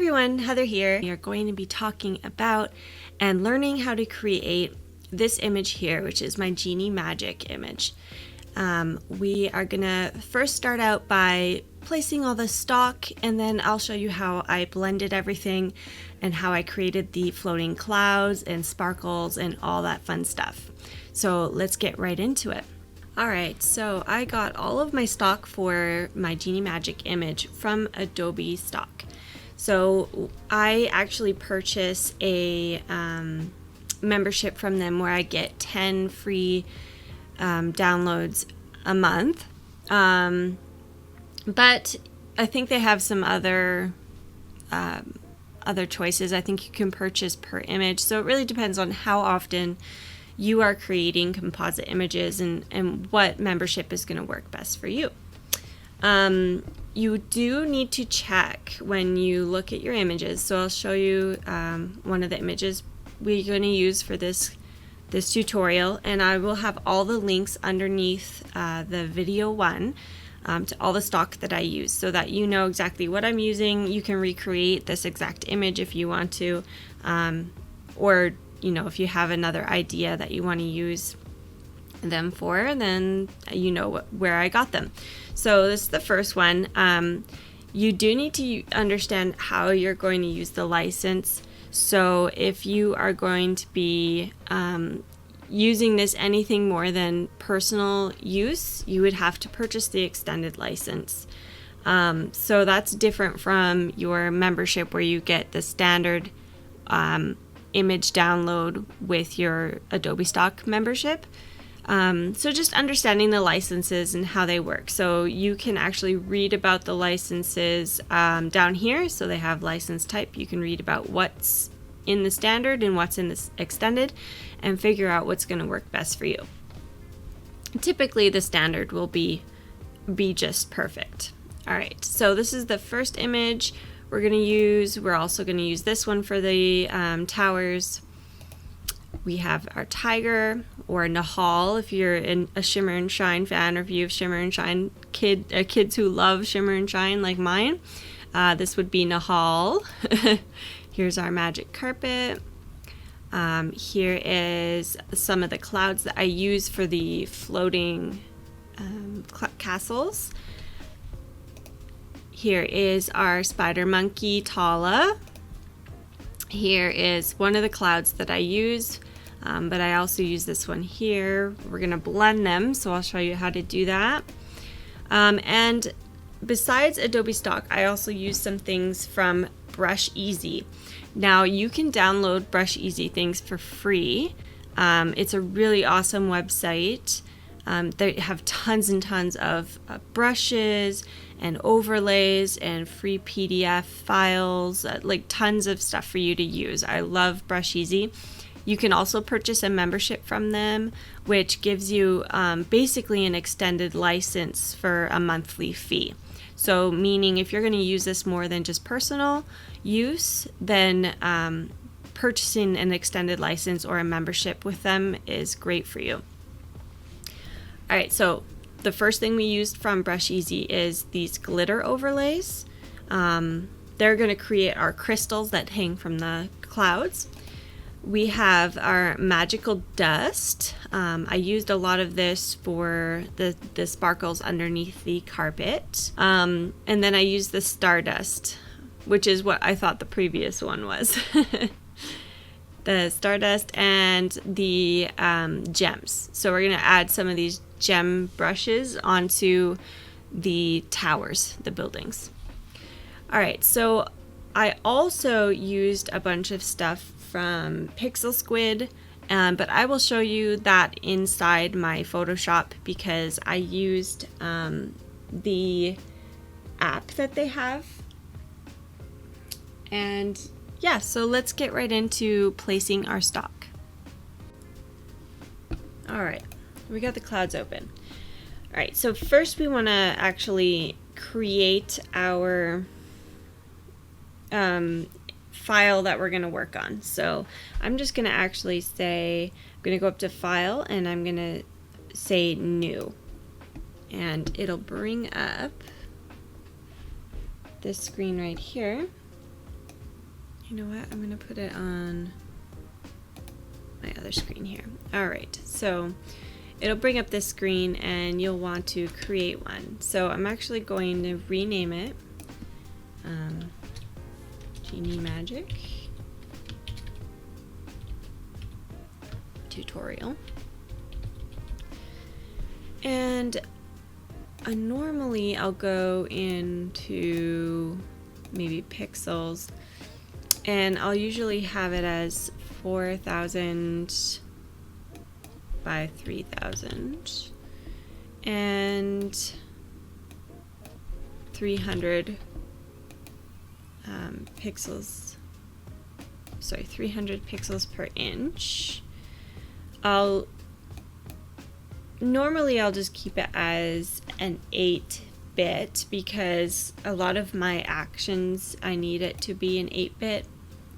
everyone, Heather here. We are going to be talking about and learning how to create this image here, which is my Genie magic image. We are gonna first start out by placing all the stock, and then I'll show you how I blended everything and how I created the floating clouds and sparkles and all that fun stuff. So let's get right into it. Alright, so I got all of my stock for my Genie magic image from Adobe Stock. So I actually purchase a membership from them where I get 10 free downloads a month. But I think they have some other choices. I think you can purchase per image. So it really depends on how often you are creating composite images and what membership is going to work best for you. You do need to check when you look at your images. So I'll show you one of the images we're going to use for this tutorial, and I will have all the links underneath the video one to all the stock that I use so that you know exactly what I'm using. You can recreate this exact image if you want to, or if you have another idea that you want to use them for, then you know where I got them. So this is the first one. You do need to understand how you're going to use the license. So if you are going to be using this anything more than personal use, you would have to purchase the extended license. So that's different from your membership where you get the standard image download with your Adobe Stock membership. So just understanding the licenses and how they work. So you can actually read about the licenses down here. So they have license type. You can read about what's in the standard and what's in this extended and figure out what's going to work best for you. Typically the standard will be just perfect. All right, so this is the first image we're going to use. We're also going to use this one for the towers. We have our tiger, or Nahal if you're a Shimmer and Shine fan, or if you have Shimmer and Shine kids who love Shimmer and Shine like mine. This would be Nahal. Here's our magic carpet. Here is some of the clouds that I use for the floating castles. Here is our spider monkey Tala. Here is one of the clouds that I use, but I also use this one here. We're going to blend them, so I'll show you how to do that. And besides Adobe Stock, I also use some things from Brush Easy. Now you can download Brush Easy things for free. It's a really awesome website. They have tons and tons of brushes and overlays and free PDF files, like tons of stuff for you to use. I love Brush Easy. You can also purchase a membership from them, which gives you basically an extended license for a monthly fee. So meaning if you're going to use this more than just personal use, then purchasing an extended license or a membership with them is great for you. All right, so the first thing we used from Brush Easy is these glitter overlays. They're going to create our crystals that hang from the clouds. We have our magical dust. I used a lot of this for the sparkles underneath the carpet. And then I used the stardust, which is what I thought the previous one was. The stardust and the gems. So we're going to add some of these gem brushes onto the towers, the buildings. All right, so I also used a bunch of stuff from Pixel Squid, but I will show you that inside my Photoshop because I used the app that they have. And yeah, so let's get right into placing our stock. All right, we got the clouds open. All right, so first we want to actually create our file that we're going to work on. So I'm just going to actually say, I'm going to go up to File and I'm going to say New. And it'll bring up this screen right here. You know what? I'm going to put it on my other screen here. All right, so it'll bring up this screen and you'll want to create one. So I'm actually going to rename it Genie Magic Tutorial. And normally I'll go into maybe pixels, and I'll usually have it as 4,000 by 3,000 and 300 pixels. Sorry, 300 pixels per inch. Normally I'll just keep it as an 8-bit because a lot of my actions I need it to be an 8-bit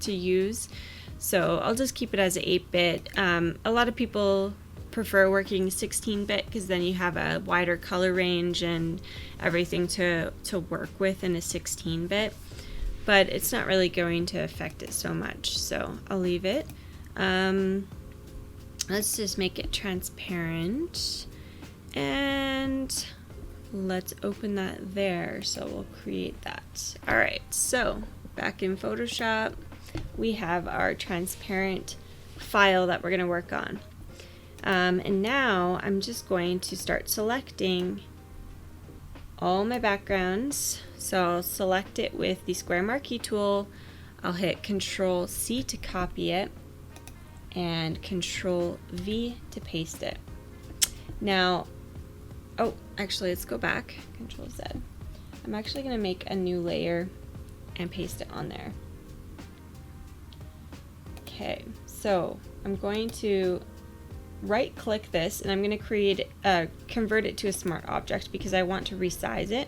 to use. So I'll just keep it as an 8-bit. A lot of people prefer working 16-bit because then you have a wider color range and everything to work with in a 16-bit. But it's not really going to affect it so much, so I'll leave it. Let's just make it transparent, and let's open that there. So we'll create that. All right, so back in Photoshop, we have our transparent file that we're going to work on. And now I'm just going to start selecting all my backgrounds. So I'll select it with the square marquee tool. I'll hit Control C to copy it and Control V to paste it. Now, oh, actually, let's go back. Control Z. I'm actually going to make a new layer and paste it on there. Okay, so I'm going to right click this and I'm going to convert it to a smart object because I want to resize it.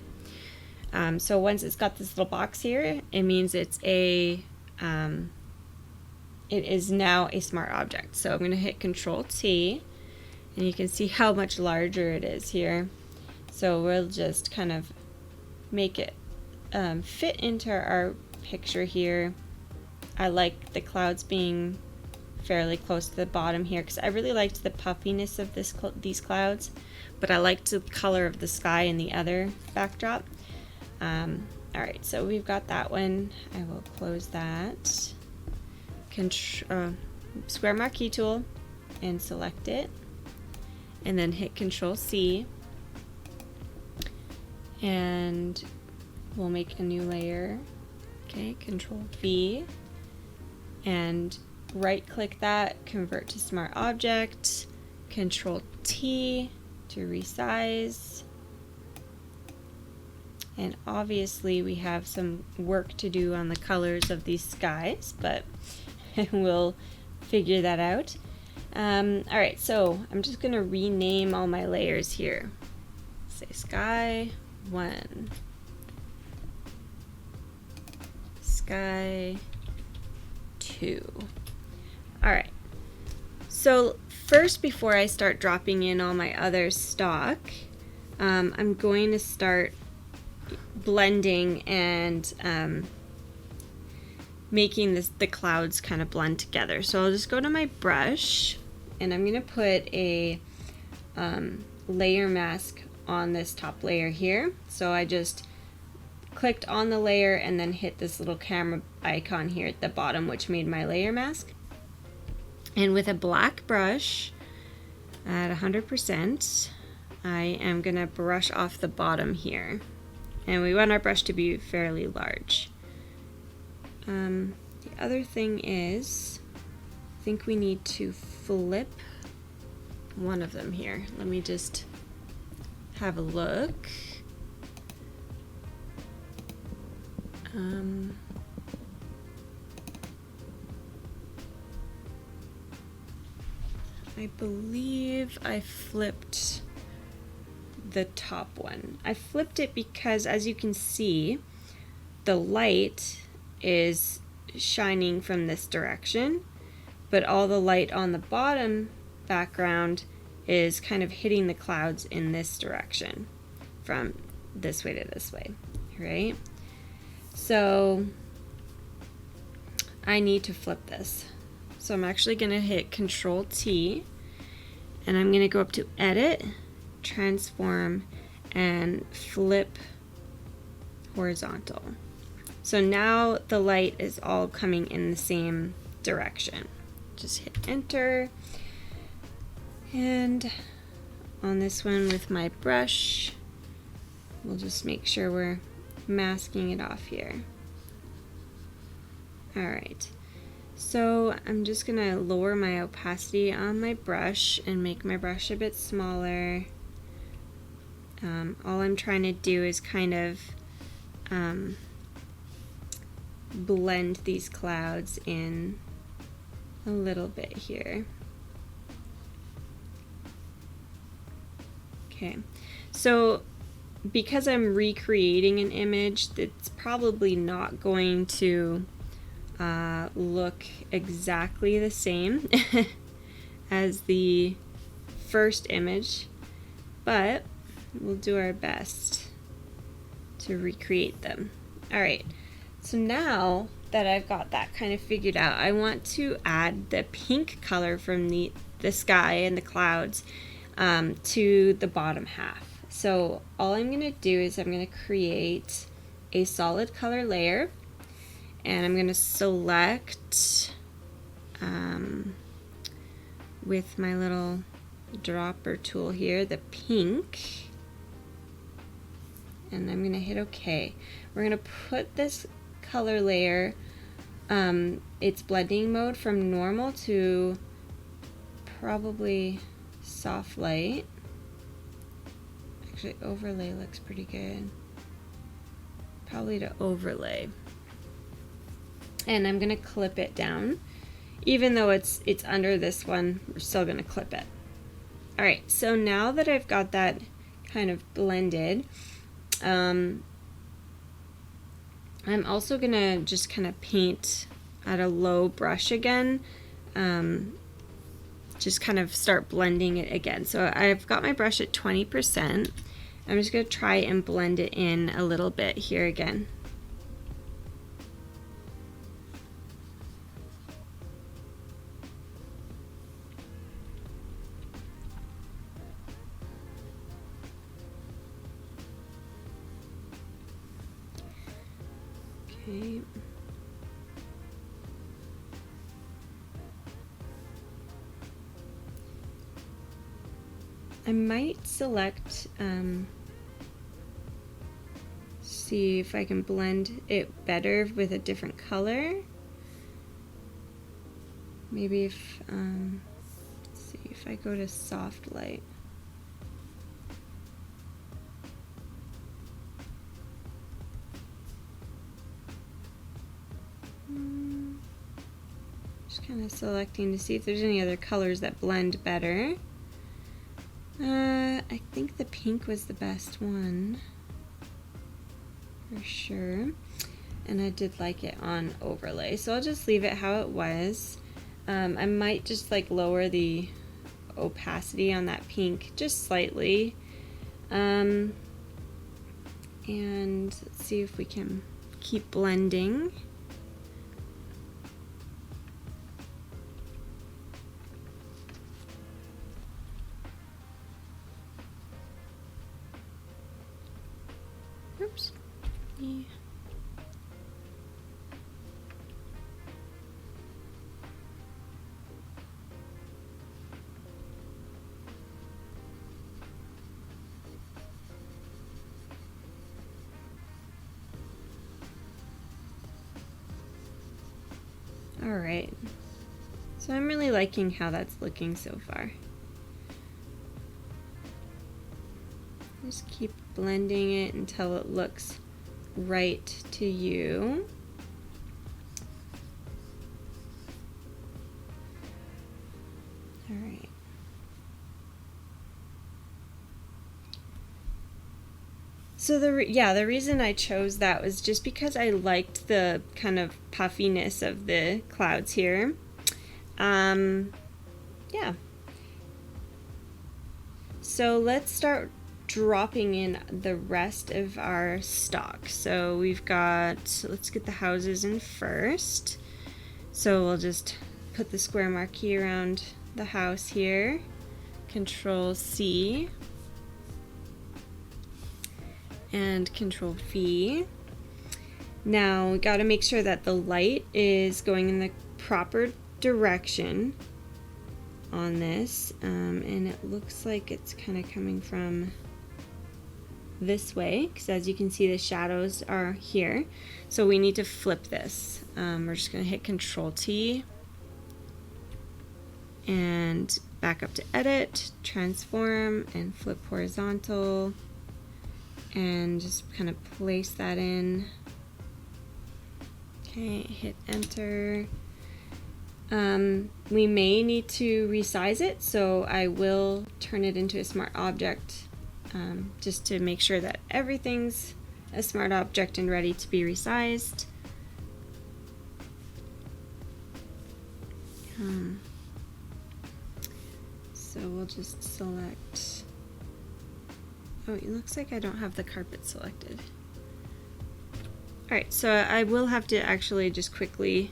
So once it's got this little box here, it means it is now a smart object. So I'm going to hit Control T and you can see how much larger it is here. So we'll just kind of make it fit into our picture here. I like the clouds being fairly close to the bottom here because I really liked the puffiness of these clouds, but I liked the color of the sky in the other backdrop. Alright, so we've got that one. I will close that. Square marquee tool and select it, and then hit Control C, and we'll make a new layer. Okay, Control V, and right click that, convert to smart object, Control T to resize. And obviously we have some work to do on the colors of these skies, but we'll figure that out. Alright, so I'm just going to rename all my layers here. Say Sky 1, Sky 2. Alright, so first, before I start dropping in all my other stock, I'm going to start blending and making the clouds kind of blend together. So I'll just go to my brush and I'm going to put a layer mask on this top layer here. So I just clicked on the layer and then hit this little camera icon here at the bottom, which made my layer mask. And with a black brush at 100%, I am going to brush off the bottom here. And we want our brush to be fairly large. The other thing is, I think we need to flip one of them here. Let me just have a look. I believe I flipped the top one. I flipped it because, as you can see, the light is shining from this direction, but all the light on the bottom background is kind of hitting the clouds in this direction, from this way to this way, right? So I need to flip this. So I'm actually going to hit Control T, and I'm going to go up to Edit, Transform, and Flip Horizontal. So now the light is all coming in the same direction. Just hit Enter. And on this one with my brush, we'll just make sure we're masking it off here. Alright, so I'm just going to lower my opacity on my brush and make my brush a bit smaller. All I'm trying to do is kind of blend these clouds in a little bit here. Okay, so because I'm recreating an image, it's probably not going to look exactly the same as the first image, but we'll do our best to recreate them. Alright, so now that I've got that kind of figured out, I want to add the pink color from the sky and the clouds to the bottom half. So all I'm going to do is I'm going to create a solid color layer, and I'm going to select with my little dropper tool here the pink, and I'm going to hit OK. We're going to put this color layer, its blending mode, from normal to probably soft light. Actually, overlay looks pretty good. Probably to overlay. And I'm gonna clip it down. Even though it's under this one, we're still gonna clip it. Alright, so now that I've got that kind of blended, I'm also gonna just kind of paint at a low brush again. Just kind of start blending it again. So I've got my brush at 20%. I'm just going to try and blend it in a little bit here again. Okay. I might select, see if I can blend it better with a different color. Maybe if, let's see, if I go to soft light. Just kind of selecting to see if there's any other colors that blend better. I think the pink was the best one, for sure, and I did like it on overlay, so I'll just leave it how it was. I might just like lower the opacity on that pink just slightly, and let's see if we can keep blending. Oops. Yeah. All right. So I'm really liking how that's looking so far. Just keep blending it until it looks right to you. All right. So the reason I chose that was just because I liked the kind of puffiness of the clouds here. Yeah. So let's start dropping in the rest of our stock. So we've got, let's get the houses in first. So we'll just put the square marquee around the house here. Control C and Control V. Now we got to make sure that the light is going in the proper direction on this, and it looks like it's kind of coming from this way, because as you can see the shadows are here, so we need to flip this. We're just going to hit Control T and back up to Edit, Transform, and Flip Horizontal, and just kind of place that in. Okay, hit Enter. We may need to resize it, so I will turn it into a smart object just to make sure that everything's a smart object and ready to be resized. So we'll just select. Oh, it looks like I don't have the carpet selected. Alright, so I will have to actually just quickly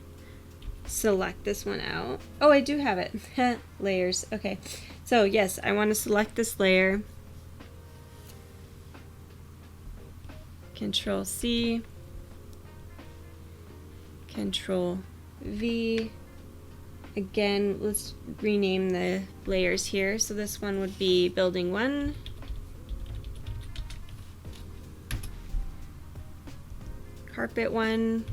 select this one out. Oh, I do have it. Layers. Okay. So yes, I want to select this layer. Control C. Control V. Again, let's rename the layers here. So this one would be Building 1. Carpet 1.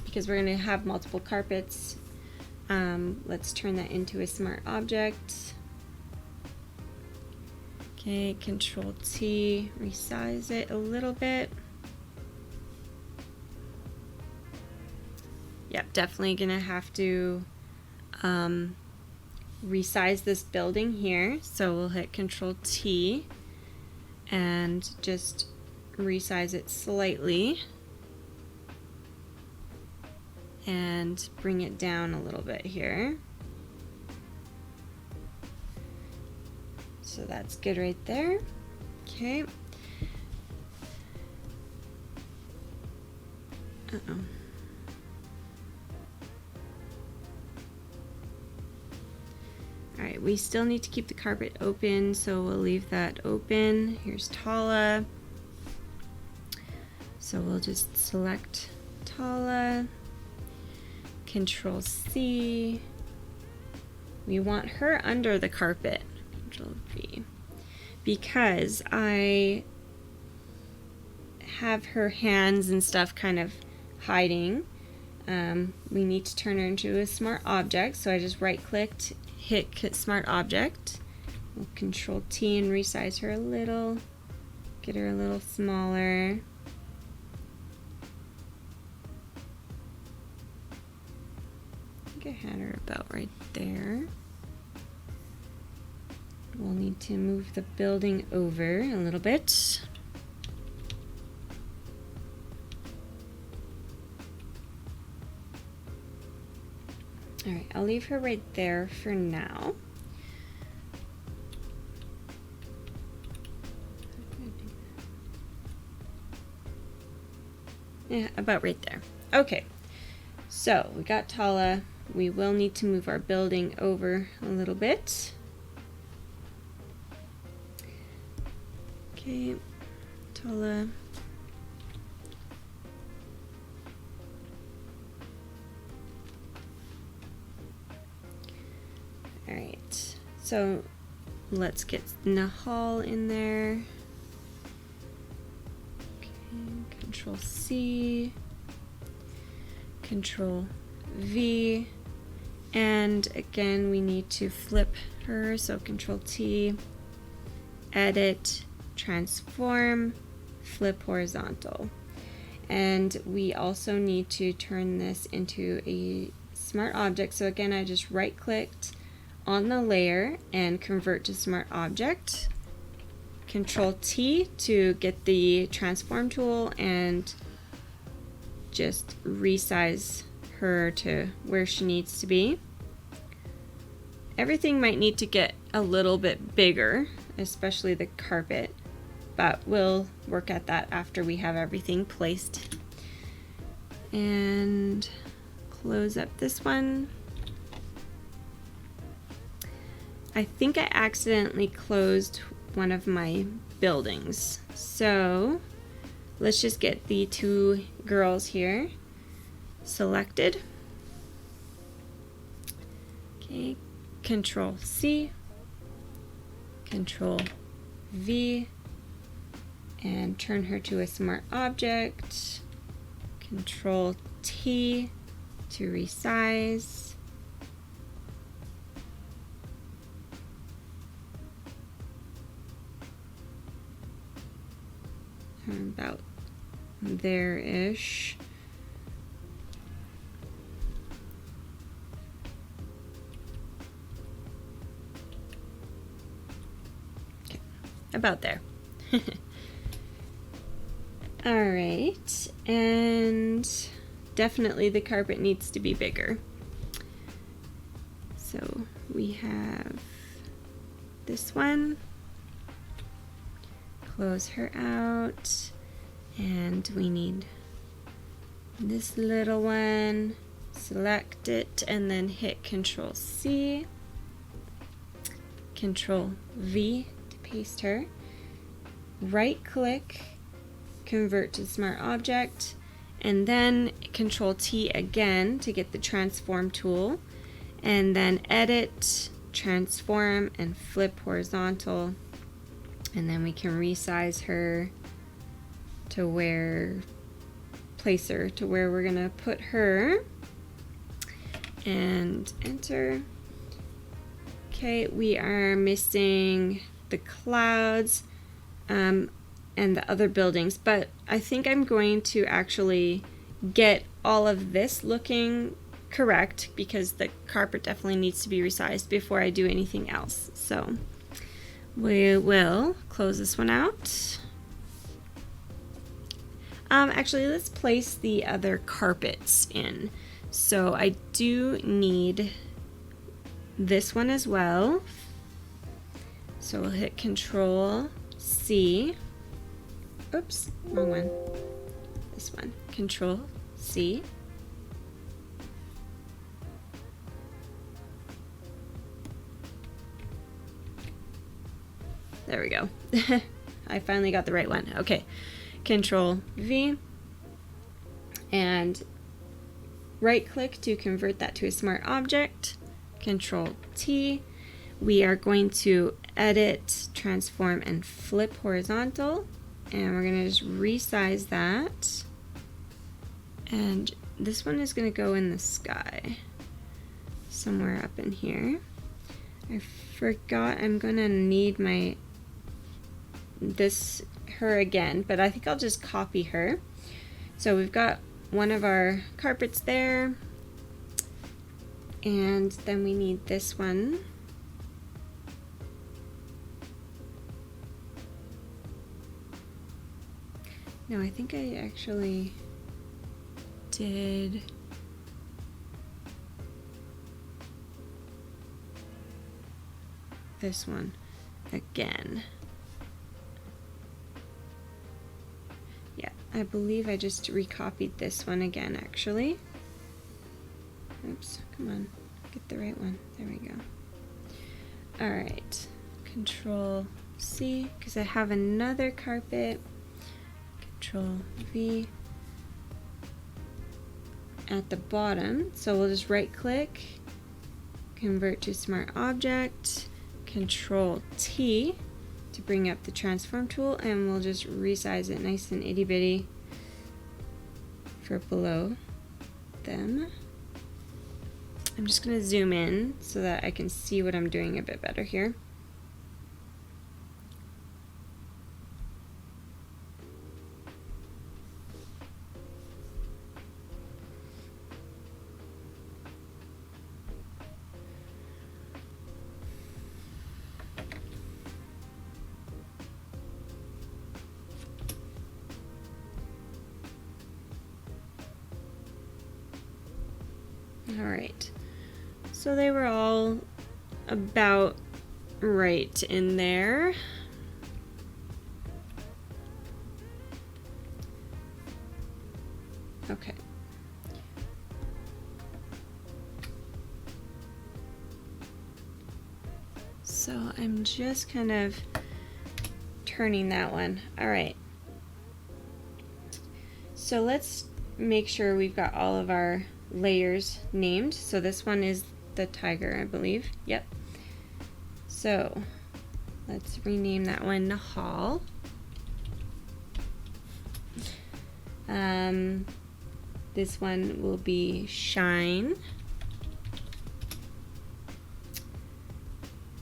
Because we're going to have multiple carpets. Let's turn that into a smart object. Okay, Control T, resize it a little bit. Yep, definitely gonna have to resize this building here. So we'll hit Control T and just resize it slightly. And bring it down a little bit here. So that's good right there. Okay. Uh-oh. Alright, we still need to keep the carpet open, so we'll leave that open. Here's Tala. So we'll just select Tala. Control C. We want her under the carpet. Control V. Because I have her hands and stuff kind of hiding. We need to turn her into a smart object. So I just right clicked, hit smart object. We'll Control T and resize her a little. Get her a little smaller. I had her about right there. We'll need to move the building over a little bit. Alright, I'll leave her right there for now. Yeah, about right there. Okay, so we got Tala. We will need to move our building over a little bit. Okay, Tala. All right, so let's get Nahal in there. Okay, Control C, Control V. And again, we need to flip her, so Control T, Edit, Transform, Flip Horizontal. And we also need to turn this into a smart object. So again, I just right clicked on the layer and convert to smart object. Control T to get the transform tool and just resize her to where she needs to be. Everything might need to get a little bit bigger, especially the carpet, but we'll work at that after we have everything placed. and close up this one. I think I accidentally closed one of my buildings. So let's just get the two girls here selected. Okay, Control C, Control V, and turn her to a smart object. Control T to resize. About there-ish. Okay, about there. All right, and definitely the carpet needs to be bigger. So we have this one. Close her out, and we need this little one. Select it and then hit Control C, Control V to paste her. Right click, convert to smart object, and then Control T again to get the transform tool, and then edit, transform, and flip horizontal. And then we can resize her to place her to where we're gonna put her, and enter. Okay, we are missing the clouds and the other buildings, but I think I'm going to actually get all of this looking correct because the carpet definitely needs to be resized before I do anything else. So we will close this one out. Actually, let's place the other carpets in. So I do need this one as well. So we'll hit Control C. Oops, wrong one. This one. Control C. There we go. I finally got the right one. Okay. Control V. And right click to convert that to a smart object. Control T. We are going to edit, transform, and flip horizontal. And we're going to just resize that. And this one is going to go in the sky. Somewhere up in here. I forgot I'm going to need her again, but I think I'll just copy her. So we've got one of our carpets there, and then we need this one. No, I think I actually did this one again. Yeah, I believe I just recopied this one again, actually. Oops, come on, get the right one. There we go. All right, Control C, because I have another carpet. Control V at the bottom. So we'll just right click, convert to smart object, Control T to bring up the transform tool, and we'll just resize it nice and itty bitty for below them. I'm just going to zoom in so that I can see what I'm doing a bit better here. All right, so they were all about right in there. Okay, So I'm just kind of turning that one. All right. So let's make sure we've got all of our layers named. So this one is the tiger, I believe. Yep. So let's rename that one Nahal. This one will be Shine.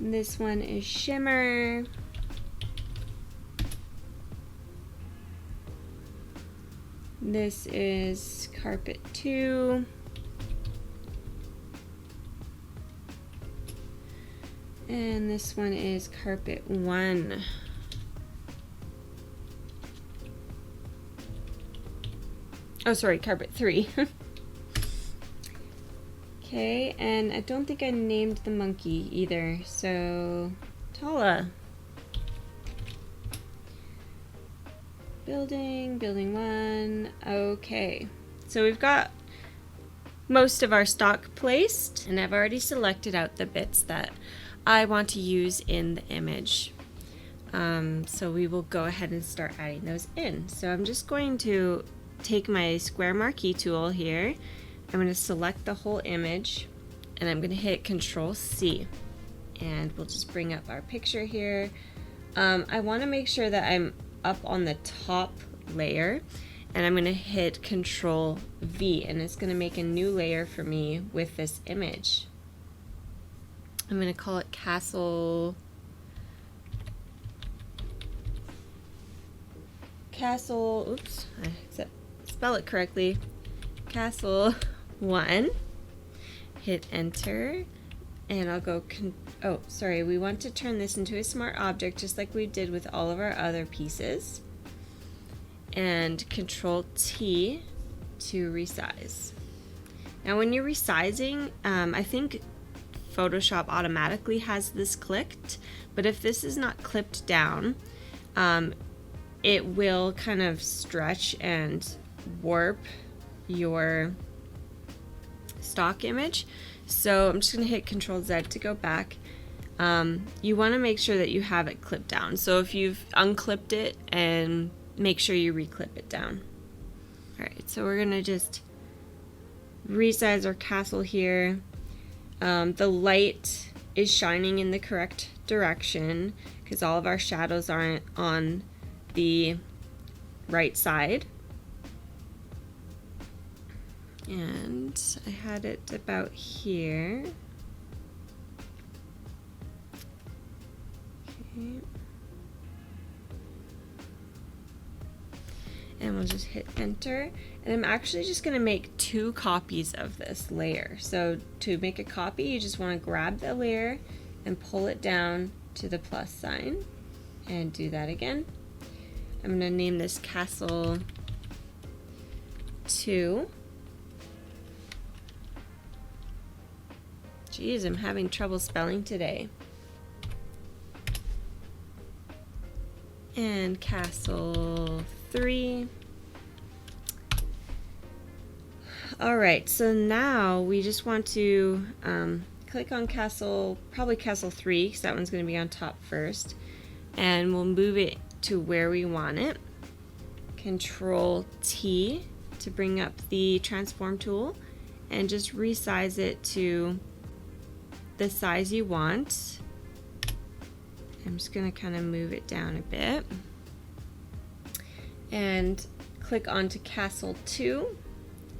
This one is Shimmer. This is Carpet 2. And this one is Carpet 1. Oh, sorry, Carpet 3. Okay, and I don't think I named the monkey either, so Tala. Building 1. Okay, so we've got most of our stock placed, and I've already selected out the bits that I want to use in the image. So we will go ahead and start adding those in. So I'm just going to take my square marquee tool here. I'm going to select the whole image, and I'm going to hit Control C, and we'll just bring up our picture here. I want to make sure that I'm up on the top layer, and I'm going to hit Control V, and it's going to make a new layer for me with this image. I'm going to call it Castle. Oops, I spell it correctly. Castle 1. Hit enter, and I'll go. Oh, sorry. We want to turn this into a smart object, just like we did with all of our other pieces. And Control T to resize. Now, when you're resizing, I think Photoshop automatically has this clicked, but if this is not clipped down, it will kind of stretch and warp your stock image. So I'm just going to hit Control Z to go back. You want to make sure that you have it clipped down. So if you've unclipped it, and make sure you reclip it down. Alright, so we're going to just resize our castle here. The light is shining in the correct direction because all of our shadows aren't on the right side. And I had it about here. Okay. And we'll just hit enter. And I'm actually just going to make 2 copies of this layer. So to make a copy, you just want to grab the layer and pull it down to the plus sign. And do that again. I'm going to name this Castle 2. Geez, I'm having trouble spelling today. And Castle 3. Alright, so now we just want to click on probably Castle 3, because that one's going to be on top first. And we'll move it to where we want it. Control T to bring up the transform tool, and just resize it to the size you want. I'm just going to kind of move it down a bit. And click onto Castle 2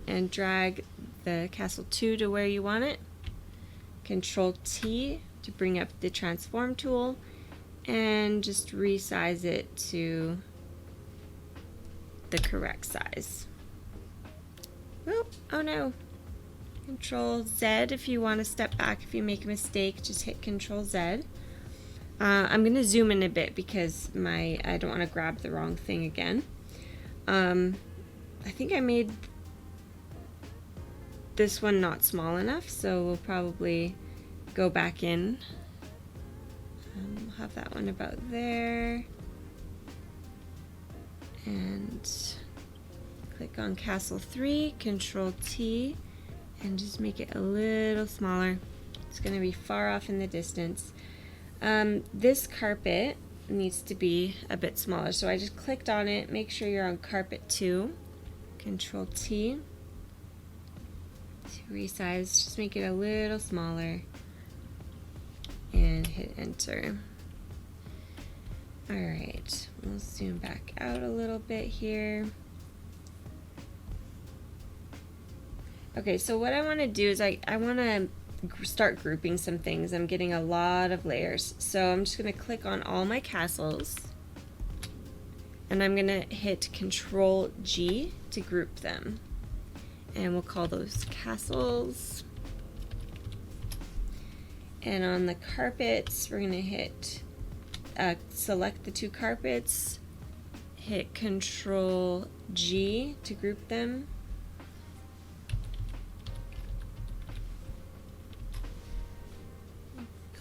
and drag the Castle 2 to where you want it. Control T to bring up the transform tool, and just resize it to the correct size. Oh no. Control Z if you want to step back. If you make a mistake, just hit Control Z. I'm going to zoom in a bit because I don't want to grab the wrong thing again. I think I made this one not small enough, so we'll probably go back in. We'll have that one about there. And click on Castle 3, Control T, and just make it a little smaller. It's going to be far off in the distance. This carpet needs to be a bit smaller, so I just clicked on it. Make sure you're on carpet 2. Control T to resize, just make it a little smaller and hit enter. Alright, we'll zoom back out a little bit here. Okay, so what I want to do is I want to start grouping some things. I'm getting a lot of layers, so I'm just going to click on all my castles and I'm going to hit Control G to group them, and we'll call those castles. And on the carpets, we're going to hit select the 2 carpets, hit Control G to group them.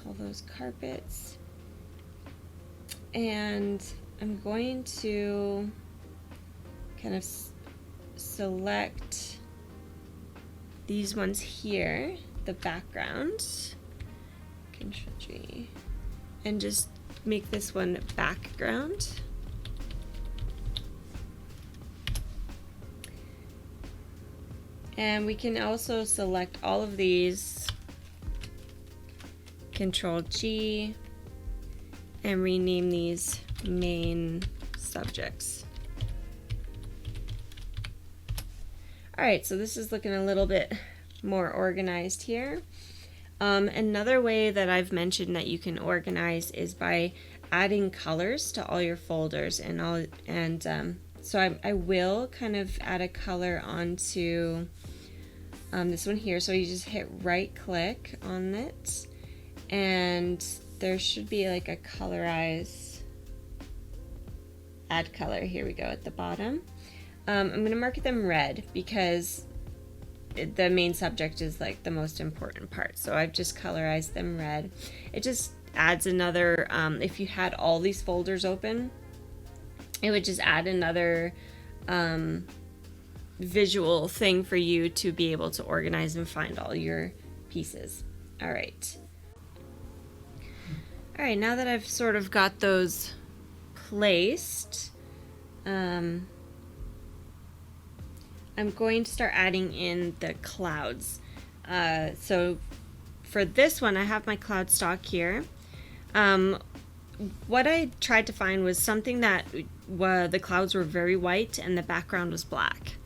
Call those carpets. And I'm going to kind of select these ones here, the background, Control G, and just make this one background. And we can also select all of these, Control G, and rename these main subjects. Alright, so this is looking a little bit more organized here. Another way that I've mentioned that you can organize is by adding colors to all your folders, so I will kind of add a color onto this one here. So you just hit right click on it and there should be like a colorize, add color, here we go at the bottom. I'm going to mark them red because the main subject is like the most important part, so I've just colorized them red. It just adds another, if you had all these folders open, it would just add another visual thing for you to be able to organize and find all your pieces. Alright, now that I've sort of got those placed, I'm going to start adding in the clouds. So for this one, I have my cloud stock here. What I tried to find was something that the clouds were very white and the background was black.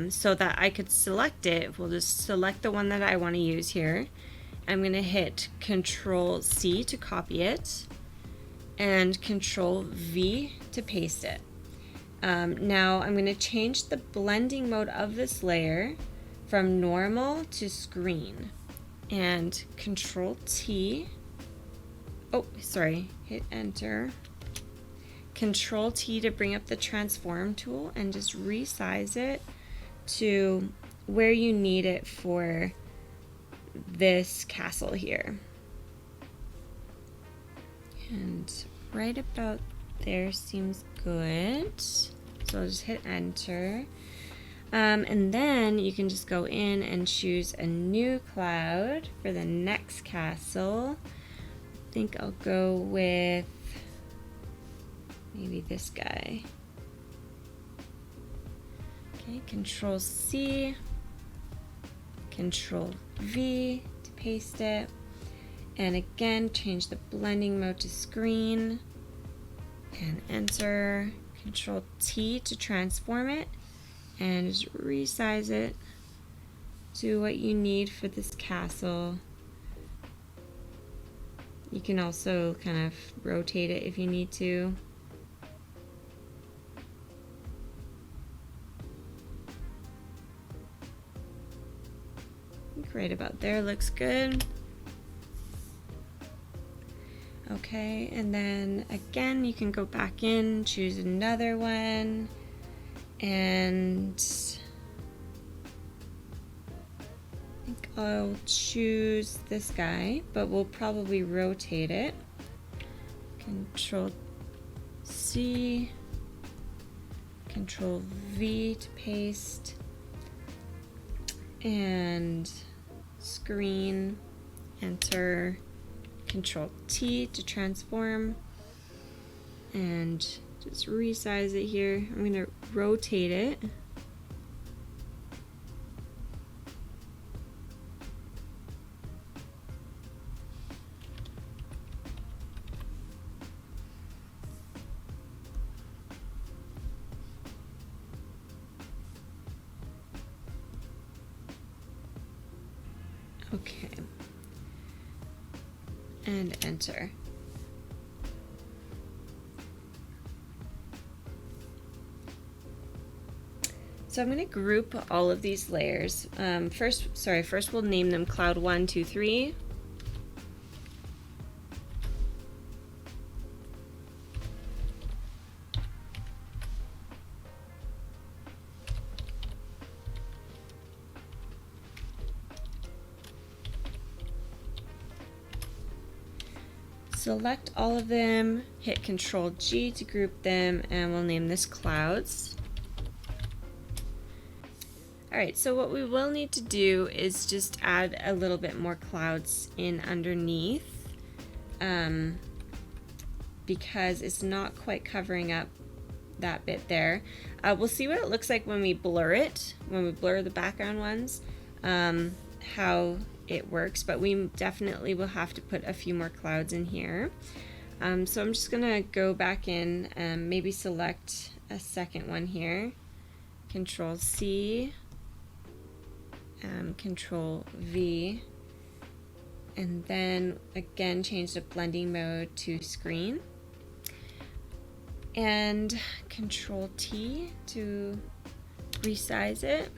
So that I could select it, we'll just select the one that I want to use here. I'm going to hit Control C to copy it and Control V to paste it. Now I'm going to change the blending mode of this layer from normal to screen, and Control T, hit enter, Control T to bring up the transform tool and just resize it to where you need it for this castle here. And right about there seems good. So I'll just hit enter. And then you can just go in and choose a new cloud for the next castle. I think I'll go with maybe this guy. Okay, Control C, Control V to paste it. And again, change the blending mode to screen and enter. Control T to transform it and just resize it to what you need for this castle. You can also kind of rotate it if you need to. I think right about there looks good. Okay, and then again you can go back in, choose another one, and I think I'll choose this guy, but we'll probably rotate it. Control C, Control V to paste, and screen, enter, Control T to transform, and just resize it here. I'm going to rotate it. Okay. And enter. So I'm going to group all of these layers. First we'll name them Cloud 1, 2, 3. Select all of them, hit Control G to group them, and we'll name this Clouds. Alright, so what we will need to do is just add a little bit more clouds in underneath, because it's not quite covering up that bit there. We'll see what it looks like when we blur it, when we blur the background ones, how it works, but we definitely will have to put a few more clouds in here. So I'm just gonna go back in and maybe select a second one here. Control C, Control V, and then again change the blending mode to screen, and Control T to resize it.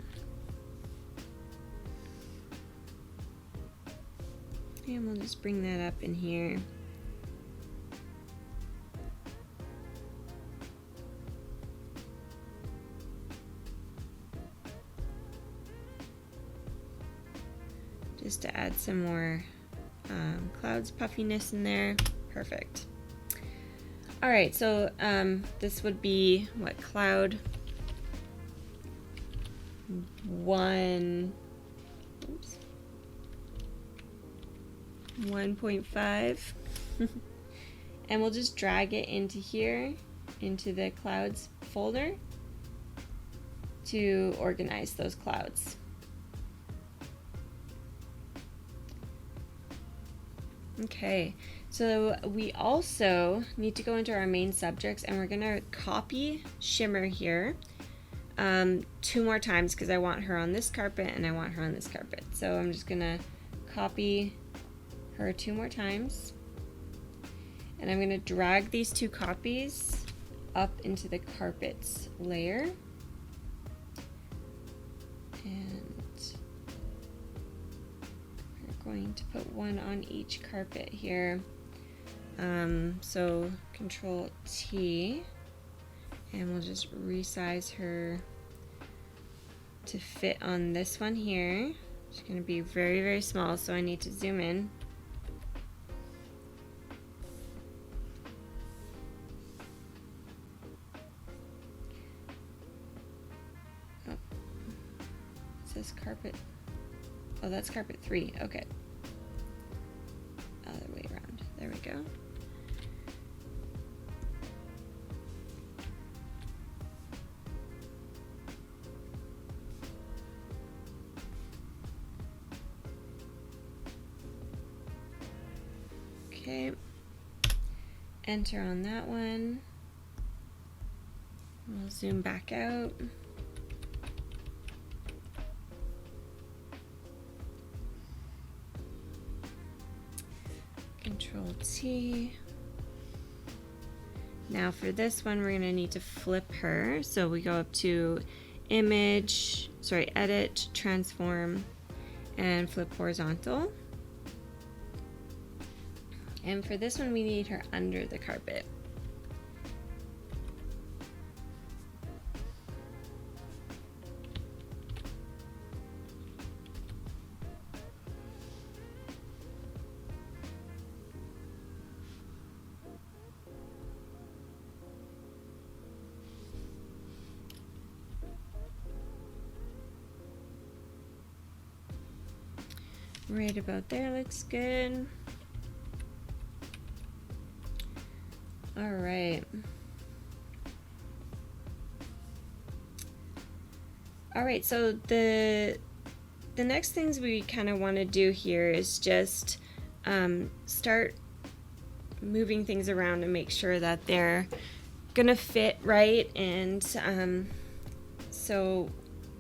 And we'll just bring that up in here. Just to add some more clouds puffiness in there. Perfect. All right, so this would be what, cloud 1, oops, 1.5. And we'll just drag it into here, into the clouds folder to organize those clouds. Okay, so we also need to go into our main subjects, and we're gonna copy Shimmer here 2 more times because I want her on this carpet and I want her on this carpet. So I'm just gonna copy her 2 more times, and I'm gonna drag these 2 copies up into the carpets layer. Going to put 1 on each carpet here. So Control T, and we'll just resize her to fit on this one here. It's going to be very, very small, so I need to zoom in. Oh, it says carpet. Oh, that's carpet 3. Okay. Other way around. There we go. Okay. Enter on that one. We'll zoom back out. Control T. Now for this one, we're going to need to flip her. So we go up to Edit, Transform, and Flip Horizontal. And for this one, we need her under the carpet. Right about there looks good. All right. All right, so the next things we kind of want to do here is just start moving things around and make sure that they're gonna fit right. And so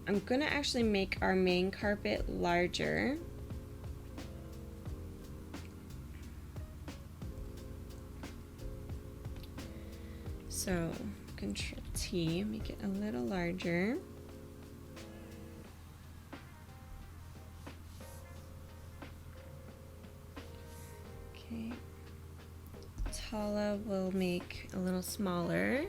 I'm gonna actually make our main carpet larger. So Control T, make it a little larger. Okay. Tala will make a little smaller.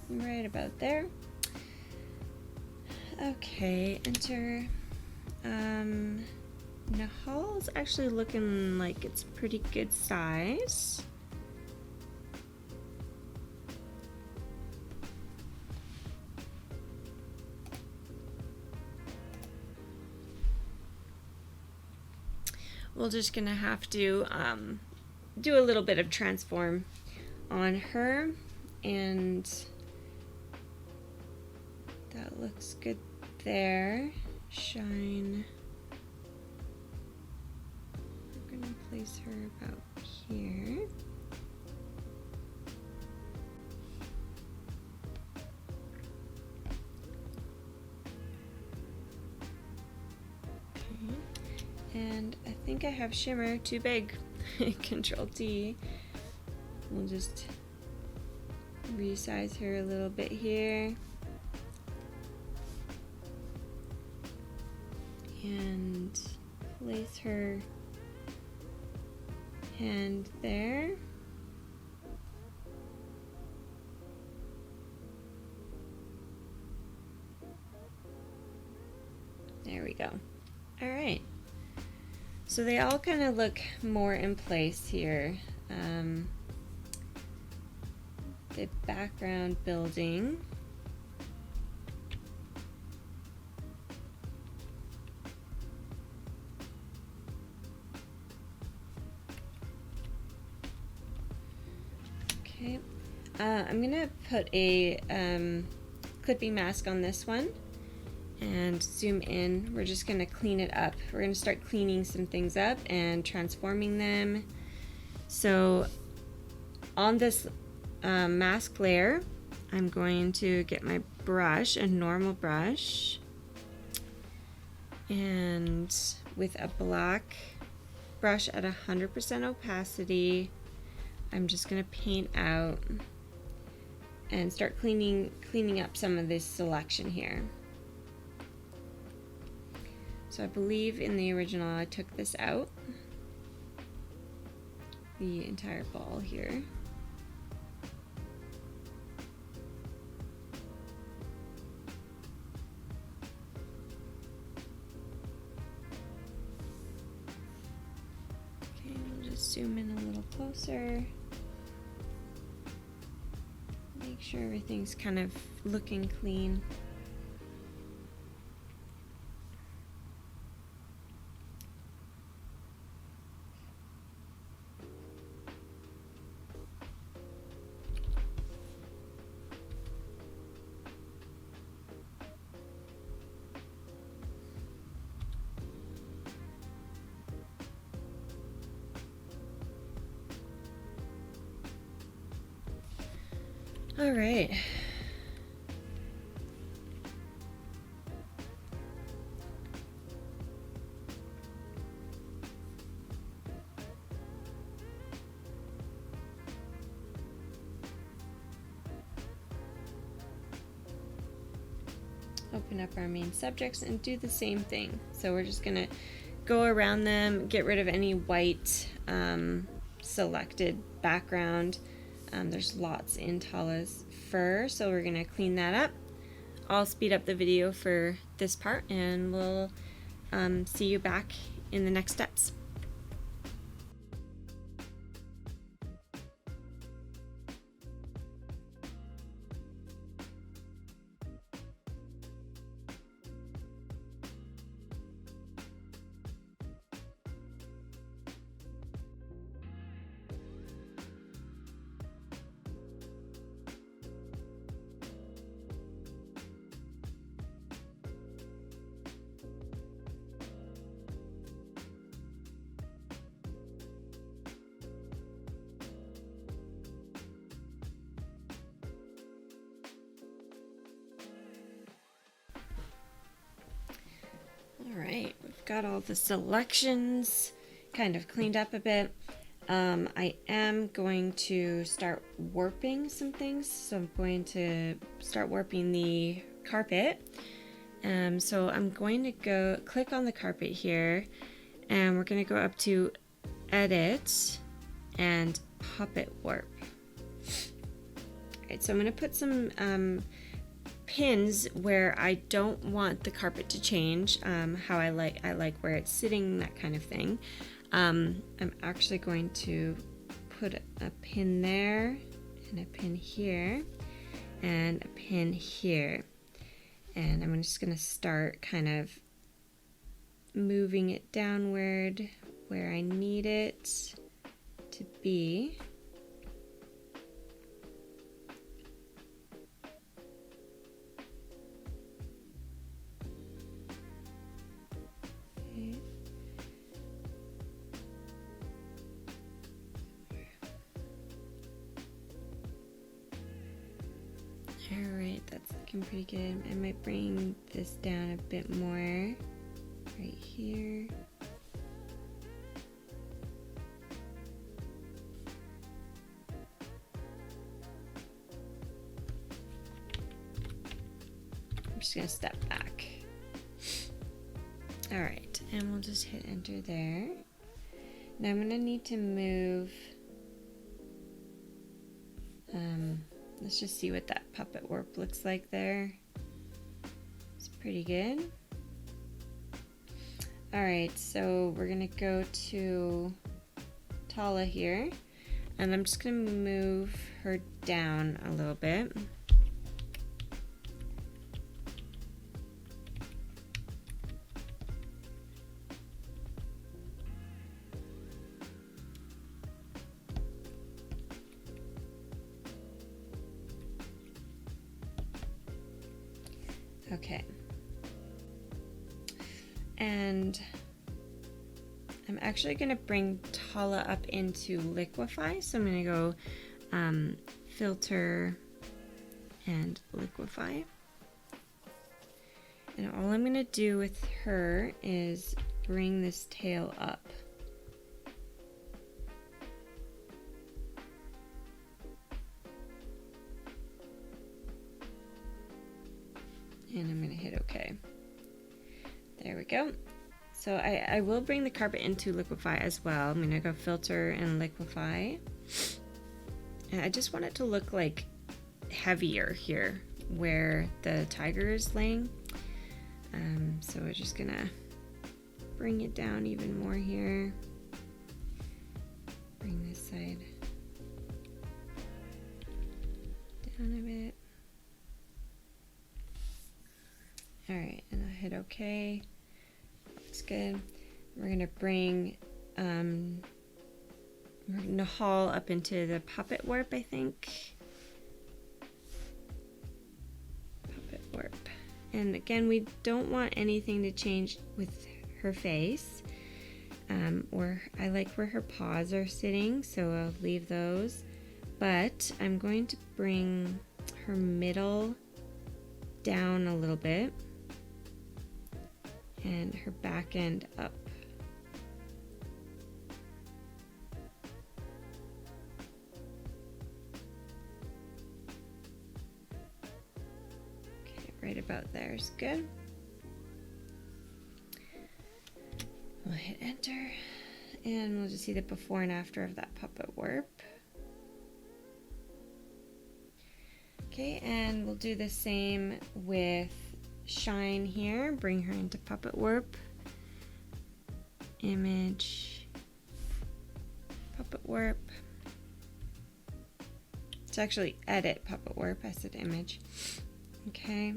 Right about there. Okay, enter. Nahal's actually looking like it's pretty good size. We're just gonna have to do a little bit of transform on her, and that looks good there. Shine. We're gonna place her about here. And I think I have shimmer too big. Control T. We'll just resize her a little bit here. And place her hand there. There we go. All right. So they all kind of look more in place here. The background building. Okay, I'm gonna put a clipping mask on this one and zoom in. We're just gonna clean it up. We're gonna start cleaning some things up and transforming them. So on this mask layer, I'm going to get my brush, a normal brush, and with a black brush at 100% opacity, I'm just gonna paint out and start cleaning up some of this selection here. So I believe in the original I took this out, the entire ball here. Okay, we'll just zoom in a little closer. Make sure everything's kind of looking clean. All right. Open up our main subjects and do the same thing. So we're just gonna go around them, get rid of any white selected background. There's lots in Tala's fur, so we're gonna clean that up. I'll speed up the video for this part, and we'll see you back in the next steps. right, we've got all the selections kind of cleaned up a bit. I am going to start warping some things, so I'm going to start warping the carpet. So I'm going to go click on the carpet here, and we're going to go up to Edit and Puppet Warp. Alright, so I'm going to put some pins where I don't want the carpet to change, how I like where it's sitting, that kind of thing. I'm actually going to put a pin there, and a pin here, and a pin here. And I'm just going to start kind of moving it downward where I need it to be. Alright, that's looking pretty good. I might bring this down a bit more right here. I'm just gonna step back. Alright, and we'll just hit enter there. Now I'm gonna need to move, let's just see what that puppet warp looks like there. It's pretty good. Alright, so we're gonna go to Tala here, and I'm just gonna move her down a little bit. Okay, and I'm actually going to bring Tala up into Liquify, so I'm going to go Filter and Liquify. And all I'm going to do with her is bring this tail up. And I'm going to hit OK. There we go. So I will bring the carpet into Liquify as well. I'm going to go Filter and Liquify. And I just want it to look like heavier here where the tiger is laying. So we're just going to bring it down even more here. Bring this side down a bit. Alright, and I'll hit OK. Looks good. We're going to bring Nahal up into the puppet warp, I think. Puppet warp. And again, we don't want anything to change with her face. Or I like where her paws are sitting, so I'll leave those. But I'm going to bring her middle down a little bit. And her back end up. Okay, right about there is good. We'll hit enter, and we'll just see the before and after of that puppet warp. Okay, and we'll do the same with Shine here, bring her into puppet warp, image, puppet warp. It's actually edit puppet warp, I said image. Okay.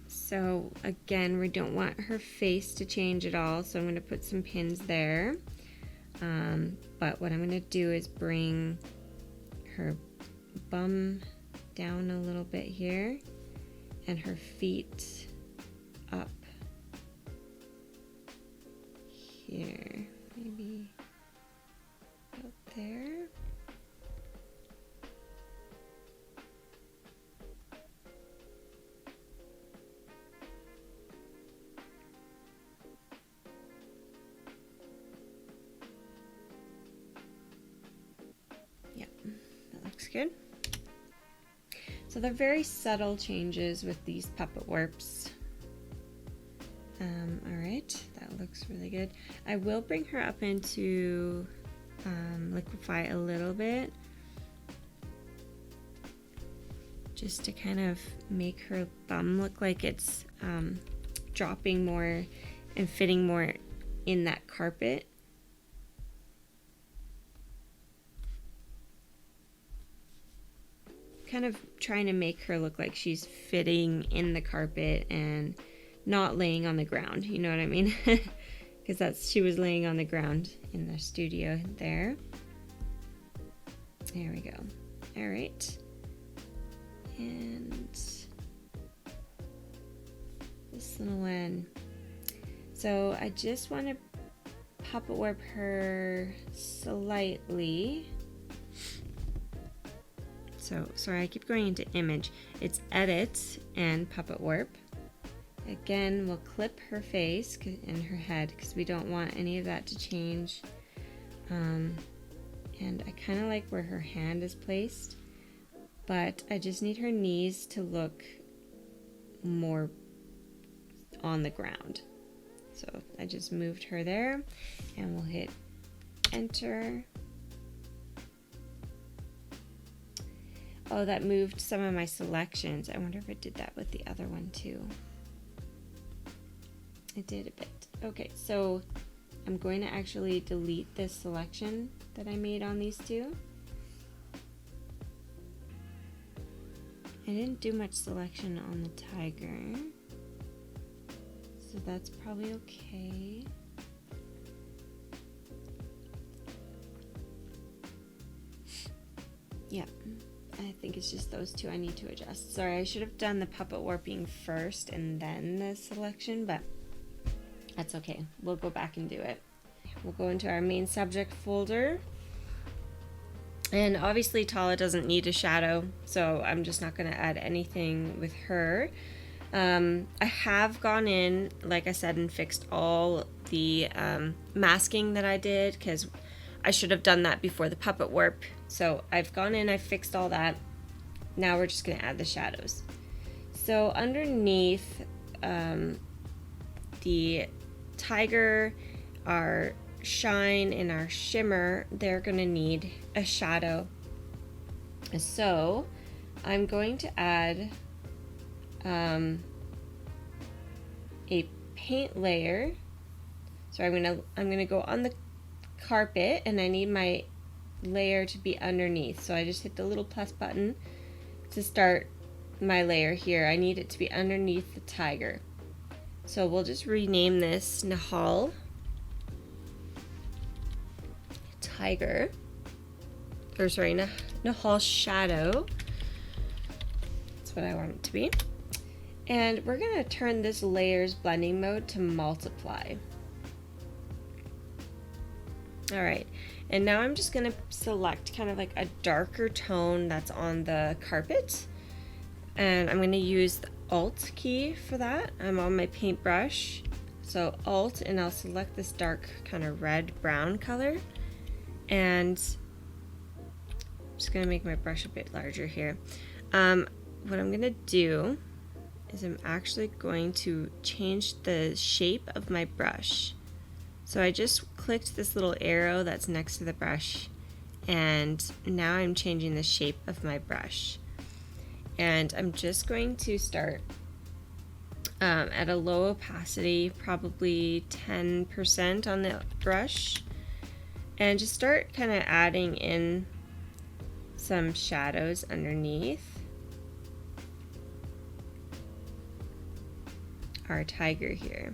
So again, we don't want her face to change at all, so I'm going to put some pins there. But what I'm going to do is bring her bum down a little bit here and her feet up here, maybe about there. good. So they're very subtle changes with these puppet warps. All right, that looks really good. I will bring her up into liquify a little bit, just to kind of make her bum look like it's dropping more and fitting more in that carpet. Kind of trying to make her look like she's fitting in the carpet and not laying on the ground, you know what I mean? Because she was laying on the ground in the studio there. There we go. All right. And this little one. So I just want to puppet warp her slightly. So sorry, I keep going into image. It's edit and puppet warp. Again, we'll clip her face and her head because we don't want any of that to change. And I kind of like where her hand is placed, but I just need her knees to look more on the ground. So I just moved her there, and we'll hit enter. Oh, that moved some of my selections. I wonder if it did that with the other one too. It did a bit. Okay, so I'm going to actually delete this selection that I made on these two. I didn't do much selection on the tiger, so that's probably okay. Yep, I think it's just those two I need to adjust. Sorry, I should have done the puppet warping first and then the selection, but that's okay. We'll go back and do it. We'll go into our main subject folder. And obviously Tala doesn't need a shadow, so I'm just not going to add anything with her. I have gone in, like I said, and fixed all the masking that I did, because I should have done that before the puppet warp. So I've gone in, I've fixed all that. Now we're just going to add the shadows. So underneath the tiger, our shine, and our shimmer, they're going to need a shadow. So I'm going to add a paint layer. So I'm gonna go on the carpet, and I need my layer to be underneath. So I just hit the little plus button to start my layer here. I need it to be underneath the tiger. So we'll just rename this Nahal Tiger, or sorry, Nahal Shadow. That's what I want it to be. And we're going to turn this layers blending mode to multiply. All right, and now I'm just going to select kind of like a darker tone that's on the carpet, and I'm going to use the Alt key for that. I'm on my paintbrush, so Alt, and I'll select this dark kind of red brown color, and I'm just going to make my brush a bit larger here. What I'm going to do is I'm actually going to change the shape of my brush. So I just clicked this little arrow that's next to the brush, and now I'm changing the shape of my brush. And I'm just going to start at a low opacity, probably 10% on the brush, and just start kind of adding in some shadows underneath our tiger here.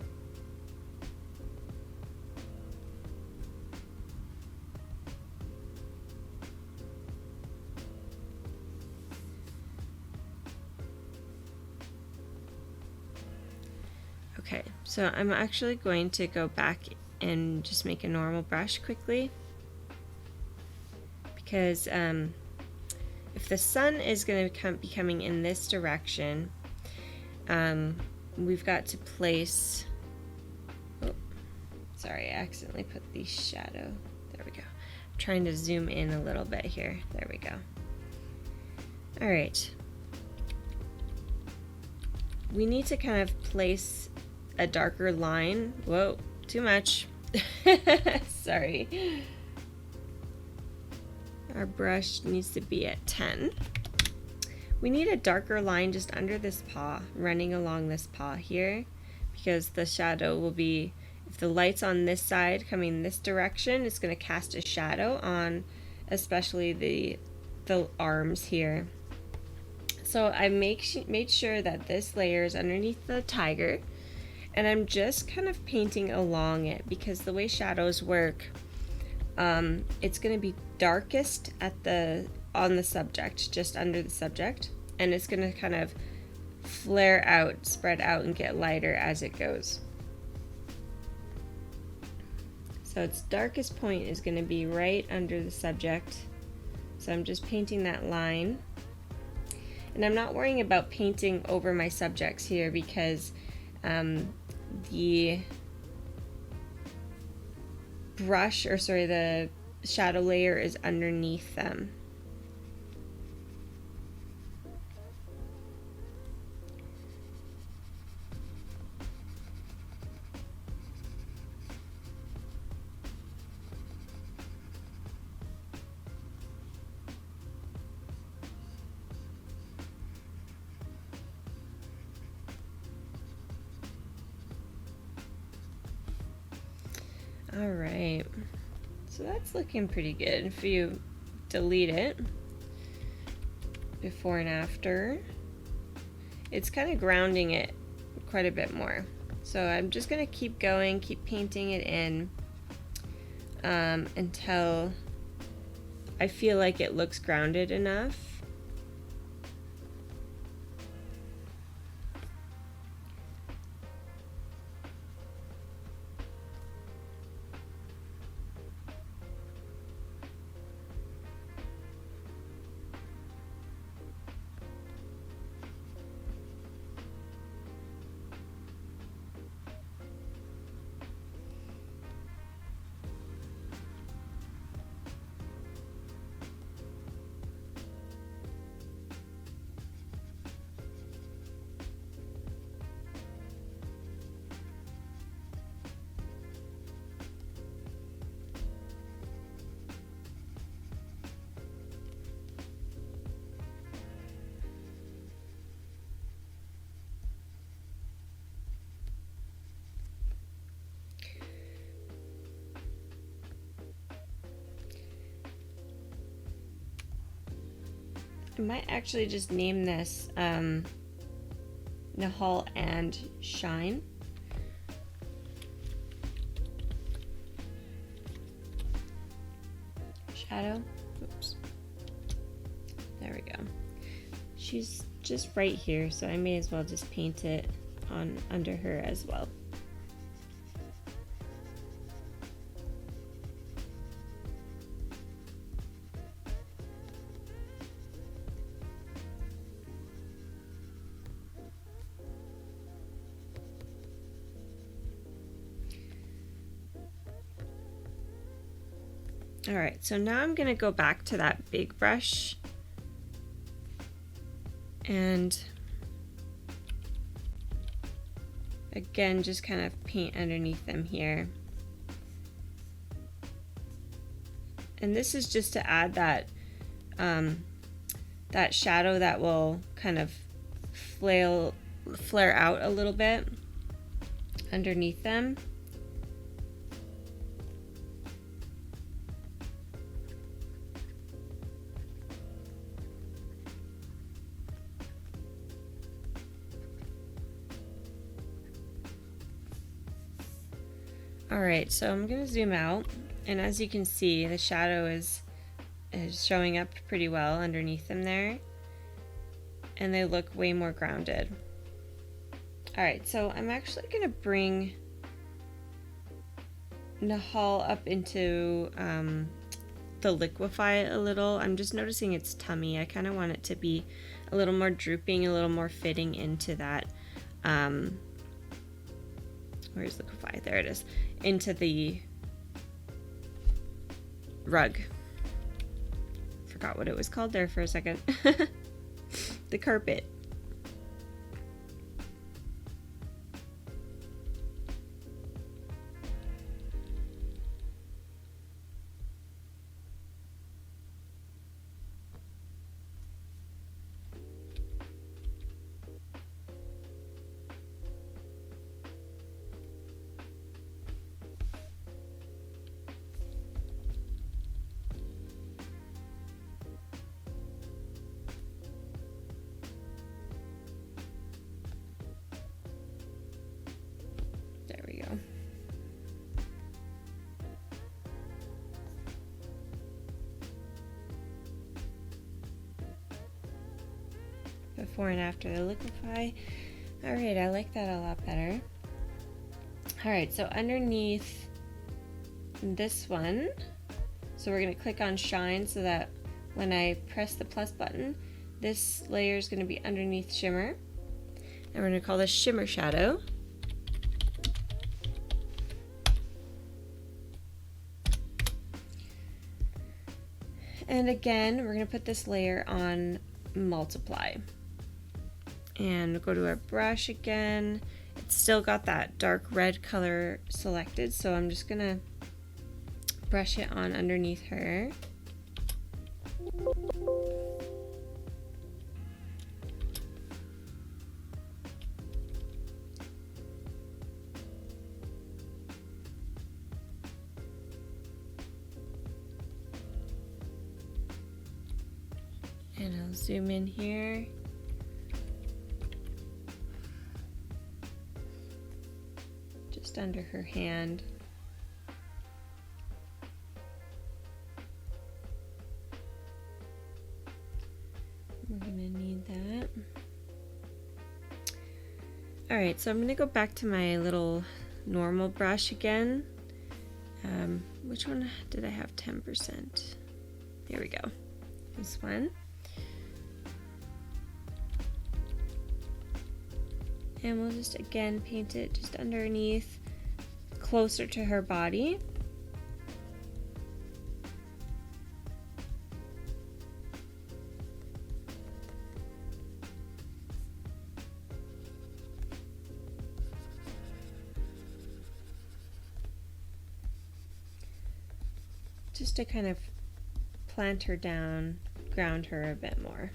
Okay, so I'm actually going to go back and just make a normal brush quickly, because if the sun is going to be coming in this direction, we've got to place, oh, sorry, I accidentally put the shadow, there we go. I'm trying to zoom in a little bit here, there we go. All right. We need to kind of place a darker line. Whoa, too much. Sorry. Our brush needs to be at 10. We need a darker line just under this paw, running along this paw here, because the shadow will be, if the light's on this side coming this direction, it's going to cast a shadow on especially the arms here. So I made sure that this layer is underneath the tiger, and I'm just kind of painting along it, because the way shadows work, it's going to be darkest on the subject, just under the subject, and it's going to kind of flare out, spread out, and get lighter as it goes. So its darkest point is going to be right under the subject. So I'm just painting that line. And I'm not worrying about painting over my subjects here, because the brush, or sorry, the shadow layer is underneath them. All right, so that's looking pretty good. If you delete it, before and after, it's kind of grounding it quite a bit more. So I'm just gonna keep going, keep painting it in until I feel like it looks grounded enough. I might actually just name this Nahal and Shine. Shadow. Oops. There we go. She's just right here, so I may as well just paint it on under her as well. All right, so now I'm gonna go back to that big brush and again, just kind of paint underneath them here. And this is just to add that, that shadow that will kind of flare out a little bit underneath them. All right, so I'm gonna zoom out, and as you can see, the shadow is showing up pretty well underneath them there, and they look way more grounded. All right, so I'm actually gonna bring Nahal up into the liquefy a little. I'm just noticing its tummy. I kind of want it to be a little more drooping, a little more fitting into that. Where's liquefy? There it is. Into the rug. Forgot what it was called there for a second. the carpet. There we go. Before and after the liquefy. All right, I like that a lot better. All right, so underneath this one, so we're gonna click on shine so that when I press the plus button, this layer is gonna be underneath shimmer. And we're gonna call this shimmer shadow. And again, we're going to put this layer on multiply. And go to our brush again. It's still got that dark red color selected, so I'm just going to brush it on underneath her. And I'll zoom in here. Just under her hand. We're gonna need that. All right, so I'm gonna go back to my little normal brush again. Which one did I have 10%? There we go, this one. And we'll just again paint it just underneath, closer to her body. Just to kind of plant her down, ground her a bit more.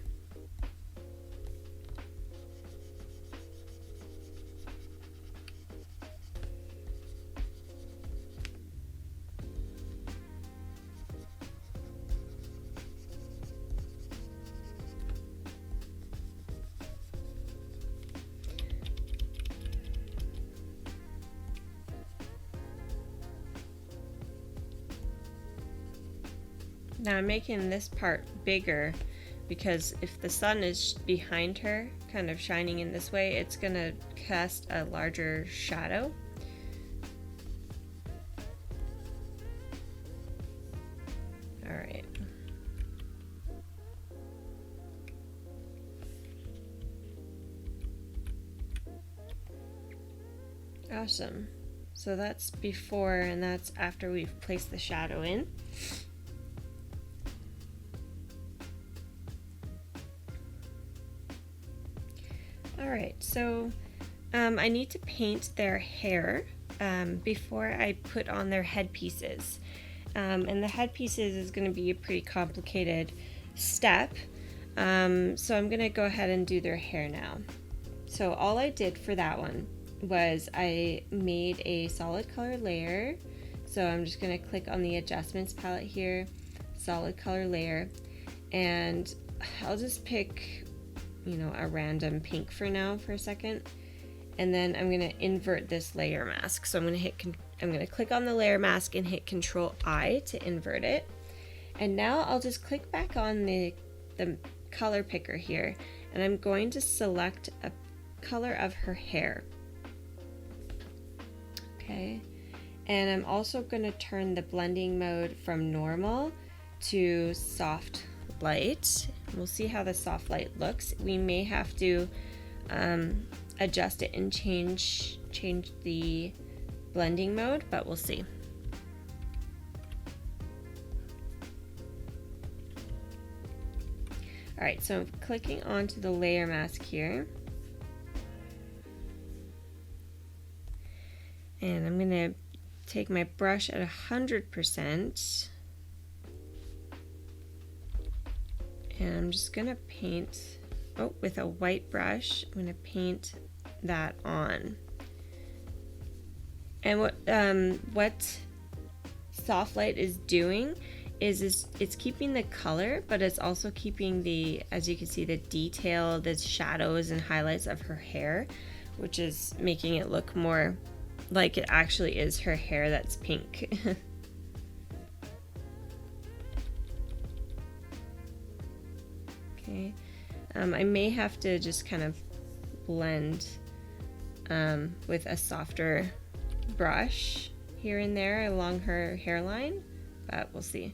Now I'm making this part bigger because if the sun is behind her, kind of shining in this way, it's gonna cast a larger shadow. All right. Awesome. So that's before and that's after we've placed the shadow in. Alright, so I need to paint their hair before I put on their headpieces. And the headpieces is going to be a pretty complicated step. So I'm going to go ahead and do their hair now. So all I did for that one was I made a solid color layer. So I'm just going to click on the adjustments palette here, solid color layer, and I'll just pick, you know, a random pink for now for a second, and then I'm gonna invert this layer mask. So I'm gonna click on the layer mask and hit Control I to invert it. And now I'll just click back on the color picker here, and I'm going to select a color of her hair. Okay, and I'm also gonna turn the blending mode from normal to soft light. We'll see how the soft light looks. We may have to adjust it and change the blending mode, but we'll see. All Alright, so I'm clicking onto the layer mask here. And I'm going to take my brush at 100%. And I'm just going to paint, with a white brush, I'm going to paint that on. And what soft light is doing is it's keeping the color, but it's also keeping the, as you can see, the detail, the shadows and highlights of her hair, which is making it look more like it actually is her hair that's pink. Okay, I may have to just kind of blend with a softer brush here and there along her hairline, but we'll see.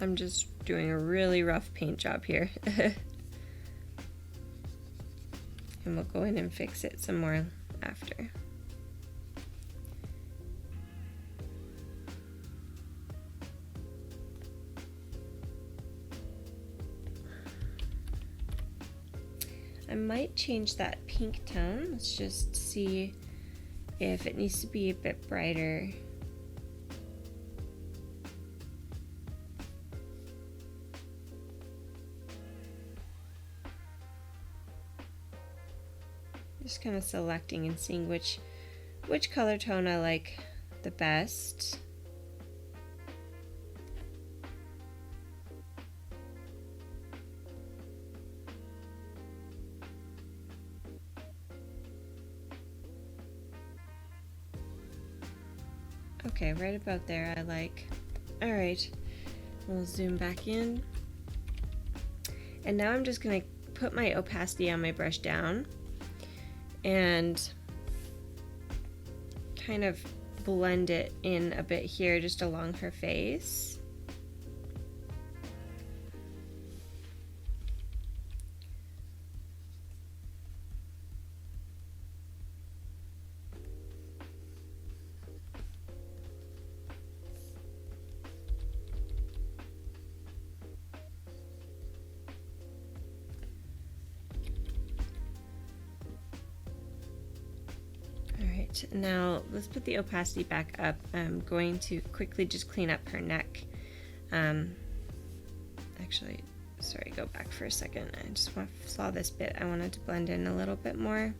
I'm just doing a really rough paint job here. And we'll go in and fix it some more after. I might change that pink tone. Let's just see if it needs to be a bit brighter. Just kind of selecting and seeing which color tone I like the best. Okay, right about there I like. All right, we'll zoom back in. And now I'm just gonna put my opacity on my brush down and kind of blend it in a bit here just along her face. Now let's put the opacity back up. I'm going to quickly just clean up her neck. Actually, sorry, go back for a second. I just saw this bit. I wanted to blend in a little bit more.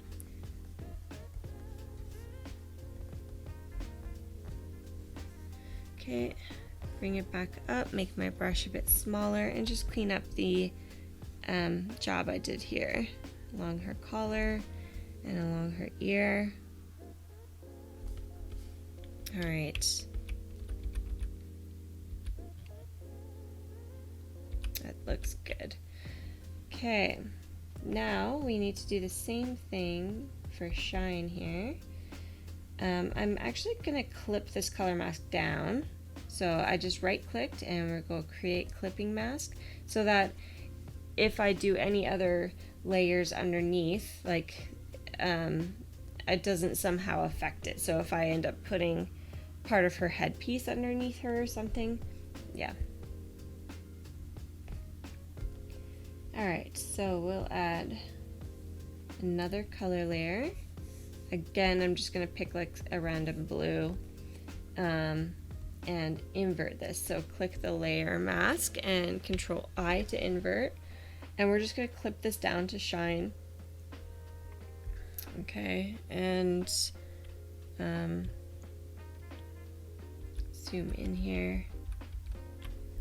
Okay, bring it back up, make my brush a bit smaller, and just clean up the job I did here along her collar and along her ear. All right. That looks good. Okay, now we need to do the same thing for Shine here. I'm actually gonna clip this color mask down. So I just right clicked and we're going to create clipping mask so that if I do any other layers underneath, like it doesn't somehow affect it. So if I end up putting part of her headpiece underneath her or something, yeah. Alright, so we'll add another color layer. Again, I'm just going to pick like a random blue and invert this. So click the layer mask and Control I to invert. And we're just going to clip this down to Shine. Okay, and zoom in here.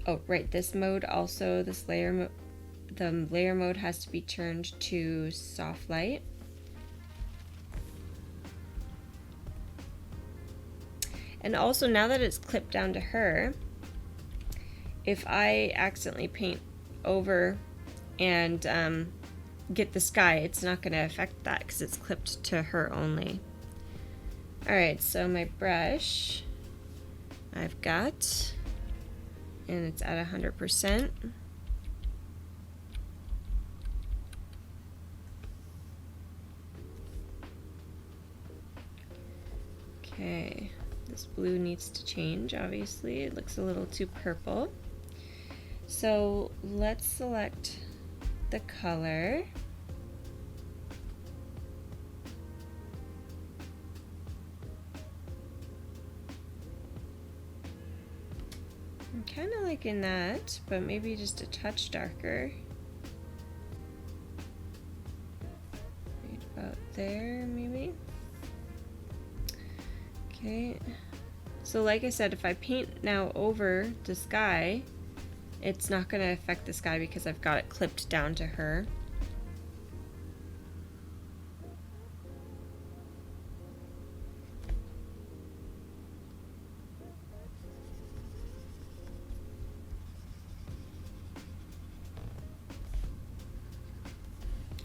Oh, right, this mode also, the layer mode has to be turned to soft light. And also, now that it's clipped down to her, if I accidentally paint over and get the sky, it's not going to affect that because it's clipped to her only. Alright, so my brush I've got, and it's at 100%. Okay, this blue needs to change, obviously. It looks a little too purple. So let's select the color. I'm kind of liking that, but maybe just a touch darker. Right about there, maybe. Okay, so like I said, if I paint now over the sky, it's not going to affect the sky because I've got it clipped down to her.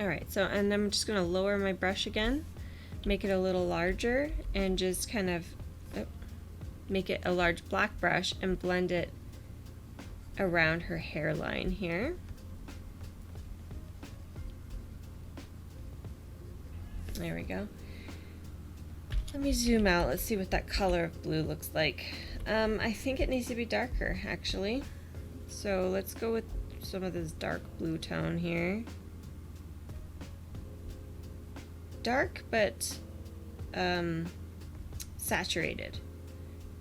Alright, so and I'm just going to lower my brush again, make it a little larger, and just kind of make it a large black brush and blend it around her hairline here. There we go. Let me zoom out. Let's see what that color of blue looks like. I think it needs to be darker, actually. So let's go with some of this dark blue tone here. Dark, but saturated.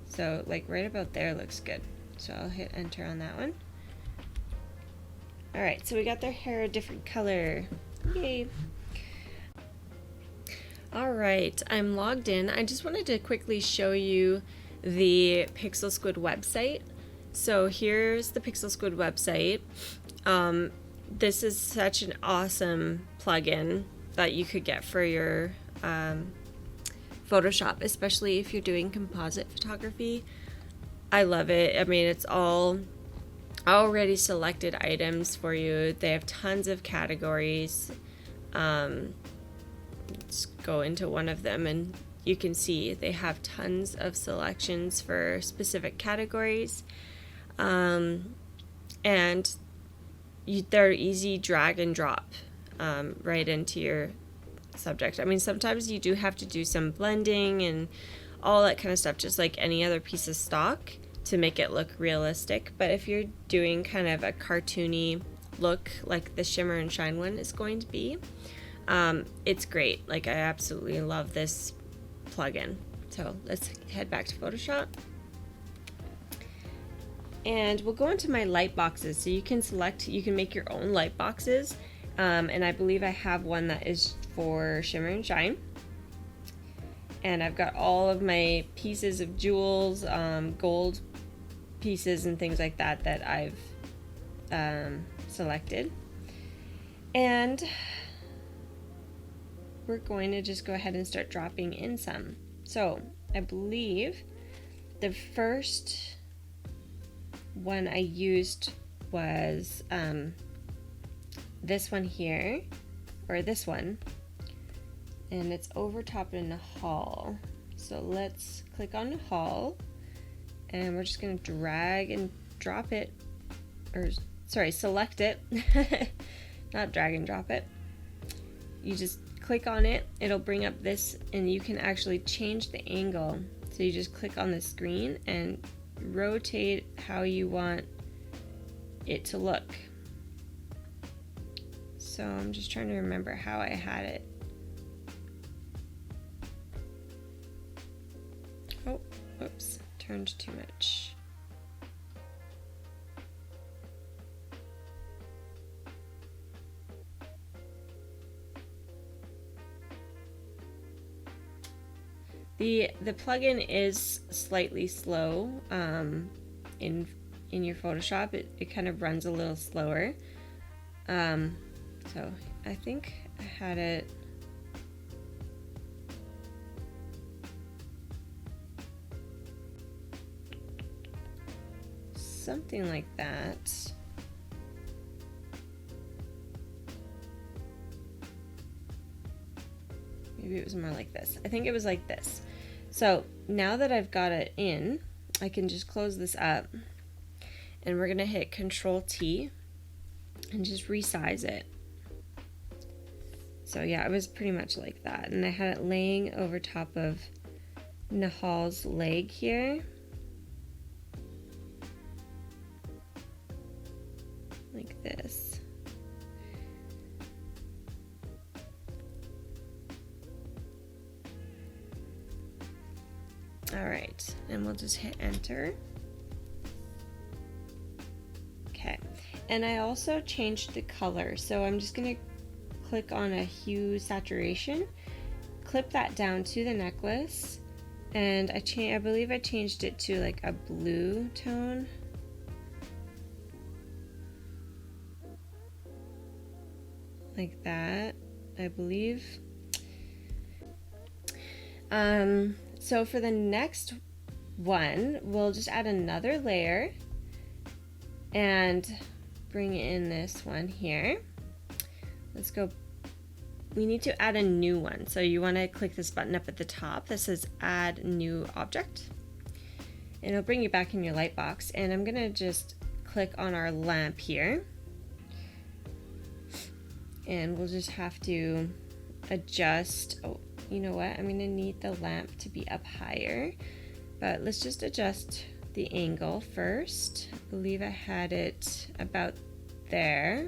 So like right about there looks good. So I'll hit enter on that one. Alright, so we got their hair a different color. Yay! Alright, I'm logged in. I just wanted to quickly show you the Pixel Squid website. So here's the Pixel Squid website. This is such an awesome plugin that you could get for your Photoshop, especially if you're doing composite photography. I love it. I mean, it's all already selected items for you. They have tons of categories. Let's go into one of them and you can see they have tons of selections for specific categories. And they're easy drag and drop right into your subject. I mean, sometimes you do have to do some blending and all that kind of stuff, just like any other piece of stock, to make it look realistic. But if you're doing kind of a cartoony look like the Shimmer and Shine one is going to be, it's great. Like, I absolutely love this plugin. So let's head back to Photoshop. And we'll go into my light boxes. So you can select, you can make your own light boxes. And I believe I have one that is for Shimmer and Shine. And I've got all of my pieces of jewels, gold pieces and things like that that I've selected. And we're going to just go ahead and start dropping in some. So I believe the first one I used was this one here, or this one, and it's over top in the hall. So let's click on the hall and we're just going to drag and drop it, or sorry, select it, not drag and drop it. You just click on it, it'll bring up this, and you can actually change the angle. So you just click on the screen and rotate how you want it to look. So I'm just trying to remember how I had it. Oh, whoops, turned too much. The plugin is slightly slow in your Photoshop. It kind of runs a little slower. So I think I had it. Something like that. Maybe it was more like this. I think it was like this. So now that I've got it in, I can just close this up. and we're gonna hit Control T and just resize it. So yeah, it was pretty much like that, and I had it laying over top of Nihal's leg here, like this. All right, and we'll just hit enter. Okay, and I also changed the color, so I'm just gonna click on a hue saturation, clip that down to the necklace, and I believe I changed it to like a blue tone. Like that, I believe. So for the next one, we'll just add another layer and bring in this one here. Let's go. We need to add a new one. So you want to click this button up at the top that says add new object. And it'll bring you back in your light box. And I'm going to just click on our lamp here. And we'll just have to adjust. Oh, you know what? I'm going to need the lamp to be up higher. But let's just adjust the angle first. I believe I had it about there.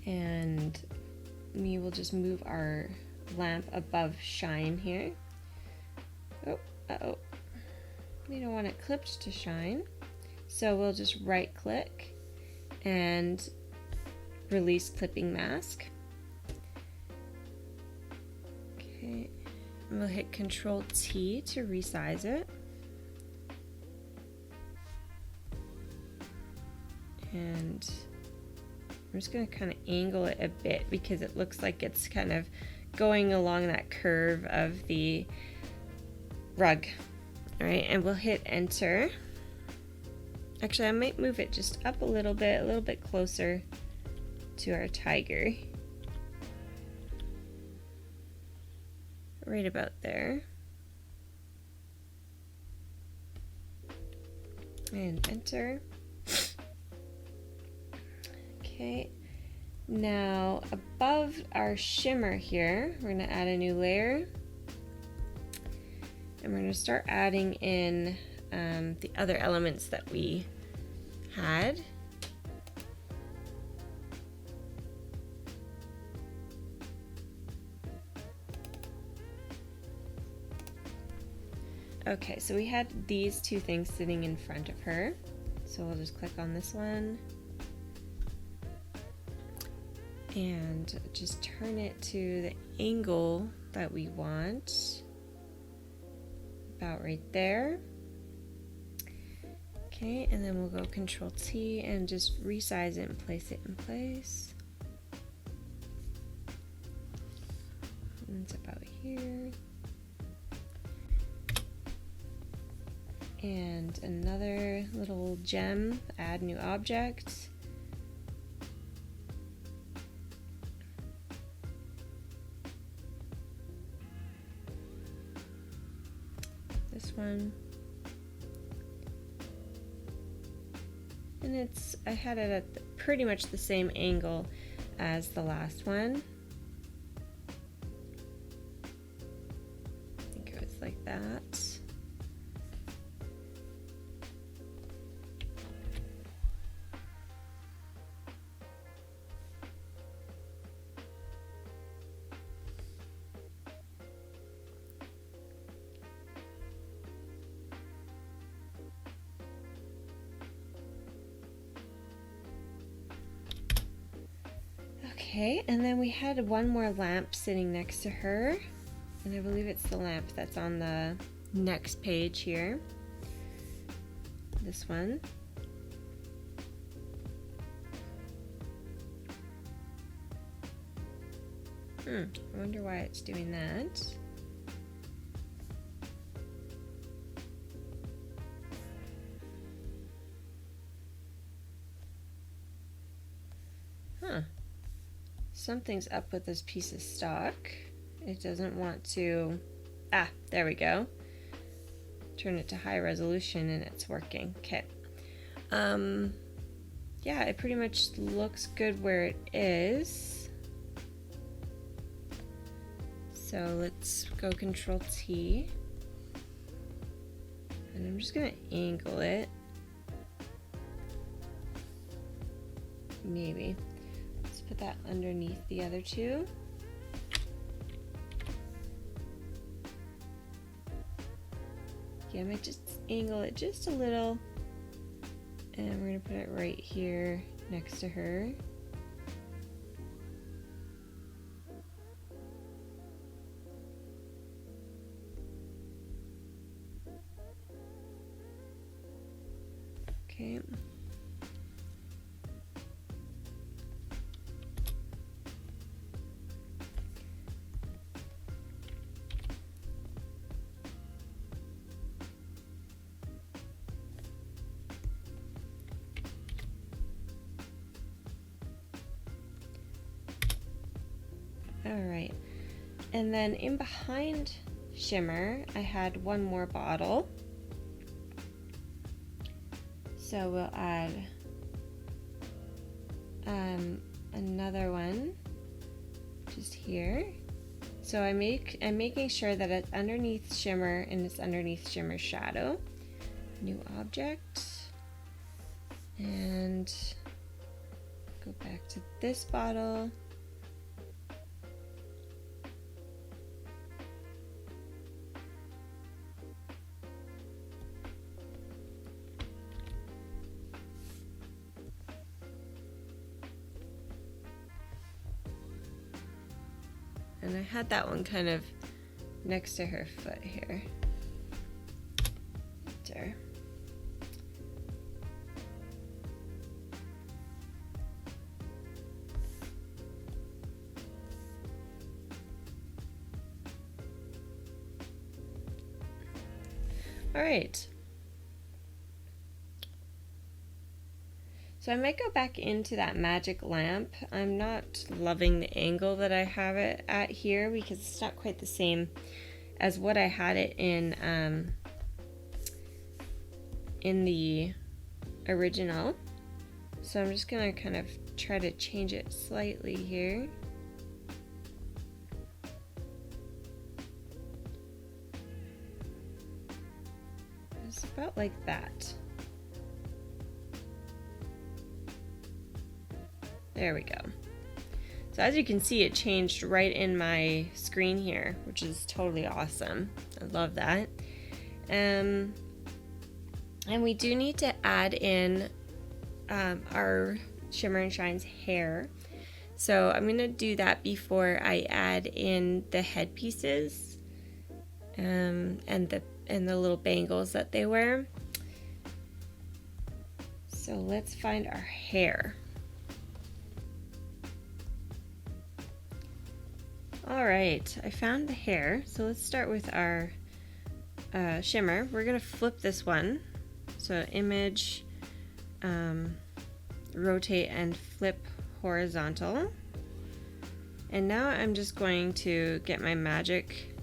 And we will just move our lamp above shine here. Oh, uh-oh. We don't want it clipped to shine. So we'll just right click and release clipping mask. Okay, and we'll hit Control T to resize it. And I'm just going to kind of angle it a bit because it looks like it's kind of going along that curve of the rug. All right, and we'll hit enter. Actually, I might move it just up a little bit closer to our tiger. Right about there. And enter. Okay, now above our shimmer here, we're going to add a new layer. And we're going to start adding in the other elements that we had. Okay, so we had these two things sitting in front of her. So we'll just click on this one. And just turn it to the angle that we want, about right there. Okay, and then we'll go Control T and just resize it and place it in place. And it's about here. And another little gem, add new object. This one. And I had it at pretty much the same angle as the last one. I think it was like that. Okay, and then we had one more lamp sitting next to her, and I believe it's the lamp that's on the next page here. This one. I wonder why it's doing that. Something's up with this piece of stock. It doesn't want to... there we go. turn it to high resolution and it's working. Okay. Yeah, it pretty much looks good where it is. So let's go Control T. And I'm just gonna angle it. Maybe. Let's put that underneath the other two. Yeah, I might just angle it just a little. And we're gonna put it right here next to her. Okay. All right, and then in behind shimmer, I had one more bottle. So we'll add another one just here. So I'm making sure that it's underneath shimmer and it's underneath shimmer shadow. New object, and go back to this bottle. And I had that one kind of next to her foot here. There. All right. So I might go back into that magic lamp. I'm not loving the angle that I have it at here because it's not quite the same as what I had it in the original. So I'm just gonna kind of try to change it slightly here. It's about like that. There we go. So as you can see, it changed right in my screen here, which is totally awesome. I love that. And we do need to add in our Shimmer and Shine's hair. So I'm gonna do that before I add in the headpieces and the little bangles that they wear. So let's find our hair. All right, I found the hair. So let's start with our shimmer. We're gonna flip this one. So image, rotate and flip horizontal. And now I'm just going to get my magic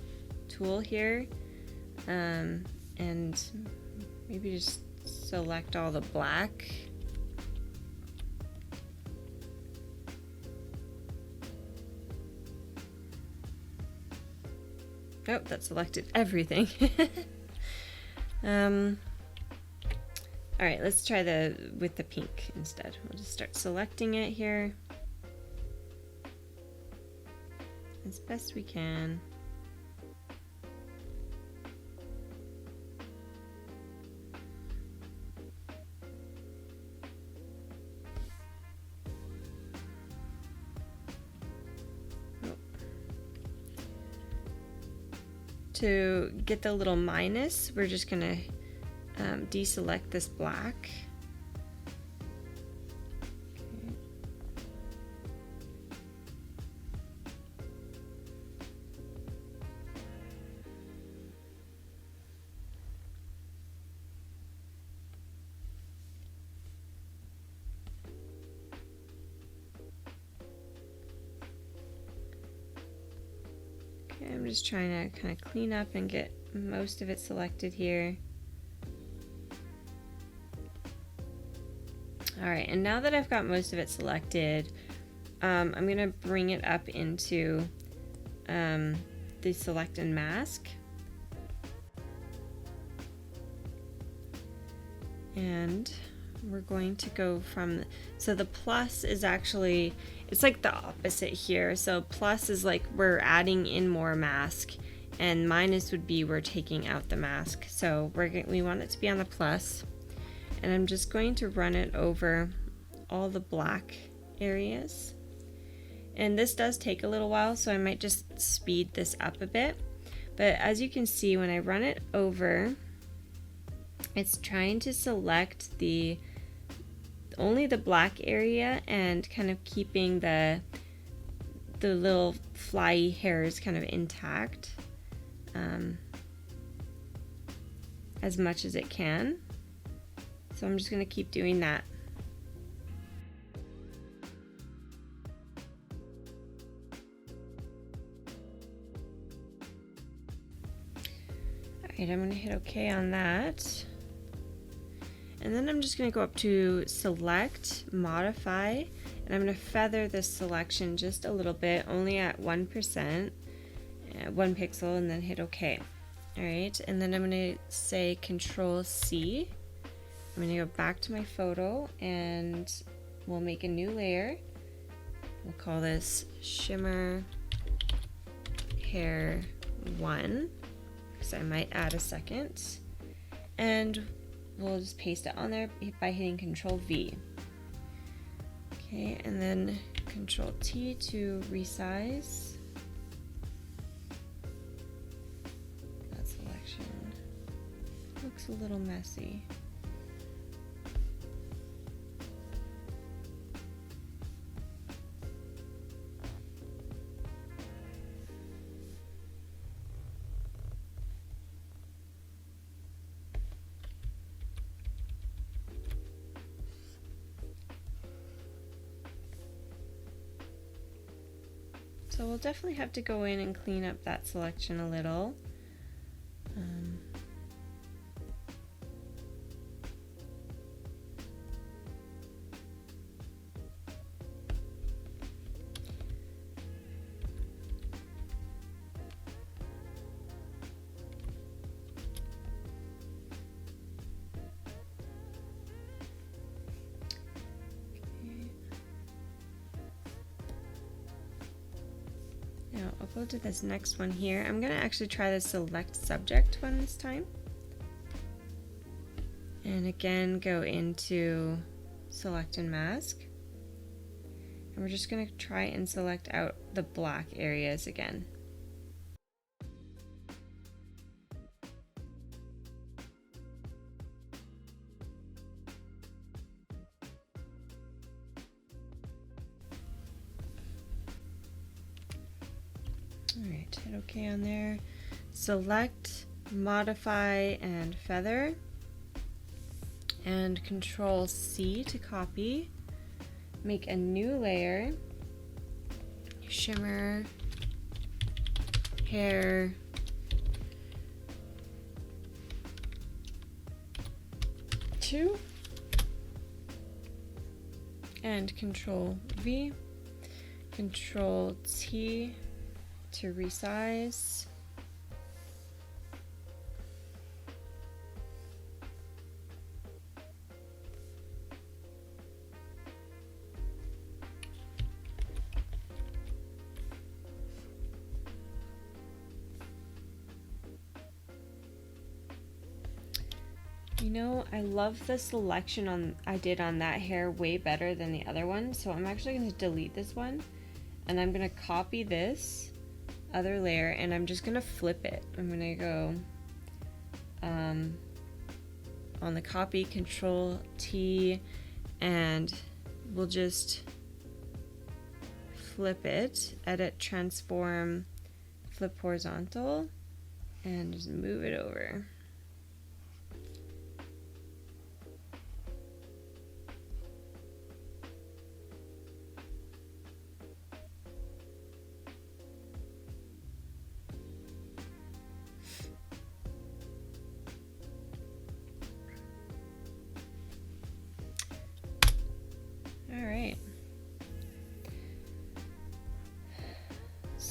tool here and maybe just select all the black. Oh, that selected everything. All right, let's try with the pink instead. We'll just start selecting it here as best we can. To get the little minus, we're just gonna deselect this black. I'm just trying to kind of clean up and get most of it selected here. All right, and now that I've got most of it selected, I'm gonna bring it up into the select and mask. And we're going to go from, so the plus is actually, it's like the opposite here. So plus is like we're adding in more mask, and minus would be we're taking out the mask. So we want it to be on the plus, and I'm just going to run it over all the black areas. And this does take a little while, so I might just speed this up a bit. But as you can see, when I run it over, it's trying to select only the black area and kind of keeping the little flyy hairs kind of intact as much as it can. So I'm just going to keep doing that. Alright, I'm going to hit OK on that. And then I'm just going to go up to Select, Modify, and I'm going to feather this selection just a little bit, only at 1%, 1 pixel, and then hit OK. Alright, and then I'm going to say Control C. I'm going to go back to my photo and we'll make a new layer. We'll call this Shimmer Hair 1, because I might add a second. And we'll just paste it on there by hitting Control V. Okay, and then Control T to resize that selection. Looks a little messy. So we'll definitely have to go in and clean up that selection a little. Now I'll go to this next one here. I'm going to actually try the select subject one this time. And again, go into select and mask. And we're just going to try and select out the black areas again. Alright, hit OK on there. Select, modify, and feather. And Control C to copy. Make a new layer. Shimmer Hair 2. And Control V. Control T to resize. You know, I love the selection I did on that hair way better than the other one, so I'm actually going to delete this one, and I'm going to copy this other layer, and I'm just going to flip it. I'm going to go on the copy, Control T, and we'll just flip it, edit, transform, flip horizontal, and just move it over.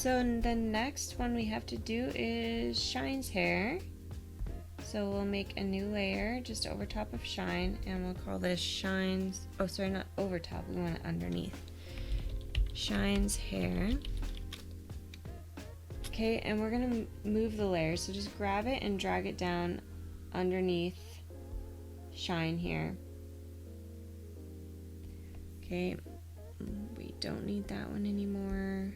So the next one we have to do is Shine's hair. So we'll make a new layer just over top of Shine, and we'll call this Shine's, oh sorry, not over top, we want it underneath. Shine's hair. Okay, and we're gonna move the layer, so just grab it and drag it down underneath Shine here. Okay, we don't need that one anymore.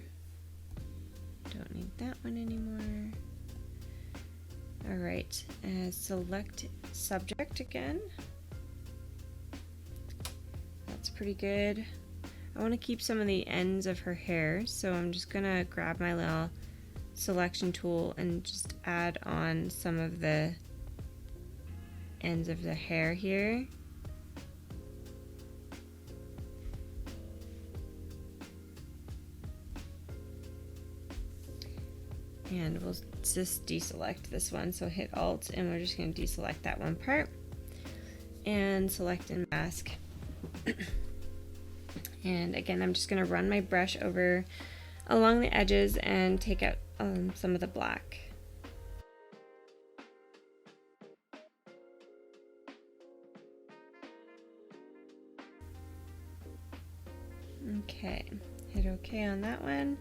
Don't need that one anymore. All right, select subject again. That's pretty good. I want to keep some of the ends of her hair, so I'm just gonna grab my little selection tool and just add on some of the ends of the hair here. And we'll just deselect this one, so hit Alt and we're just going to deselect that one part and select and mask. And again, I'm just going to run my brush over along the edges and take out some of the black. Okay, hit OK on that one.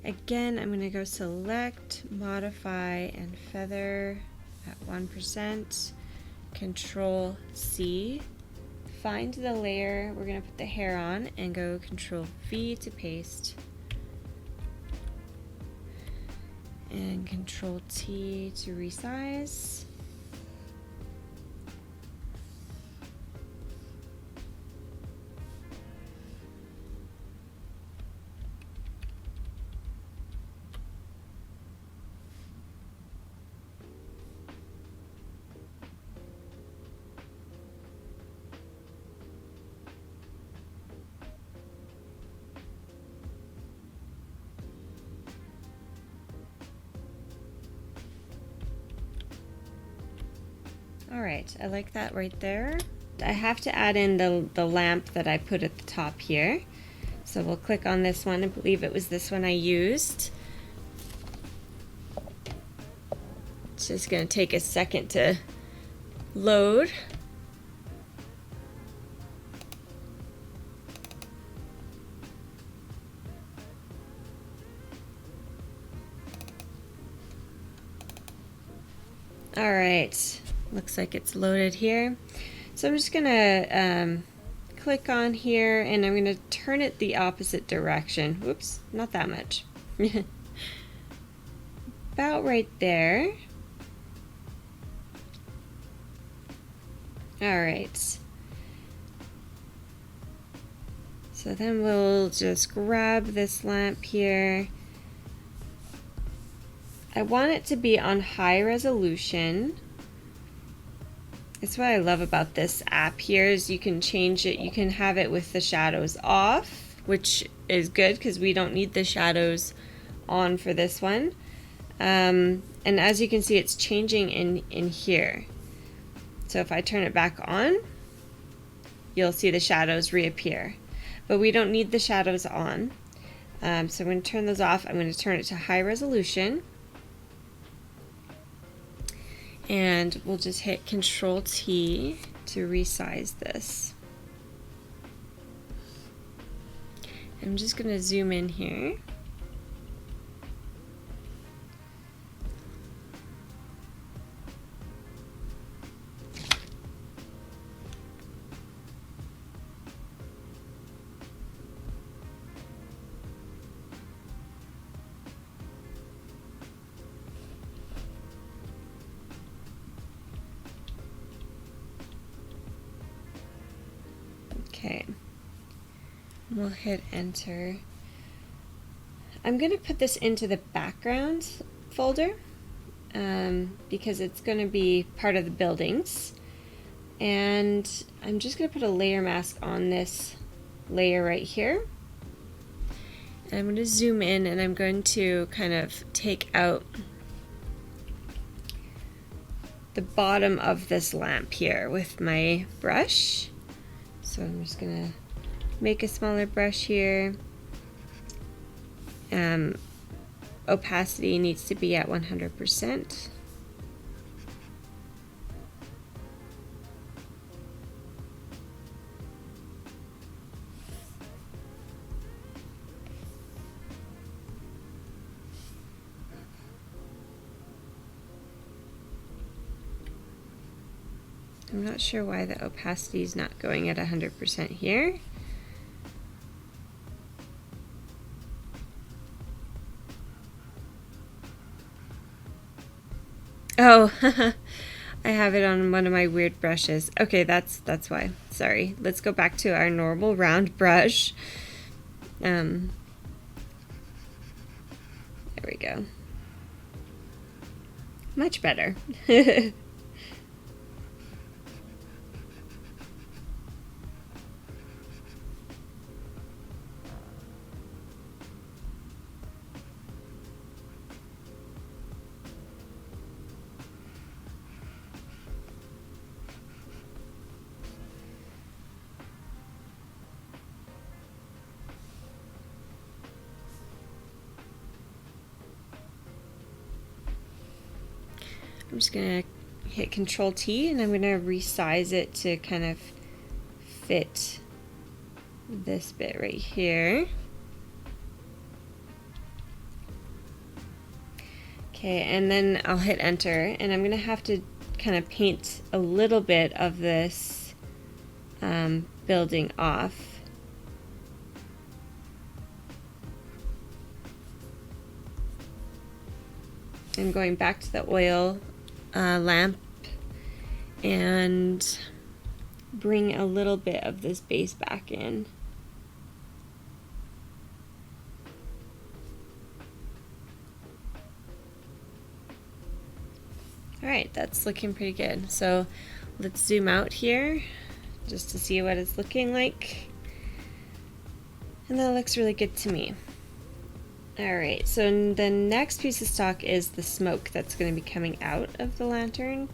Again, I'm going to go select, modify, and feather at 1%. Control C. Find the layer we're going to put the hair on and go Control V to paste. And Control T to resize. All right, I like that right there. I have to add in the lamp that I put at the top here. So we'll click on this one. I believe it was this one I used. It's just gonna take a second to load. All right. Looks like it's loaded here. So I'm just gonna click on here and I'm gonna turn it the opposite direction. Whoops, not that much. About right there. All right. So then we'll just grab this lamp here. I want it to be on high resolution. It's what I love about this app here is you can change it. You can have it with the shadows off, which is good because we don't need the shadows on for this one. And as you can see, it's changing in here. So if I turn it back on, you'll see the shadows reappear. But we don't need the shadows on. So I'm going to turn those off. I'm going to turn it to high resolution. And we'll just hit Control T to resize this. I'm just going to zoom in here. Okay, we'll hit enter. I'm going to put this into the background folder because it's going to be part of the buildings. And I'm just going to put a layer mask on this layer right here. And I'm going to zoom in and I'm going to kind of take out the bottom of this lamp here with my brush. So I'm just going to make a smaller brush here. opacity needs to be at 100%. I'm not sure why the opacity is not going at 100% here. Oh, I have it on one of my weird brushes. Okay, that's why. Sorry. Let's go back to our normal round brush. There we go. Much better. I'm just going to hit Control T and I'm going to resize it to kind of fit this bit right here. Okay, and then I'll hit enter and I'm going to have to kind of paint a little bit of this building off. I'm going back to the oil lamp and bring a little bit of this base back in. Alright, that's looking pretty good. So let's zoom out here just to see what it's looking like. And that looks really good to me. Alright, so the next piece of stock is the smoke that's going to be coming out of the lantern.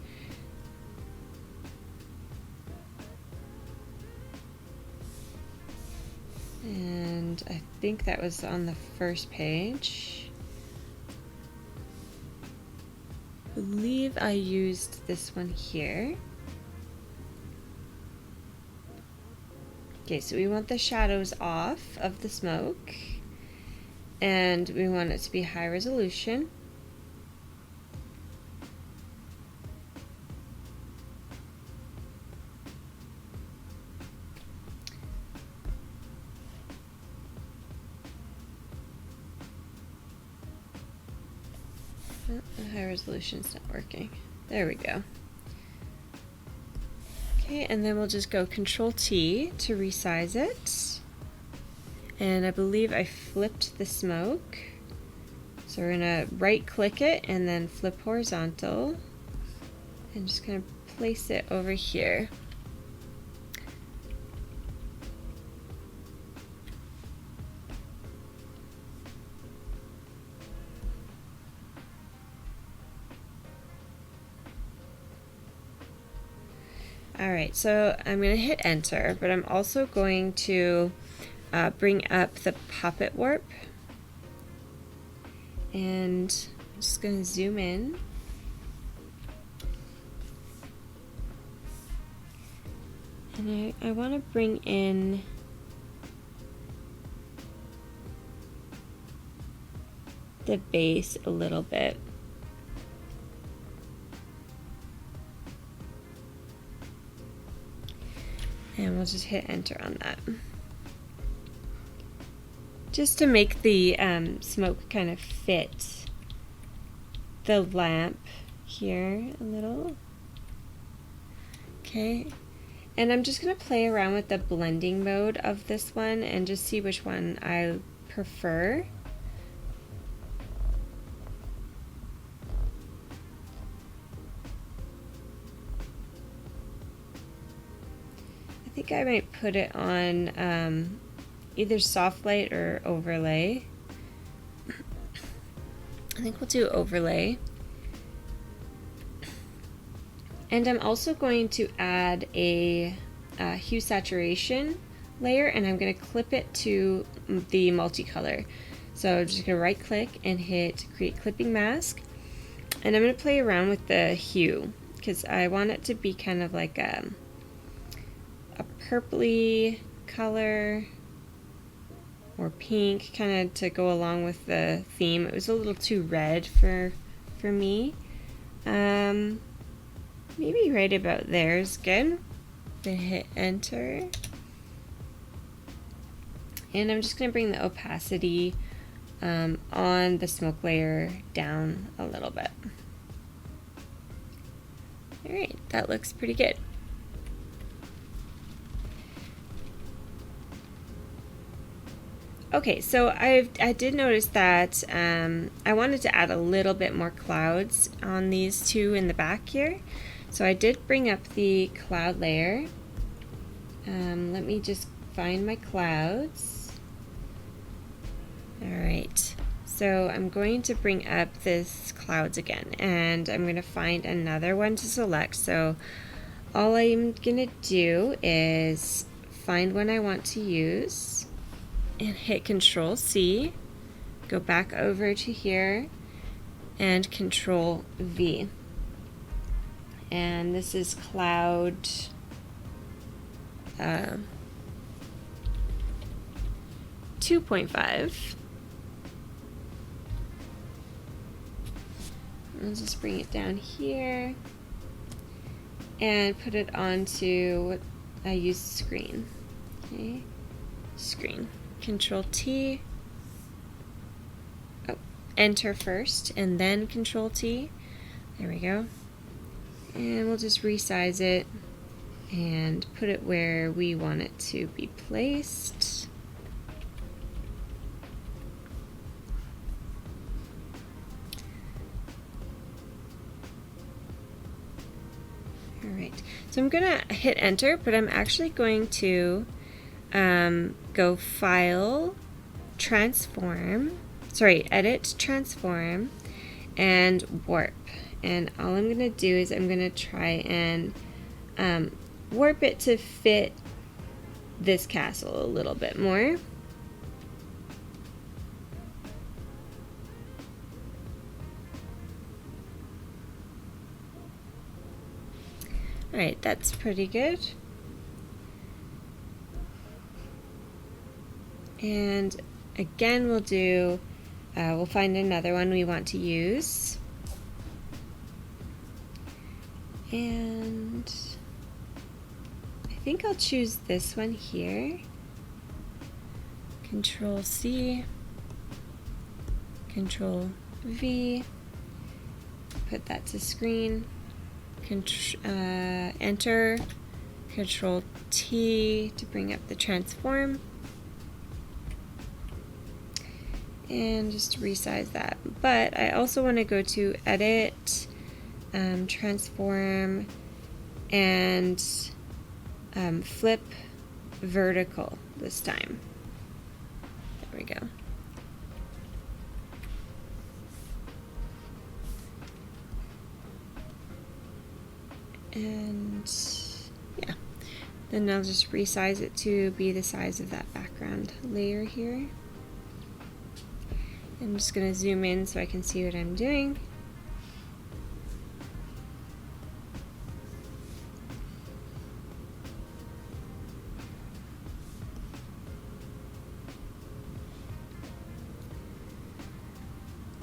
And I think that was on the first page. I believe I used this one here. Okay, so we want the shadows off of the smoke. And we want it to be high resolution. Oh, the high resolution's not working. There we go. Okay, and then we'll just go Control T to resize it. And I believe I flipped the smoke. So we're gonna right click it and then flip horizontal. And just gonna place it over here. Alright, so I'm gonna hit enter, but I'm also going to bring up the puppet warp, and I'm just going to zoom in. And I want to bring in the base a little bit. And we'll just hit enter on that. Just to make the smoke kind of fit the lamp here a little. Okay, and I'm just going to play around with the blending mode of this one and just see which one I prefer. I think I might put it on either soft light or overlay. I think we'll do overlay. And I'm also going to add a hue saturation layer, and I'm going to clip it to the multicolor. So I'm just going to right click and hit create clipping mask. And I'm going to play around with the hue because I want it to be kind of like a purpley color or pink, kind of to go along with the theme. It was a little too red for me. Maybe right about there is good. Then hit enter. And I'm just going to bring the opacity on the smoke layer down a little bit. Alright, that looks pretty good. Okay, so I did notice that I wanted to add a little bit more clouds on these two in the back here. So I did bring up the cloud layer. Let me just find my clouds. Alright, so I'm going to bring up this clouds again, and I'm going to find another one to select. So all I'm going to do is find one I want to use and hit Control C, go back over to here and Control V. And this is cloud 2.5. I'll just bring it down here and put it onto what I use screen. Okay, screen. Control T. Oh, enter first and then Control T. There we go. And we'll just resize it and put it where we want it to be placed. Alright, so I'm gonna hit enter, but I'm actually going to go File, Edit, Transform, and Warp. And all I'm gonna do is I'm gonna try and warp it to fit this castle a little bit more. Alright, that's pretty good. And again, we'll find another one we want to use. And I think I'll choose this one here. Control C, Control V, put that to screen. Enter, Control T to bring up the transform, and just resize that. But I also want to go to Edit, Transform, and Flip Vertical this time. There we go. And yeah, then I'll just resize it to be the size of that background layer here. I'm just going to zoom in so I can see what I'm doing.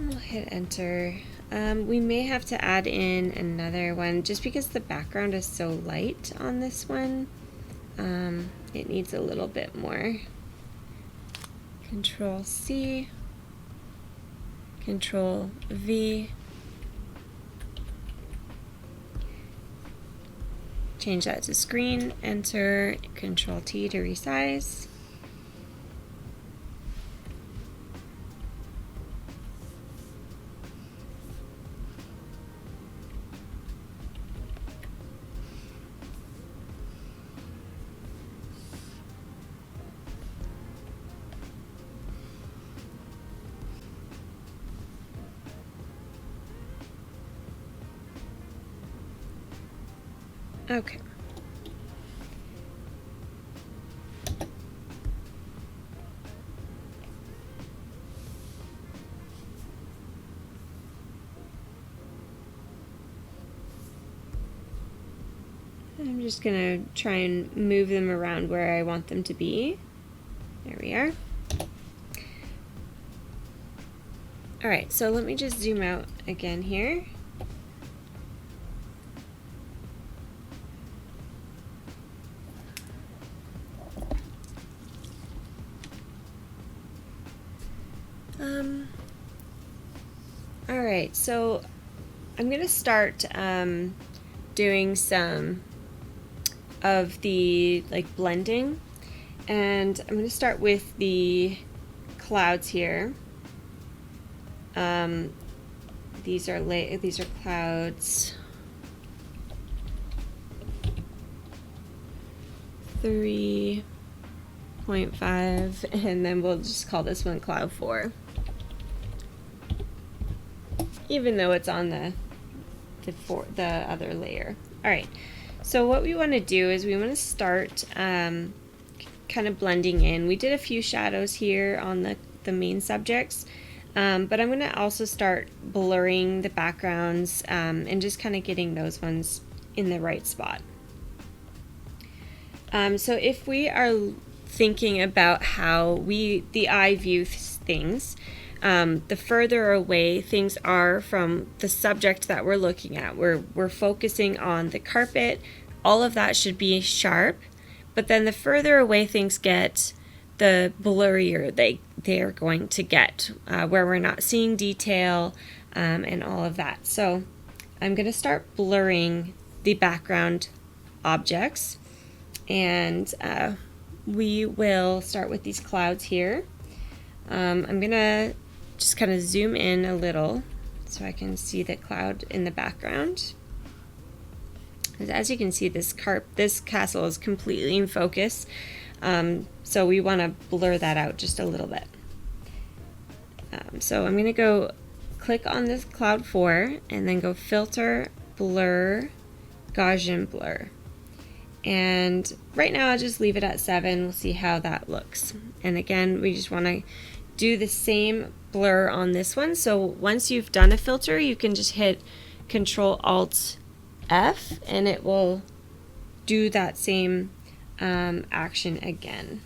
I'll hit enter. We may have to add in another one just because the background is so light on this one. It needs a little bit more. Control C, Control V, change that to screen, enter, Control T to resize. Okay. just gonna try and move them around where I want them to be. There we are. Alright, so let me just zoom out again here. Alright, so I'm going to start doing some of the blending, and I'm going to start with the clouds here. These are clouds 3.5, and then we'll just call this one cloud 4. Even though it's on the other layer. Alright, so what we want to do is we want to start kind of blending in. We did a few shadows here on the main subjects, but I'm going to also start blurring the backgrounds and just kind of getting those ones in the right spot. So if we are thinking about how the eye views things, the further away things are from the subject that we're looking at, we're focusing on the carpet, all of that should be sharp, but then the further away things get, the blurrier they are going to get, where we're not seeing detail and all of that. So I'm going to start blurring the background objects, and we will start with these clouds here. I'm going to just kind of zoom in a little so I can see the cloud in the background. As you can see, this castle is completely in focus, so we want to blur that out just a little bit. So I'm going to go click on this cloud 4 and then go filter, blur, Gaussian blur. And right now I'll just leave it at 7. We'll see how that looks. And again, we just want to do the same blur on this one. So once you've done a filter, you can just hit Control-Alt-F and it will do that same action again.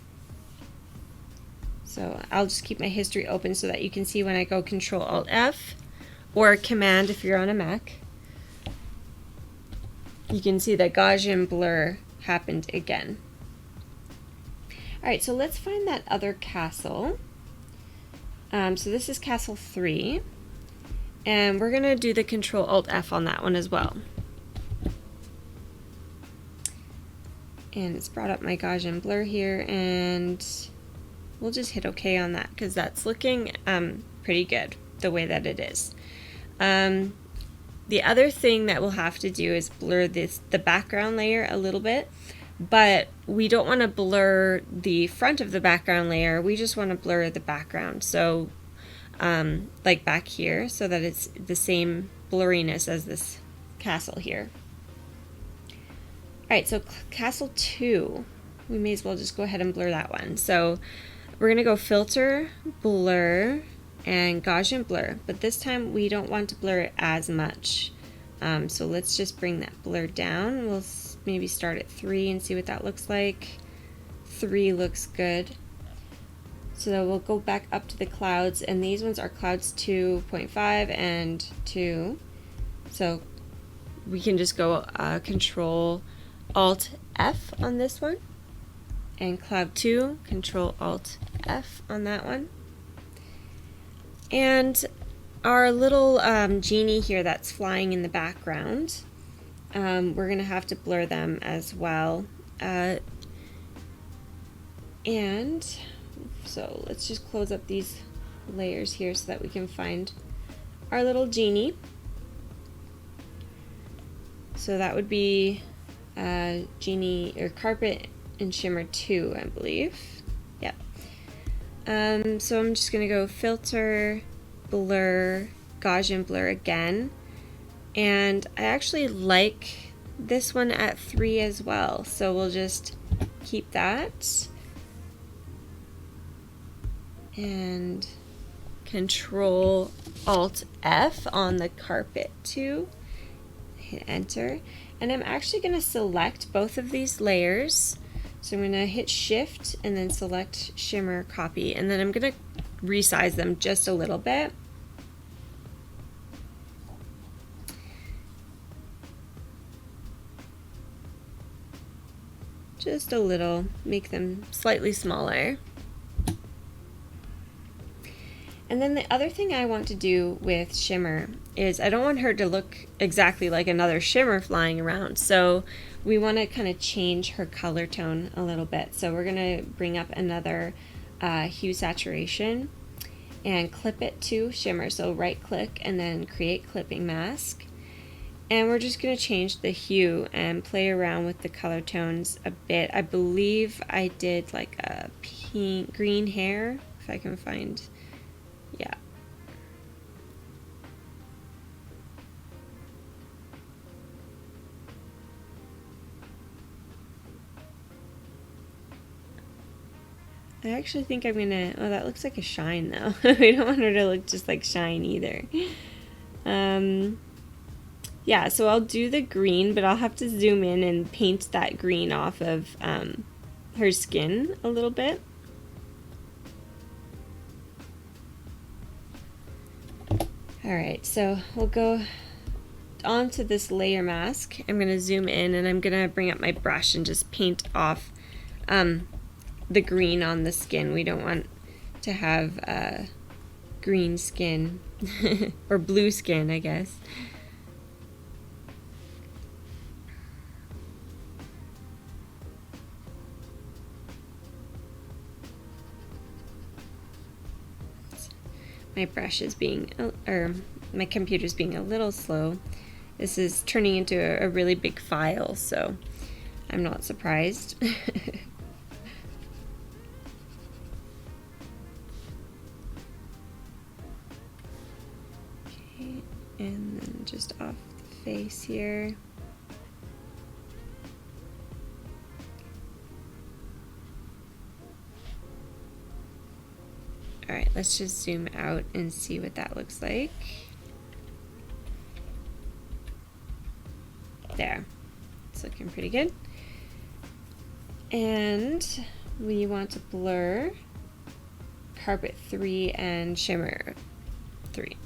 So I'll just keep my history open so that you can see when I go Control-Alt-F or Command if you're on a Mac. You can see that Gaussian blur happened again. Alright, so let's find that other castle. So this is castle 3, and we're going to do the Control-Alt-F on that one as well. And it's brought up my Gaussian blur here, and we'll just hit OK on that because that's looking pretty good the way that it is. The other thing that we'll have to do is blur the background layer a little bit, but we don't want to blur the front of the background layer, we just want to blur the background. So like back here, so that it's the same blurriness as this castle here. Alright, so castle 2, we may as well just go ahead and blur that one. So we're going to go filter, blur, and Gaussian blur, but this time we don't want to blur it as much. So let's just bring that blur down. We'll maybe start at 3 and see what that looks like. 3 looks good. So we'll go back up to the clouds, and these ones are clouds 2.5 and 2. So we can just go Control-Alt-F on this one, and cloud 2, Control-Alt-F on that one. And our little genie here that's flying in the background, we're going to have to blur them as well. And so let's just close up these layers here so that we can find our little genie. So that would be genie or carpet and shimmer 2, I believe. Yep. So I'm just going to go filter, blur, Gaussian blur again. And I actually like this one at 3 as well. So we'll just keep that. And Control-Alt-F on the carpet too. Hit enter. And I'm actually going to select both of these layers. So I'm going to hit Shift and then select Shimmer Copy, and then I'm going to resize them just a little bit. Just a little, make them slightly smaller. And then the other thing I want to do with Shimmer is I don't want her to look exactly like another shimmer flying around. So we want to kind of change her color tone a little bit. So we're going to bring up another hue saturation and clip it to Shimmer. So right click and then create clipping mask. And we're just going to change the hue and play around with the color tones a bit. I believe I did like a pink, green hair, if I can find, yeah. I actually think I'm gonna, oh, that looks like a shine though. We don't want her to look just like shine either. Yeah, so I'll do the green, but I'll have to zoom in and paint that green off of her skin a little bit. Alright, so we'll go on to this layer mask. I'm going to zoom in and I'm going to bring up my brush and just paint off the green on the skin. We don't want to have green skin or blue skin, I guess. My brush is being, or my computer's being a little slow. This is turning into a really big file, so I'm not surprised. Okay, and then just off the face here. Alright, let's just zoom out and see what that looks like. There. It's looking pretty good. And we want to blur Carpet 3 and Shimmer 3.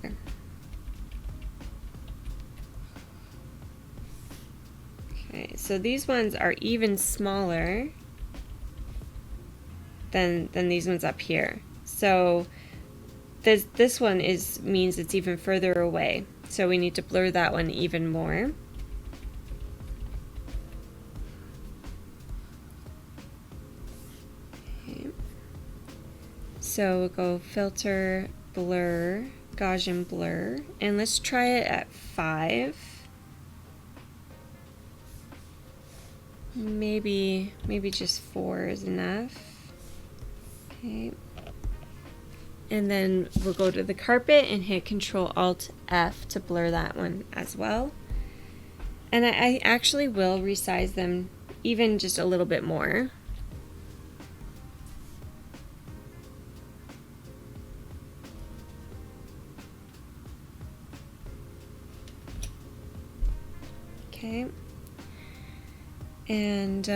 Okay, so these ones are even smaller than these ones up here. So this one means it's even further away. So we need to blur that one even more. Okay. So we'll go Filter, Blur, Gaussian Blur, and let's try it at 5. Maybe just 4 is enough. Okay. And then we'll go to the carpet and hit Control-Alt-F to blur that one as well. And I actually will resize them even just a little bit more. Okay. And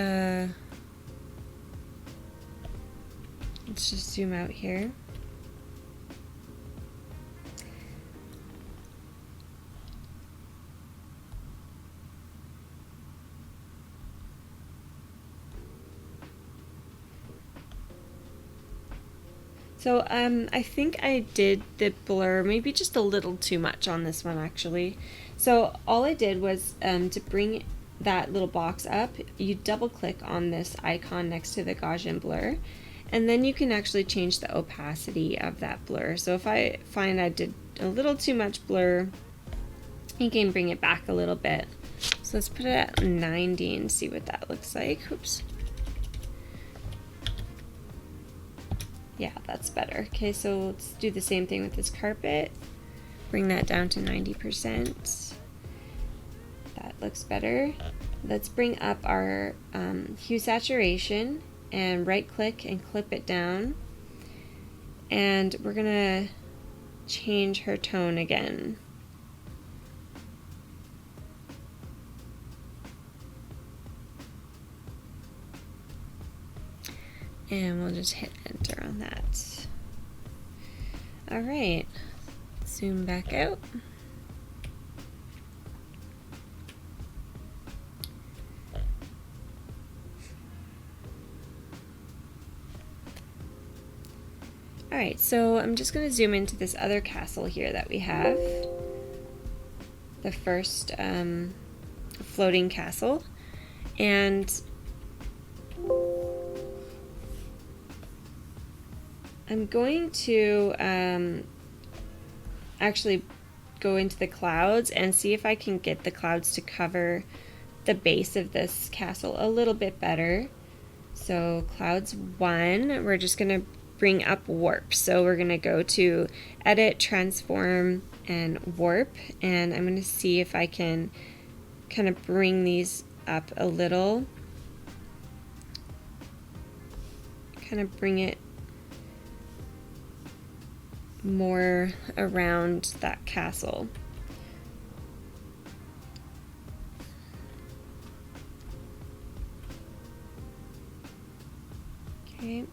let's just zoom out here. So I think I did the blur maybe just a little too much on this one actually. So all I did was to bring that little box up, you double click on this icon next to the Gaussian blur, and then you can actually change the opacity of that blur. So if I find I did a little too much blur, you can bring it back a little bit. So let's put it at 90 and see what that looks like. Oops. Yeah, that's better. Okay, so let's do the same thing with this carpet. Bring that down to 90%. That looks better. Let's bring up our hue saturation and right click and clip it down. And we're gonna change her tone again. And we'll just hit enter on that. All right, zoom back out. All right, so I'm just going to zoom into this other castle here that we have. The first floating castle. And I'm going to actually go into the clouds and see if I can get the clouds to cover the base of this castle a little bit better. So clouds 1, we're just going to bring up warp. So we're going to go to edit, transform, and warp, and I'm going to see if I can kind of bring these up a little. Kind of bring it more around that castle. Okay,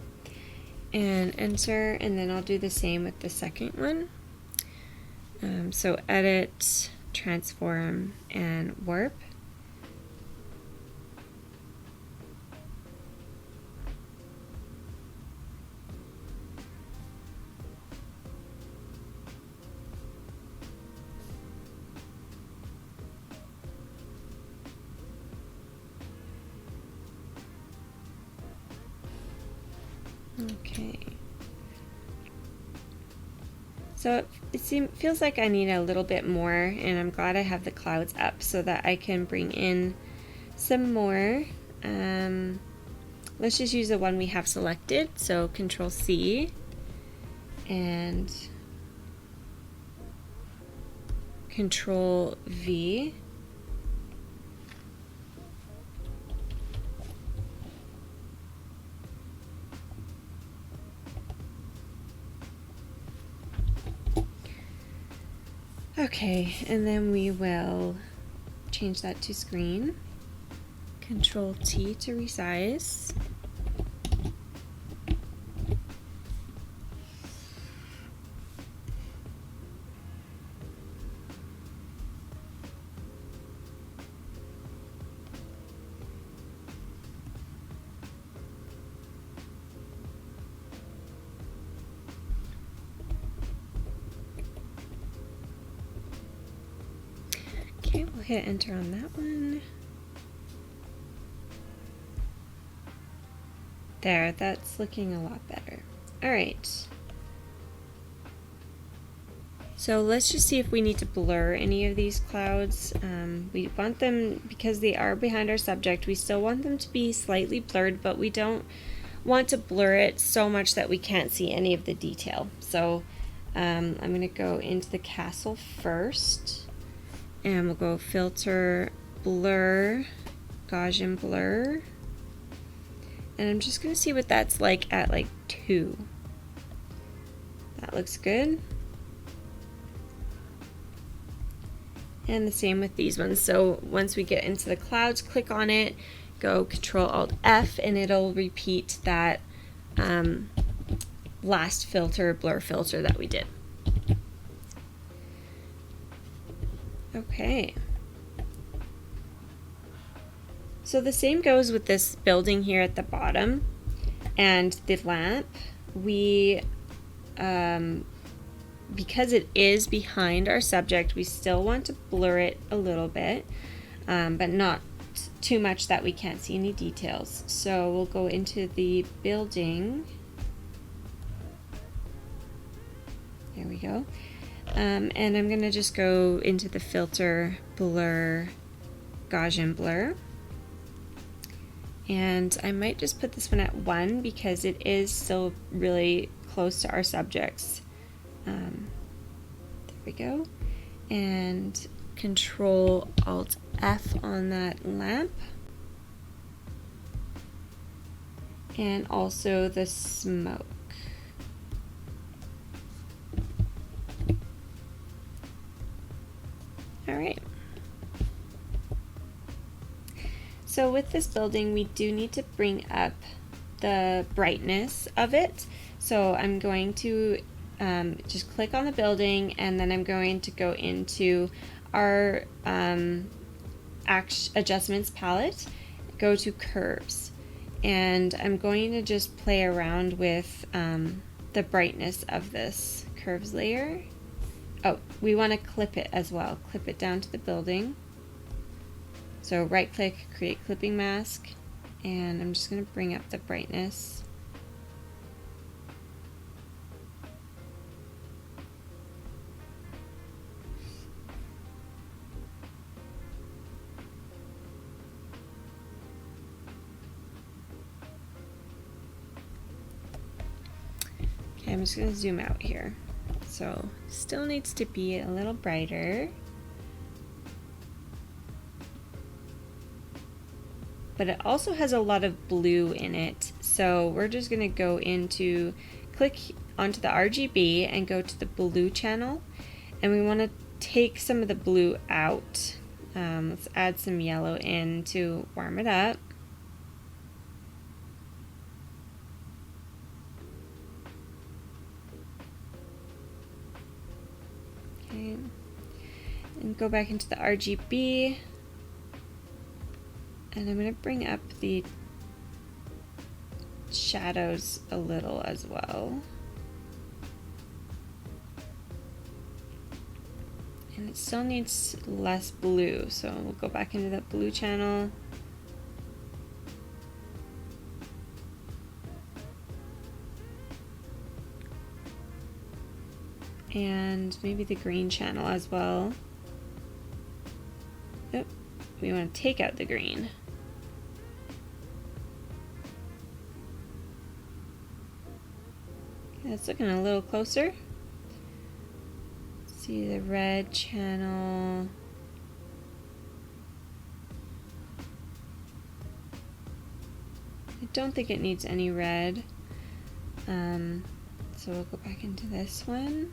and enter, and then I'll do the same with the second one. So edit, transform, and warp. Okay. So it feels like I need a little bit more, and I'm glad I have the clouds up so that I can bring in some more. Let's just use the one we have selected. So Control C and Control V. Okay, and then we will change that to screen. Control T to resize. Okay, we'll hit enter on that one. There, that's looking a lot better. All right. So let's just see if we need to blur any of these clouds. We want them, because they are behind our subject, we still want them to be slightly blurred, but we don't want to blur it so much that we can't see any of the detail. So I'm going to go into the castle first. And we'll go filter, blur, Gaussian blur. And I'm just going to see what that's like at like 2. That looks good. And the same with these ones. So once we get into the clouds, click on it, go Control Alt F, and it'll repeat that last filter, blur filter that we did. Okay. So the same goes with this building here at the bottom and the lamp. We, because it is behind our subject, we still want to blur it a little bit, but not too much that we can't see any details. So we'll go into the building. There we go. And I'm going to just go into the filter, blur, Gaussian blur. And I might just put this one at 1 because it is still really close to our subjects. There we go. And Control Alt F on that lamp. And also the smoke. All right. So with this building, we do need to bring up the brightness of it. So I'm going to just click on the building, and then I'm going to go into our adjustments palette, go to curves, and I'm going to just play around with the brightness of this curves layer. Oh, we want to clip it as well. Clip it down to the building. So right click, create clipping mask, and I'm just going to bring up the brightness. Okay, I'm just going to zoom out here. So still needs to be a little brighter. But it also has a lot of blue in it. So we're just going to go into, click onto the RGB and go to the blue channel. And we want to take some of the blue out. Let's add some yellow in to warm it up. Okay. And go back into the RGB. And I'm going to bring up the shadows a little as well. And it still needs less blue, so we'll go back into that blue channel. And maybe the green channel as well. Oop, we want to take out the green. It's looking a little closer. See the red channel. I don't think it needs any red. So we'll go back into this one.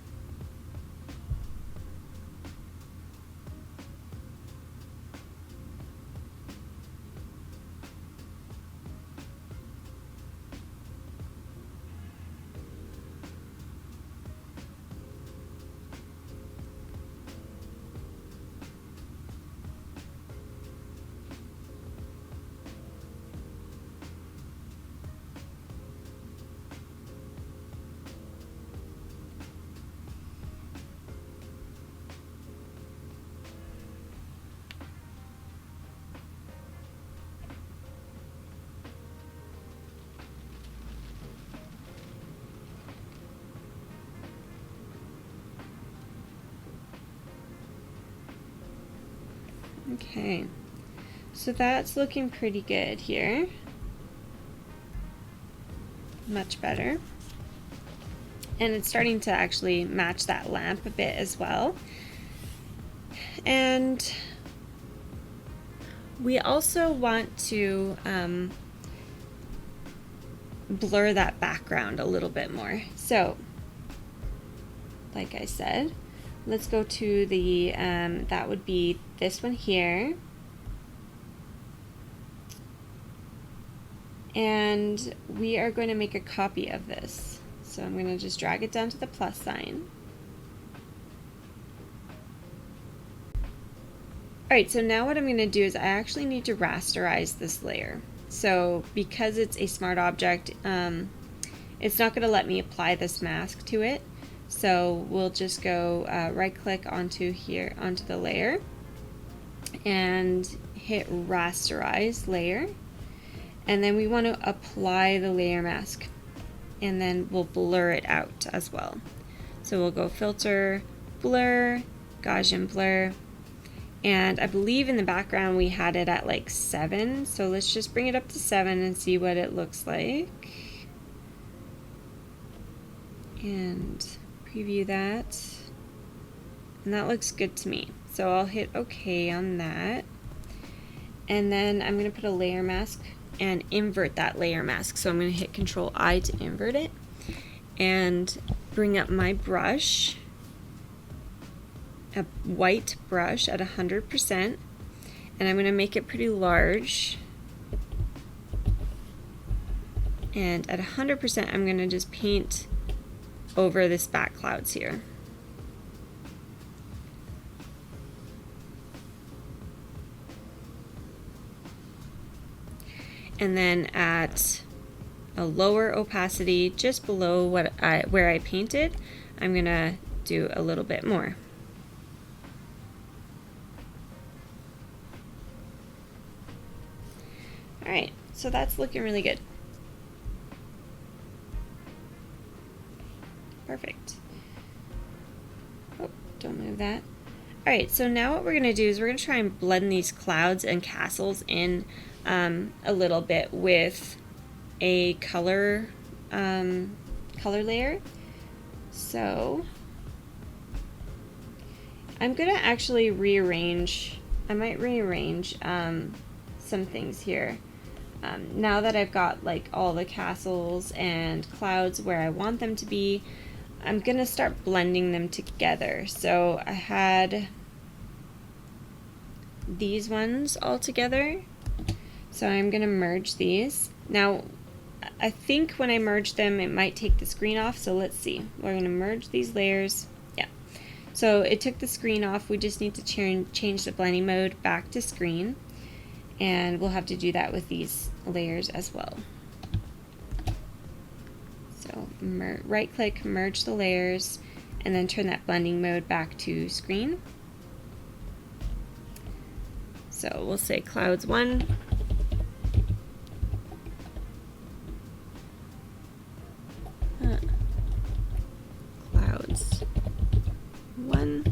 Okay, so that's looking pretty good here. Much better. And it's starting to actually match that lamp a bit as well. And we also want to blur that background a little bit more. So, like I said, let's go to the, that would be this one here. And we are going to make a copy of this. So I'm going to just drag it down to the plus sign. Alright, so now what I'm going to do is I actually need to rasterize this layer. So because it's a smart object, it's not going to let me apply this mask to it. So we'll just go right click onto here, onto the layer, and hit rasterize layer. And then we want to apply the layer mask, and then we'll blur it out as well. So we'll go filter, blur, Gaussian blur, and I believe in the background we had it at like 7, so let's just bring it up to 7 and see what it looks like. And preview that, and that looks good to me. So I'll hit OK on that, and then I'm going to put a layer mask and invert that layer mask. So I'm going to hit Control I to invert it, and bring up my brush, a white brush at 100%, and I'm going to make it pretty large. And at 100%, I'm going to just paint over this back clouds here. And then at a lower opacity, just below where I painted, I'm going to do a little bit more. All right, so that's looking really good. Perfect. Oh, don't move that. All right, so now what we're going to do is we're going to try and blend these clouds and castles in a little bit with a color layer. So I'm going to actually rearrange. I might rearrange some things here. Now that I've got like all the castles and clouds where I want them to be, I'm gonna start blending them together. So I had these ones all together, so I'm gonna merge these. Now I think when I merge them it might take the screen off, so let's see. We're gonna merge these layers. Yeah, so it took the screen off. We just need to change the blending mode back to screen, and we'll have to do that with these layers as well. So right click, merge the layers, and then turn that blending mode back to screen. So we'll say clouds 1. Clouds 1.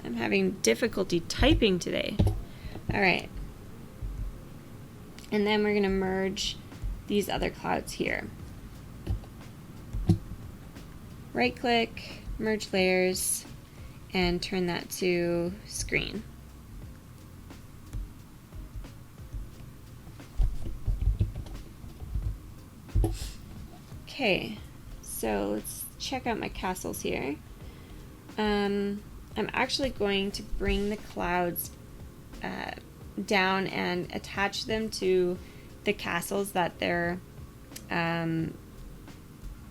I'm having difficulty typing today. All right. And then we're going to merge these other clouds here. Right click, merge layers, and turn that to screen. Okay, so let's check out my castles here. I'm actually going to bring the clouds down and attach them to the castles that they're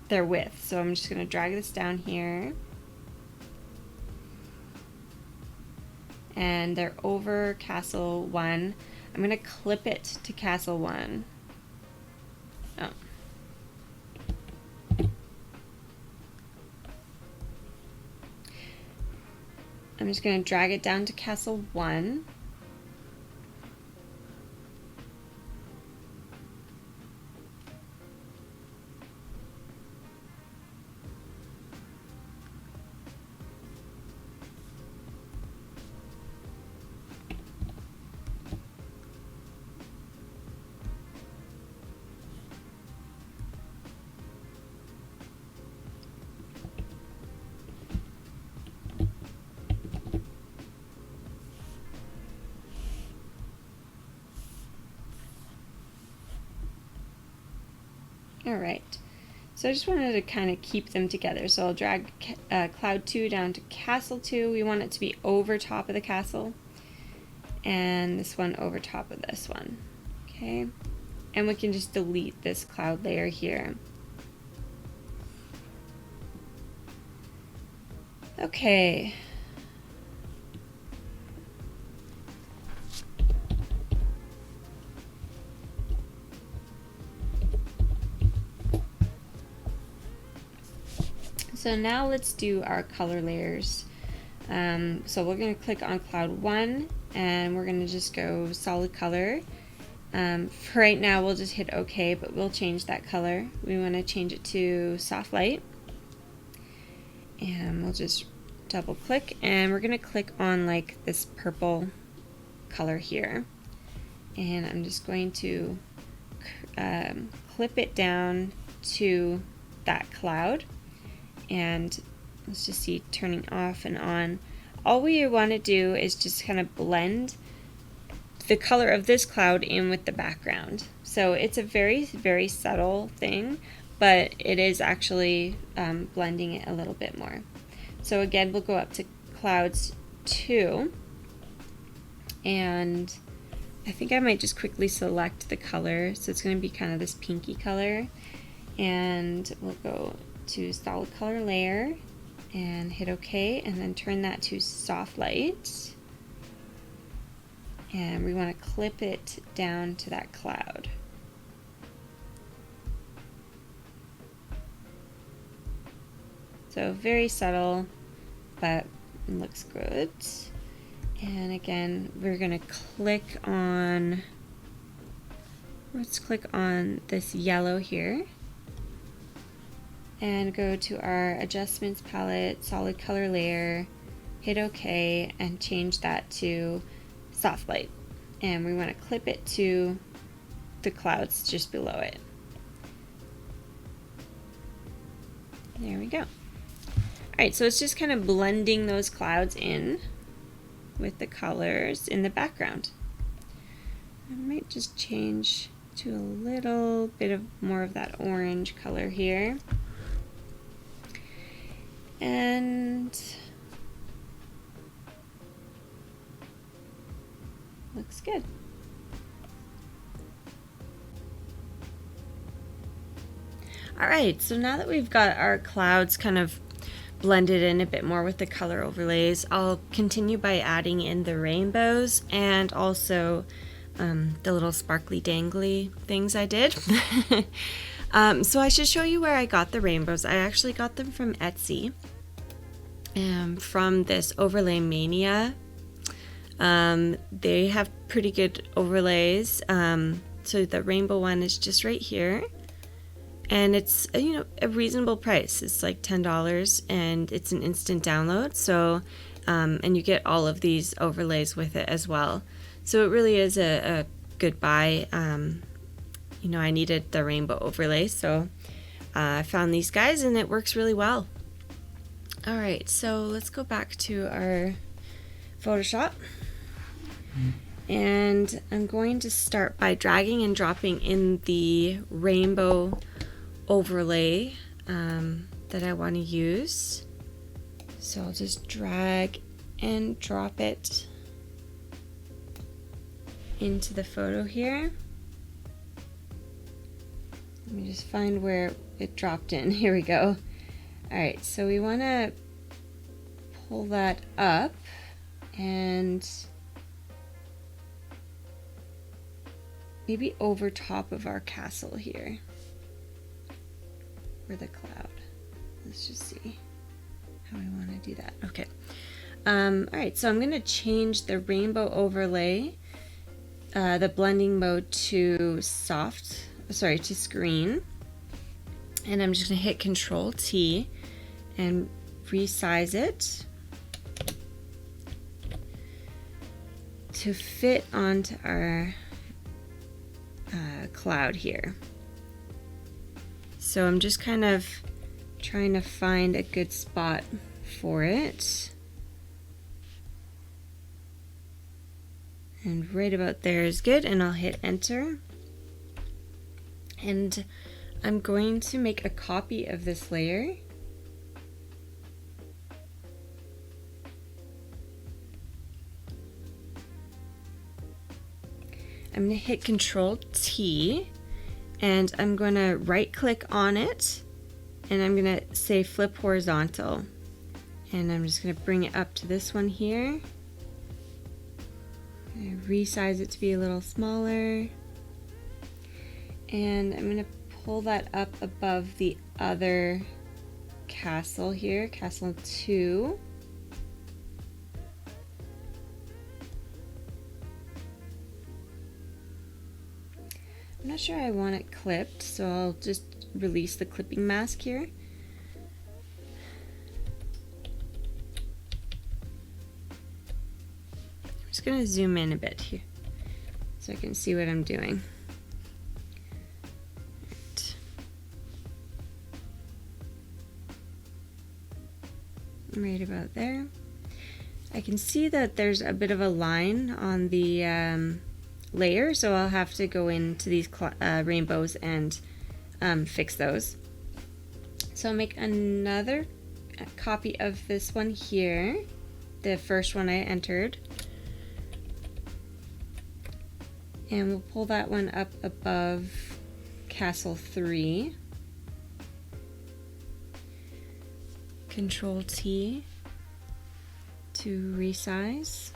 with. So I'm just going to drag this down here. And they're over castle 1. I'm going to clip it to castle 1. Oh. I'm just going to drag it down to castle 1. Alright, so I just wanted to kind of keep them together. So I'll drag cloud 2 down to castle 2. We want it to be over top of the castle. And this one over top of this one. Okay, and we can just delete this cloud layer here. Okay. So now let's do our color layers. So we're going to click on cloud 1 and we're going to just go solid color. For right now we'll just hit OK, but we'll change that color. We want to change it to soft light. And we'll just double click and we're going to click on like this purple color here. And I'm just going to clip it down to that cloud. And let's just see, turning off and on. All we want to do is just kind of blend the color of this cloud in with the background. So it's a very, very subtle thing, but it is actually blending it a little bit more. So again, we'll go up to clouds 2. And I think I might just quickly select the color. So it's going to be kind of this pinky color. And we'll go to solid color layer and hit OK, and then turn that to soft light. And we want to clip it down to that cloud. So very subtle, but it looks good. And again, we're going to let's click on this yellow here and go to our adjustments palette, solid color layer, hit OK, and change that to soft light. And we want to clip it to the clouds just below it. There we go. Alright, so it's just kind of blending those clouds in with the colors in the background. I might just change to a little bit of more of that orange color here. And looks good. Alright, so now that we've got our clouds kind of blended in a bit more with the color overlays, I'll continue by adding in the rainbows and also the little sparkly dangly things I did. So I should show you where I got the rainbows. I actually got them from Etsy, from this Overlay Mania. They have pretty good overlays. So the rainbow one is just right here. And it's, you know, a reasonable price. It's like $10 and it's an instant download. So, and you get all of these overlays with it as well. So it really is a good buy. You know, I needed the rainbow overlay, so I found these guys and it works really well. All right, so let's go back to our Photoshop. And I'm going to start by dragging and dropping in the rainbow overlay that I want to use. So I'll just drag and drop it into the photo here. Let me just find where it dropped in. Here we go. Alright, so we want to pull that up and maybe over top of our castle here. Or the cloud. Let's just see how we want to do that. Okay. Alright, so I'm going to change the rainbow overlay, the blending mode to to screen. And I'm just going to hit Control T and resize it to fit onto our cloud here. So I'm just kind of trying to find a good spot for it. And right about there is good, and I'll hit enter. And I'm going to make a copy of this layer. I'm going to hit Control T. And I'm going to right click on it and I'm going to say flip horizontal. And I'm just going to bring it up to this one here. And resize it to be a little smaller. And I'm going to pull that up above the other castle here, castle 2. I'm not sure I want it clipped, so I'll just release the clipping mask here. I'm just going to zoom in a bit here so I can see what I'm doing. Right about there. I can see that there's a bit of a line on the layer, so I'll have to go into these rainbows and fix those. So I'll make another copy of this one here, the first one I entered. And we'll pull that one up above Castle 3. Control T to resize.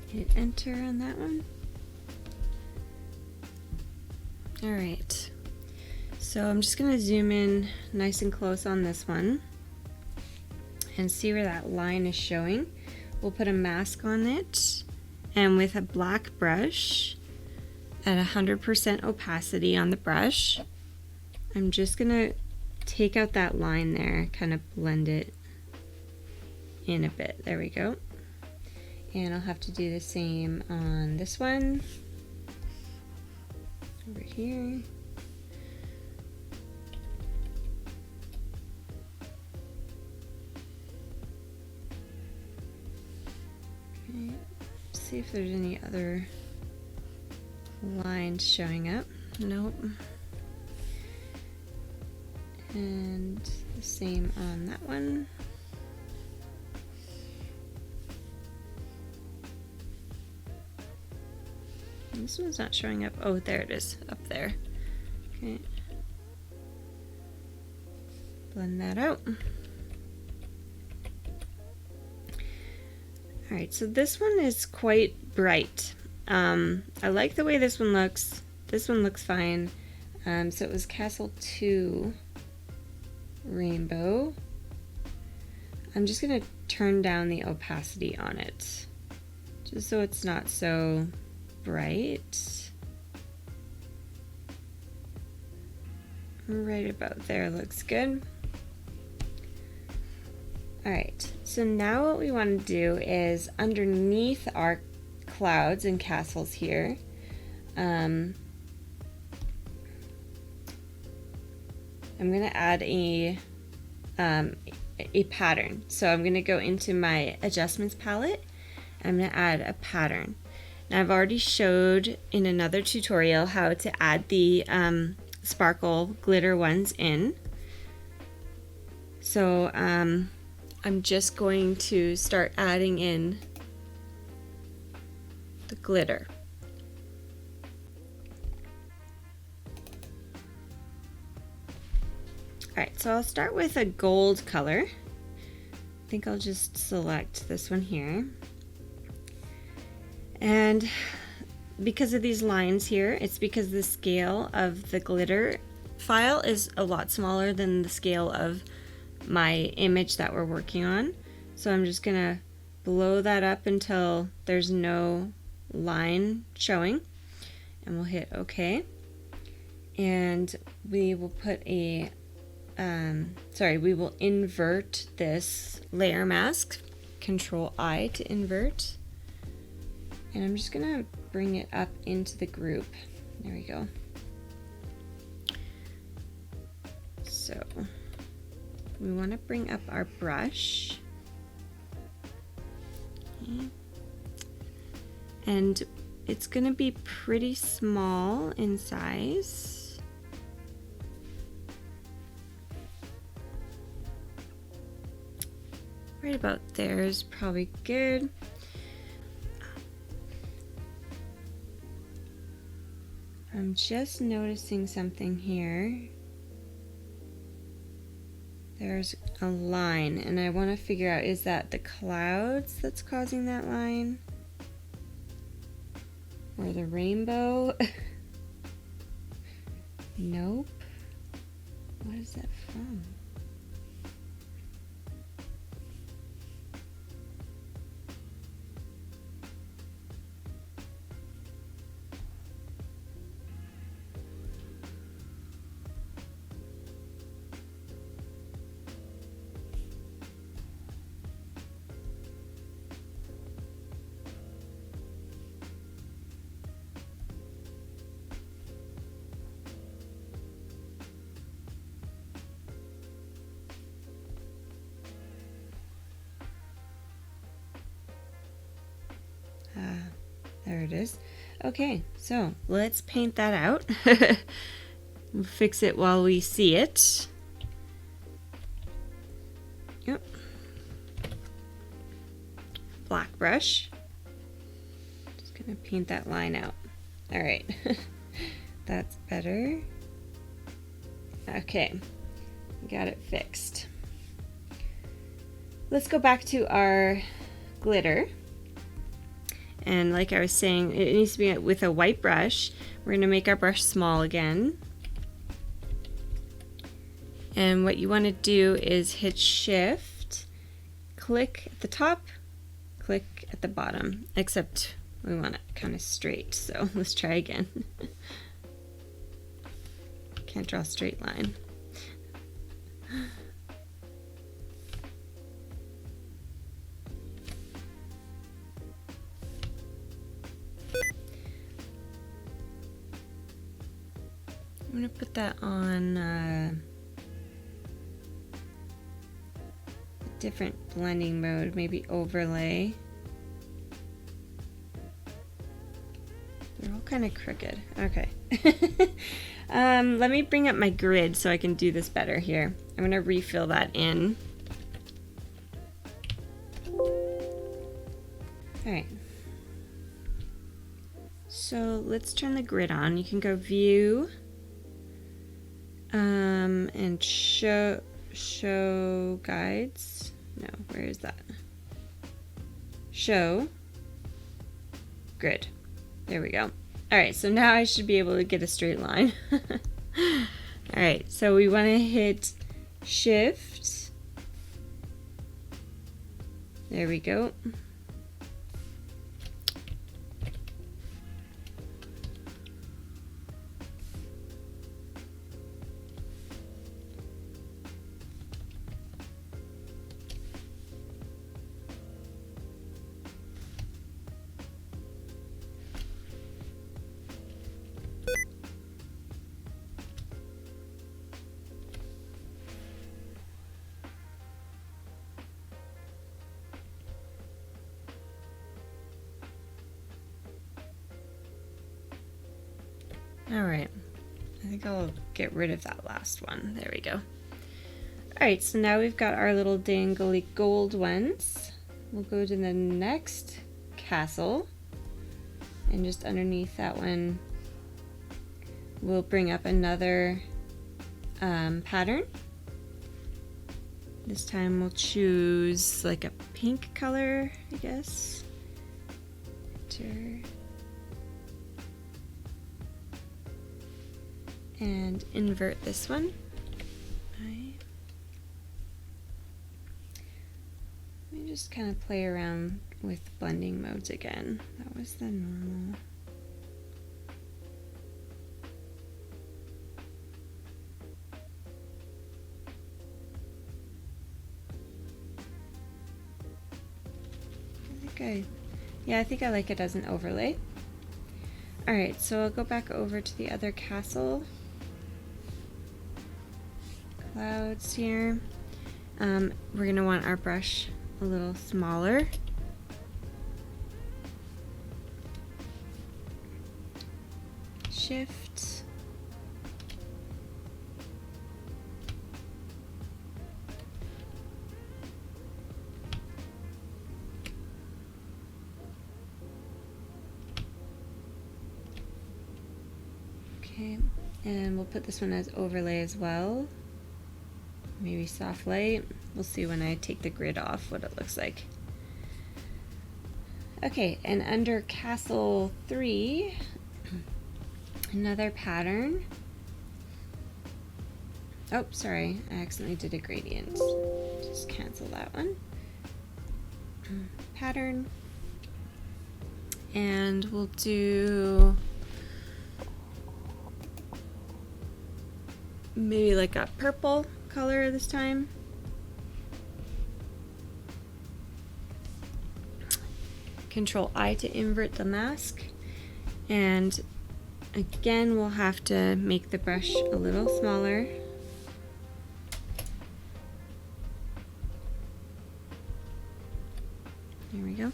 Hit enter on that one. All right, so I'm just gonna zoom in nice and close on this one and see where that line is showing. We'll put a mask on it, and with a black brush at 100% opacity on the brush, I'm just gonna take out that line there, kind of blend it in a bit. There we go. And I'll have to do the same on this one over here. Okay. See if there's any other lines showing up. Nope. And the same on that one. This one's not showing up. Oh, there it is, up there. Okay. Blend that out. All right, so this one is quite bright. I like the way this one looks. This one looks fine. So it was Castle 2 Rainbow. I'm just gonna turn down the opacity on it, just so it's not so bright. Right about there looks good. All right, so now what we want to do is underneath our clouds and castles here, I'm going to add a pattern. So I'm going to go into my adjustments palette. I'm going to add a pattern. Now I've already showed in another tutorial how to add the sparkle glitter ones in. So I'm just going to start adding in the glitter. Alright, so I'll start with a gold color. I think I'll just select this one here. And because of these lines here, it's because the scale of the glitter file is a lot smaller than the scale of my image that we're working on. So I'm just gonna blow that up until there's no line showing, and we'll hit OK. And we will put a we will invert this layer mask. Control I to invert. And I'm just gonna bring it up into the group. There we go. So we want to bring up our brush. Okay. And it's gonna be pretty small in size. Right about there is probably good. I'm just noticing something here. There's a line, and I want to figure out, is that the clouds that's causing that line? Or the rainbow? Nope. What is that from? There it is. Okay, so let's paint that out. We'll fix it while we see it. Yep. Black brush. Just gonna paint that line out. All right, that's better. Okay, got it fixed. Let's go back to our glitter. And like I was saying, it needs to be with a white brush. We're gonna make our brush small again. And what you wanna do is hit Shift, click at the top, click at the bottom, except we want it kind of straight, so let's try again. Can't draw a straight line. I'm gonna put that on a different blending mode, maybe overlay. They're all kind of crooked. Okay. Let me bring up my grid so I can do this better here. I'm gonna refill that in. Alright. So let's turn the grid on. You can go View, and show guides. No, where is that? Show grid. There we go. All right, so now I should be able to get a straight line. All right, so we want to hit Shift. There we go. All right, I think I'll get rid of that last one. There we go. All right, so now we've got our little dangly gold ones. We'll go to the next castle, and just underneath that one, we'll bring up another pattern. This time we'll choose like a pink color, I guess. Enter. And invert this one. Let me just kind of play around with blending modes again. That was the normal. I think I like it as an overlay. Alright, so I'll go back over to the other castle. Clouds here. We're going to want our brush a little smaller. Shift. Okay, and we'll put this one as overlay as well. Maybe soft light. We'll see when I take the grid off what it looks like. Okay, and under Castle 3, another pattern. Oh, sorry, I accidentally did a gradient. Just cancel that one. Pattern. And we'll do maybe like a purple color this time. Control I to invert the mask, and again we'll have to make the brush a little smaller. There we go.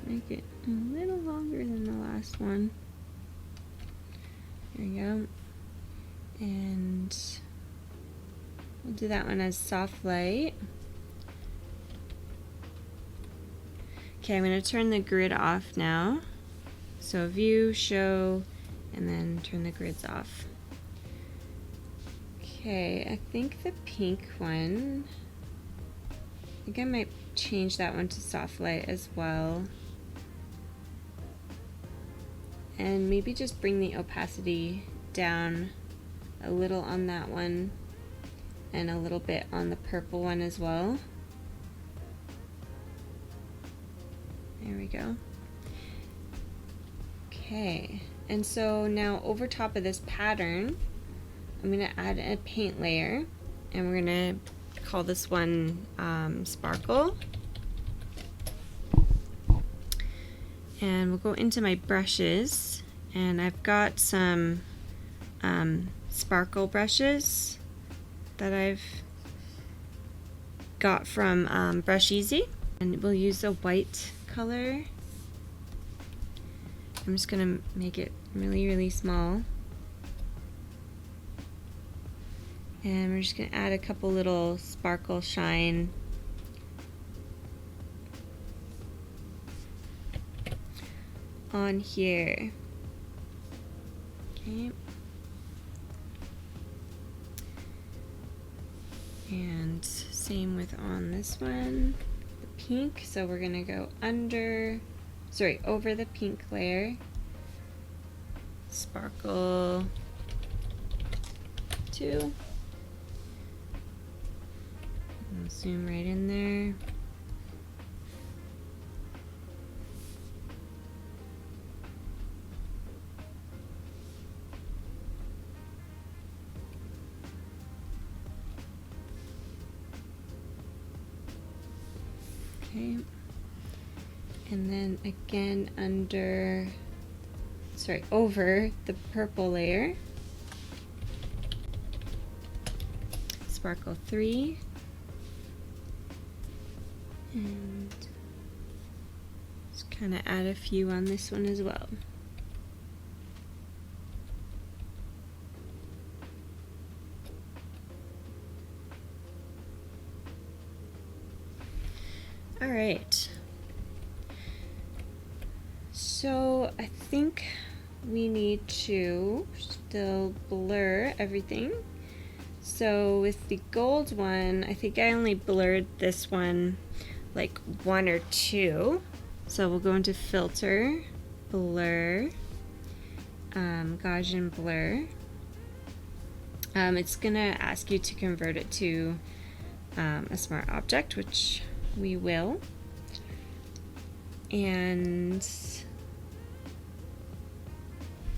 make it a little longer than the last one. There we go. And we'll do that one as soft light. Okay, I'm going to turn the grid off now. So view, show, and then turn the grids off. Okay, I think the pink one, I think I might change that one to soft light as well. And maybe just bring the opacity down a little on that one and a little bit on the purple one as well. There we go. Okay, and so now over top of this pattern, I'm going to add a paint layer, and we're going to call this one Sparkle. And we'll go into my brushes, and I've got some sparkle brushes that I've got from Brush Easy, and we'll use a white color. I'm just gonna make it really, really small, and we're just gonna add a couple little sparkle shine on here. Okay. And same with on this one, the pink. So we're gonna go over the pink layer, Sparkle 2. I'll zoom right in there. Okay, and then again over the purple layer, Sparkle 3, and just kind of add a few on this one as well. All right, so I think we need to still blur everything. So with the gold one, I think I only blurred this one like 1 or 2. So we'll go into Filter, Blur, Gaussian Blur. It's gonna ask you to convert it to a smart object, which we will. And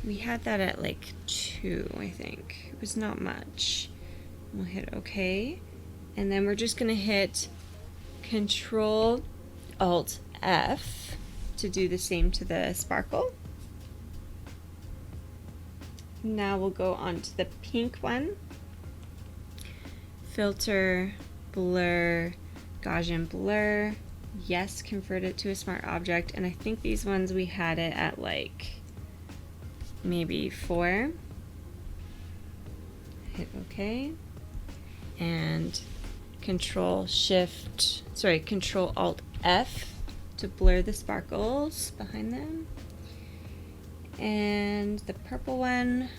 we had that at like 2, I think. It was not much. We'll hit OK. And then we're just going to hit Control Alt F to do the same to the sparkle. Now we'll go on to the pink one. Filter, Blur, Gaussian Blur. Yes, convert it to a smart object. And I think these ones we had it at like maybe 4. Hit OK. And Control Alt F to blur the sparkles behind them. And the purple one,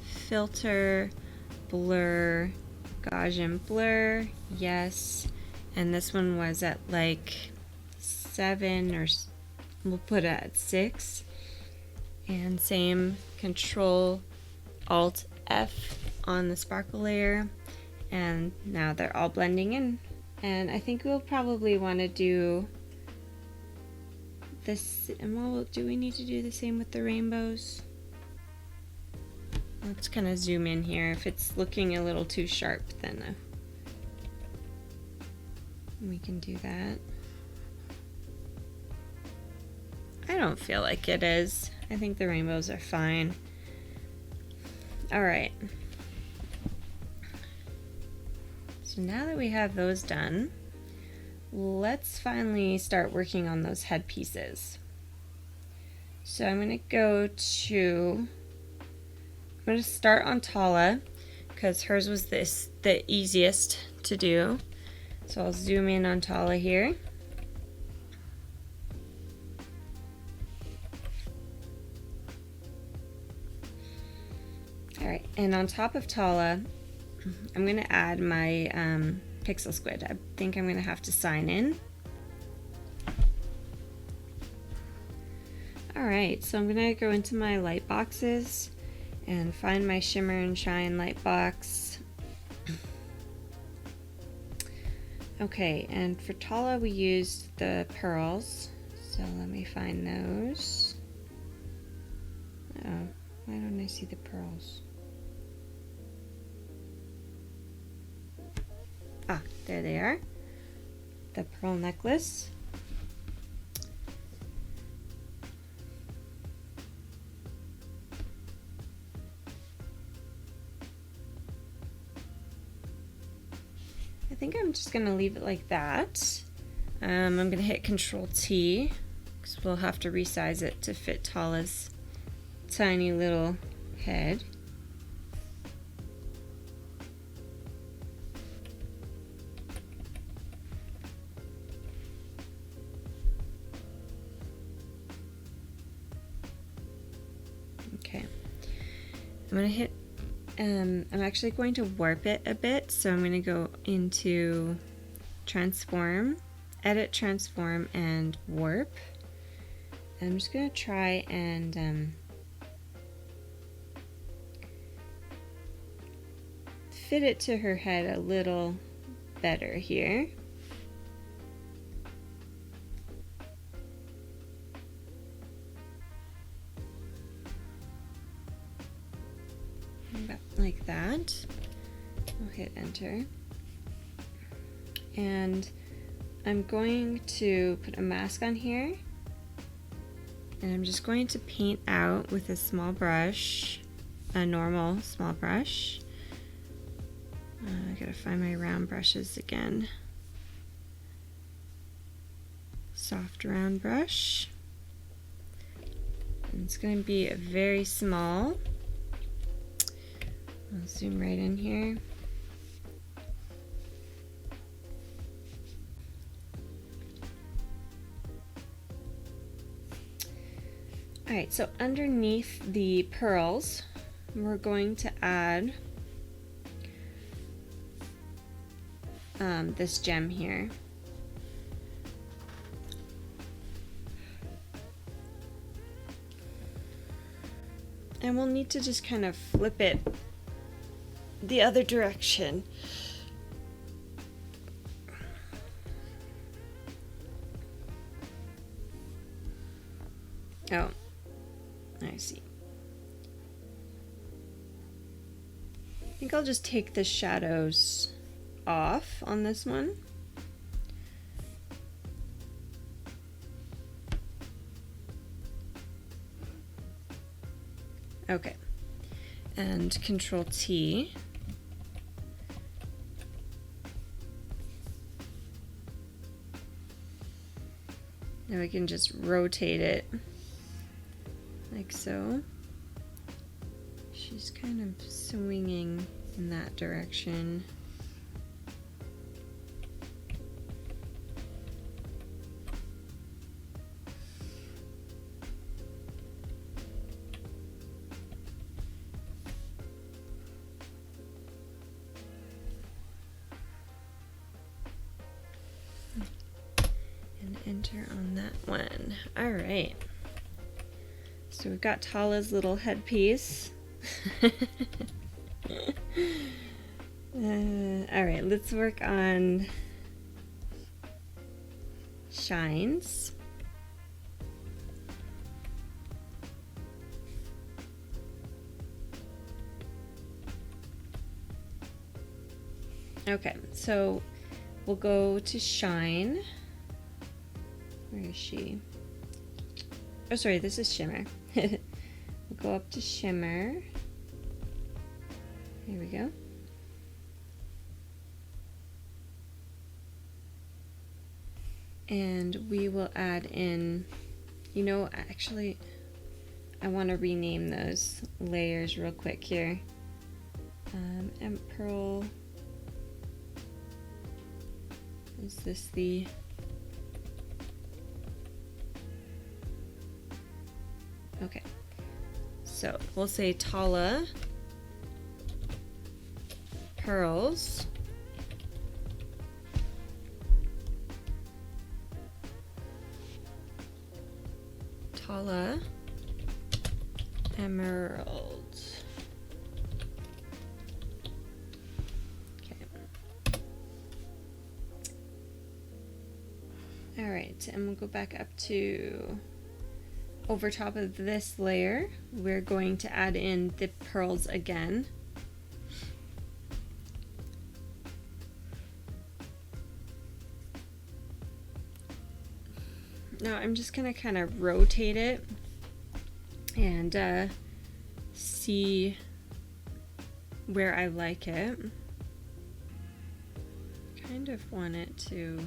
Filter, Blur, Gaussian Blur. Yes. And this one was at like 7, or we'll put it at 6. And same, Control Alt F on the sparkle layer. And now they're all blending in. And I think we'll probably want to do this. And do we need to do the same with the rainbows? Let's kind of zoom in here. If it's looking a little too sharp, then we can do that. I don't feel like it is. I think the rainbows are fine. All right. So now that we have those done, let's finally start working on those head pieces. So I'm going to start on Tala because hers was the easiest to do. So I'll zoom in on Tala here. Alright, and on top of Tala, I'm going to add my pixel squid. I think I'm going to have to sign in. Alright, so I'm going to go into my light boxes and find my Shimmer and Shine light box. Okay, and for Tala we used the pearls, so let me find those. Oh, why don't I see the pearls? Ah, there they are. The pearl necklace. I think I'm just gonna leave it like that. I'm gonna hit Control T because we'll have to resize it to fit Tala's tiny little head. Okay, I'm gonna hit I'm actually going to warp it a bit, so I'm going to go into transform, edit, transform, and warp. I'm just going to try and fit it to her head a little better here. Like that. I'll hit enter. And I'm going to put a mask on here. And I'm just going to paint out with a small brush, a normal small brush. I gotta find my round brushes again. Soft round brush. And it's going to be a very small. I'll zoom right in here. Alright, so underneath the pearls, we're going to add this gem here. And we'll need to just kind of flip it the other direction. Oh, I see. I think I'll just take the shadows off on this one. Okay, and Control T. Now we can just rotate it like so. She's kind of swinging in that direction. Enter on that one. All right. So we've got Tala's little headpiece. All right, let's work on Shines. Okay, so we'll go to Shine. Where is she? Oh, sorry, this is Shimmer. We'll go up to Shimmer. Here we go. And we will add in, you know, actually, I want to rename those layers real quick here. Pearl. Is this the... Okay. So we'll say Tala Pearls. Tala Emeralds. Okay. All right, and we'll go back up to over top of this layer. We're going to add in the pearls again. Now I'm just gonna kind of rotate it and see where I like it. Kind of want it to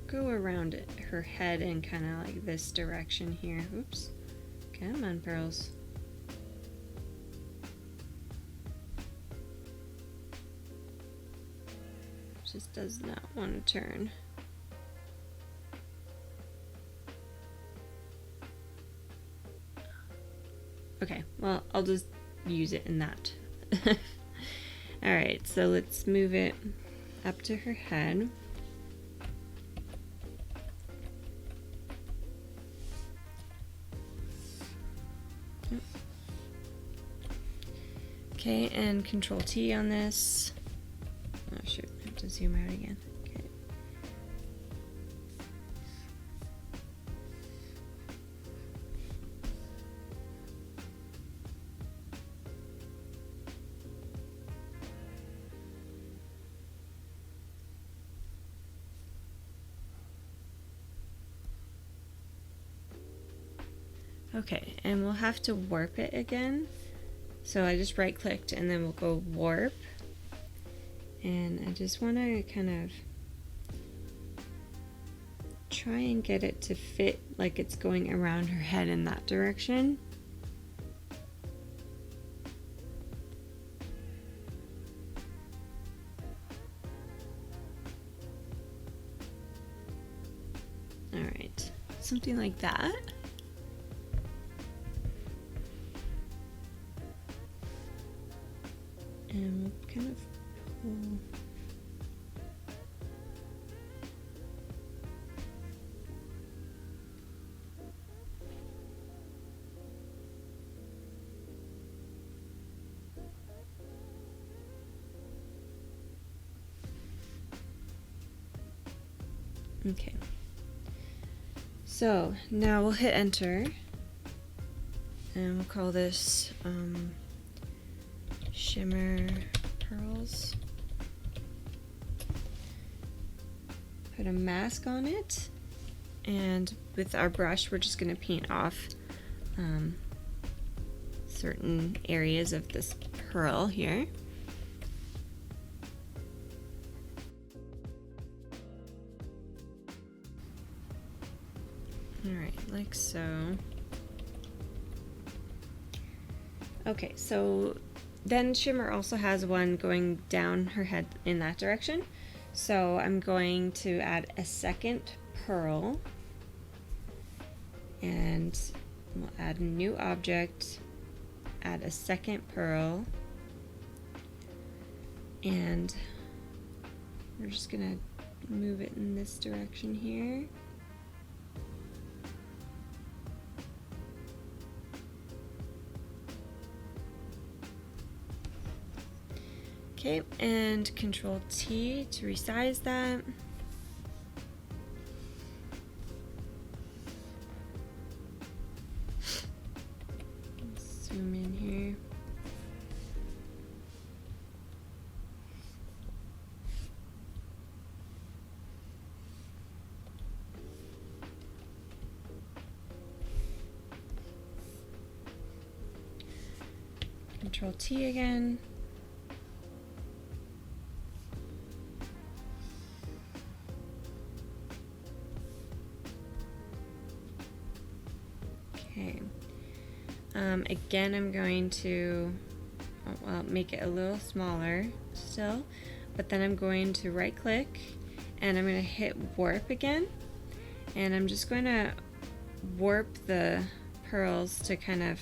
go around her head and kind of like this direction here. Oops. Come on, pearls. Just does not want to turn. Okay, well, I'll just use it in that. All right, so let's move it up to her head. Okay, and Control T on this. Oh shoot, I have to zoom out again. Okay. Okay, and we'll have to warp it again. So I just right clicked and then we'll go warp. And I just want to kind of try and get it to fit like it's going around her head in that direction. All right, something like that. And we'll kind of pull. Okay. So now we'll hit enter and we'll call this shimmer pearls. Put a mask on it, and with our brush we're just going to paint off certain areas of this pearl here. Alright, like so. Okay, so then Shimmer also has one going down her head in that direction. So I'm going to add a second pearl, and we'll add a new object, add a second pearl, and we're just gonna move it in this direction here. Okay, and Control T to resize that. Zoom in here. Control T again. Okay. Again, I'm going to make it a little smaller still, but then I'm going to right click and I'm going to hit warp again, and I'm just going to warp the pearls to kind of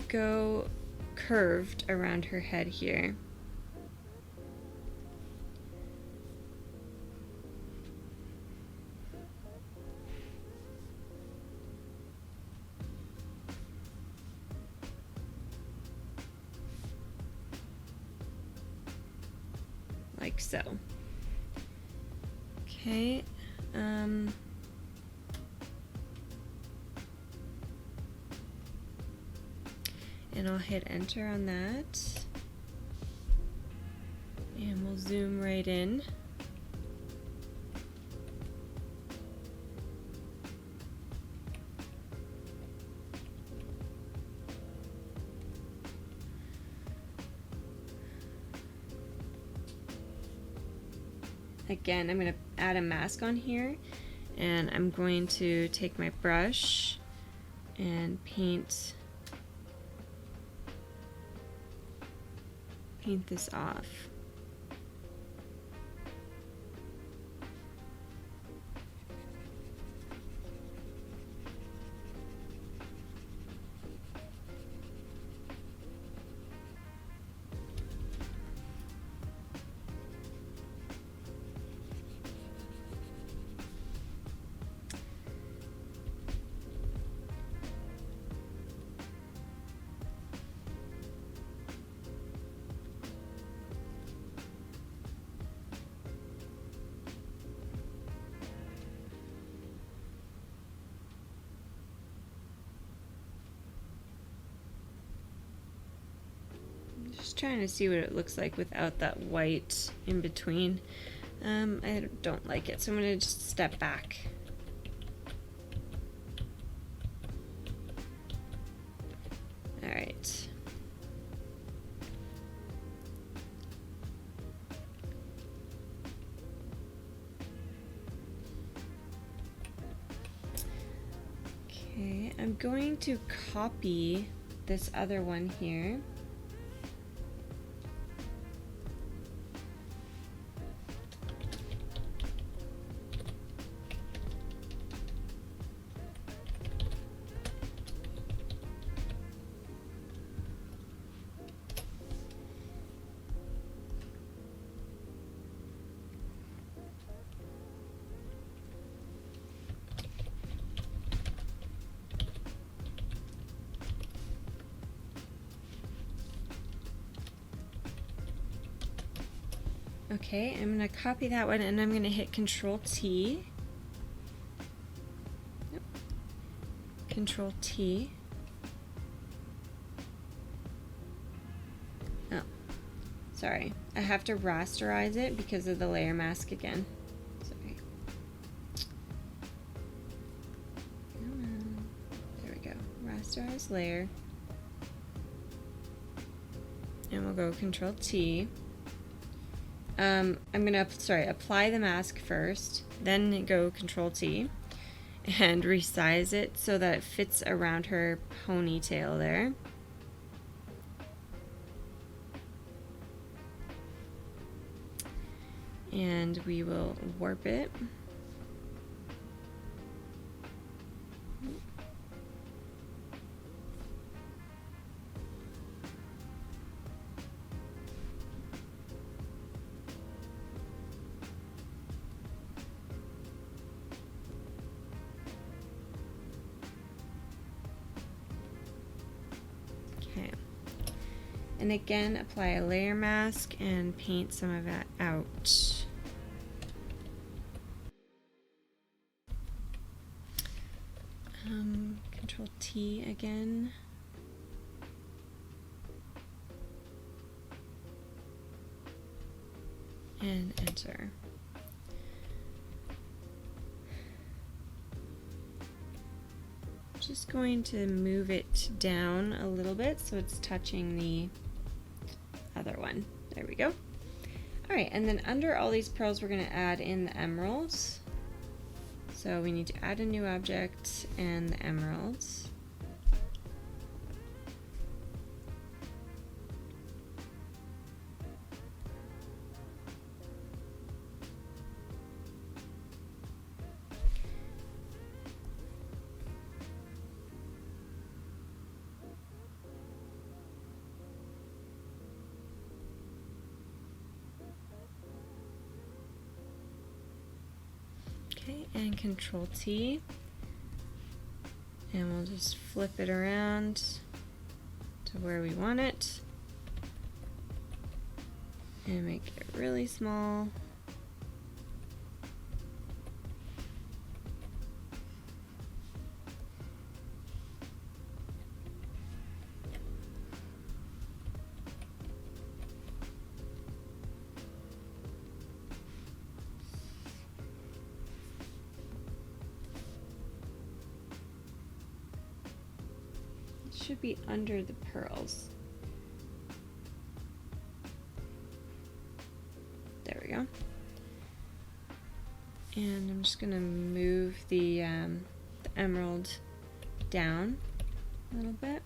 go curved around her head here. Like so. Okay. And I'll hit enter on that. And we'll zoom right in. Again, I'm going to add a mask on here, and I'm going to take my brush and paint this off. Just trying to see what it looks like without that white in between. I don't like it, so I'm going to just step back. All right. Okay, I'm going to copy this other one here. Okay, I'm going to copy that one and I'm going to hit Control T. Yep. Control T. Oh, sorry. I have to rasterize it because of the layer mask again. Sorry. There we go. Rasterize layer. And we'll go Control T. I'm gonna apply the mask first, then go Control T and resize it so that it fits around her ponytail there. And we will warp it. Okay. And again, apply a layer mask and paint some of that out. Control T again. And enter. Just going to move it down a little bit so it's touching the other one. There we go. All Alright, and then under all these pearls we're going to add in the emeralds. So we need to add a new object and the emeralds. Okay, and Control T, and we'll just flip it around to where we want it and make it really small. Should be under the pearls. There we go. And I'm just gonna move the emerald down a little bit.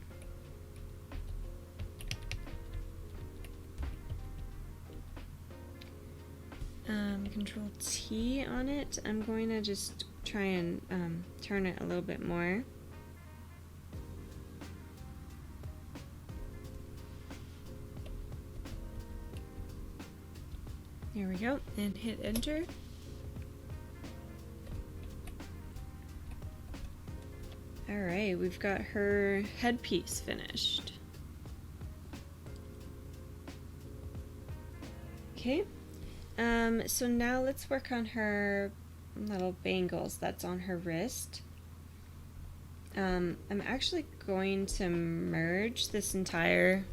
Control T on it. I'm going to just try and turn it a little bit more. There we go, and hit enter. Alright, we've got her headpiece finished. Okay, so now let's work on her little bangles that's on her wrist. I'm actually going to merge this entire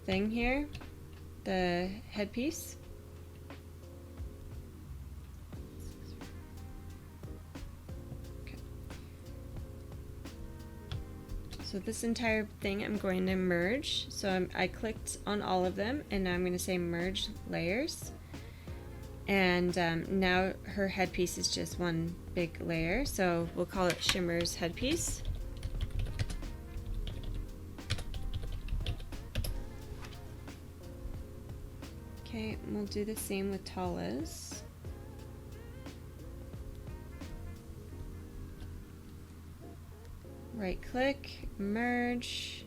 thing here, the headpiece. So this entire thing I'm going to merge. So I clicked on all of them, and now I'm going to say merge layers. And now her headpiece is just one big layer, so we'll call it Shimmer's headpiece. Okay, we'll do the same with Tala's. Right click, merge.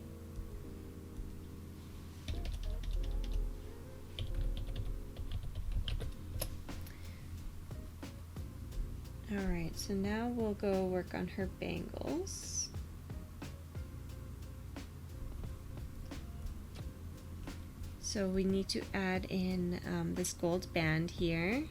Alright, so now we'll go work on her bangles. So we need to add in this gold band here.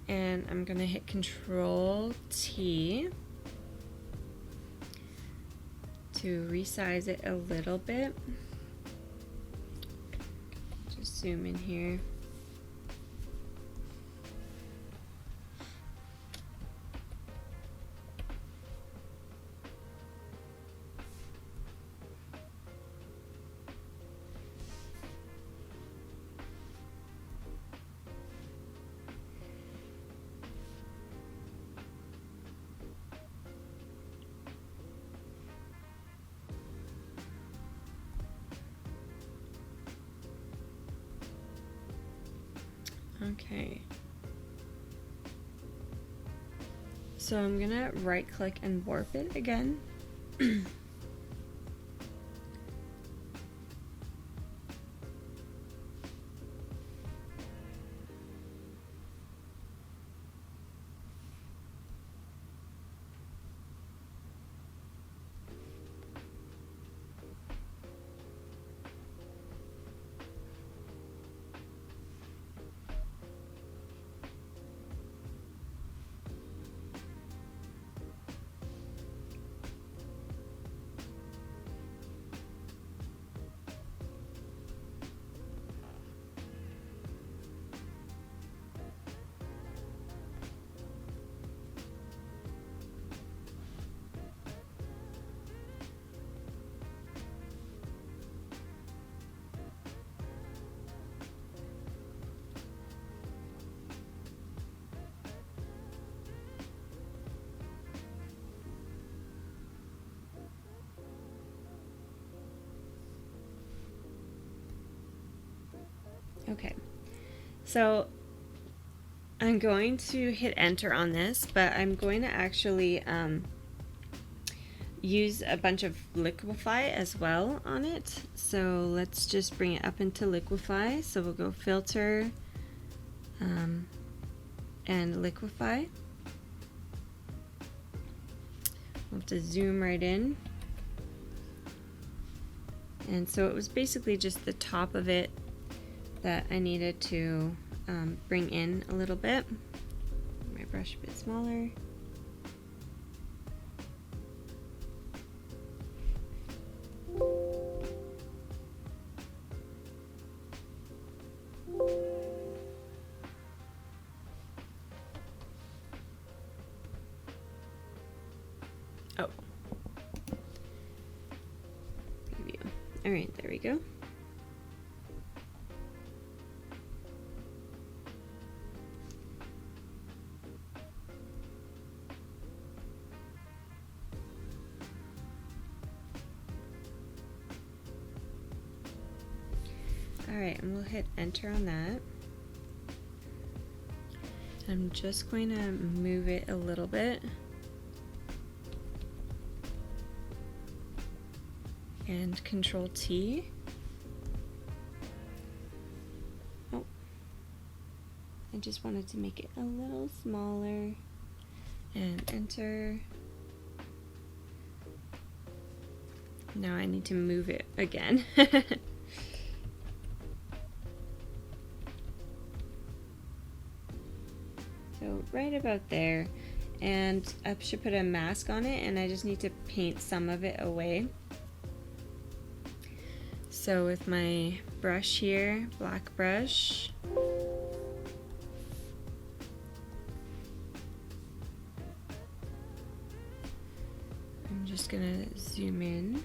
And I'm gonna hit Control T to resize it a little bit. Just zoom in here. Okay. So I'm gonna right click and warp it again. Okay, so I'm going to hit enter on this, but I'm going to actually use a bunch of liquify as well on it. So let's just bring it up into liquify. So we'll go filter and liquify. We'll have to zoom right in. And so it was basically just the top of it that I needed to bring in a little bit. My brush a bit smaller. Oh. Preview. All right, there we go. All right, and we'll hit enter on that. I'm just going to move it a little bit. And Control T. Oh, I just wanted to make it a little smaller. And enter. Now I need to move it again. So right about there, and I should put a mask on it, and I just need to paint some of it away. So with my brush here, black brush, I'm just gonna zoom in.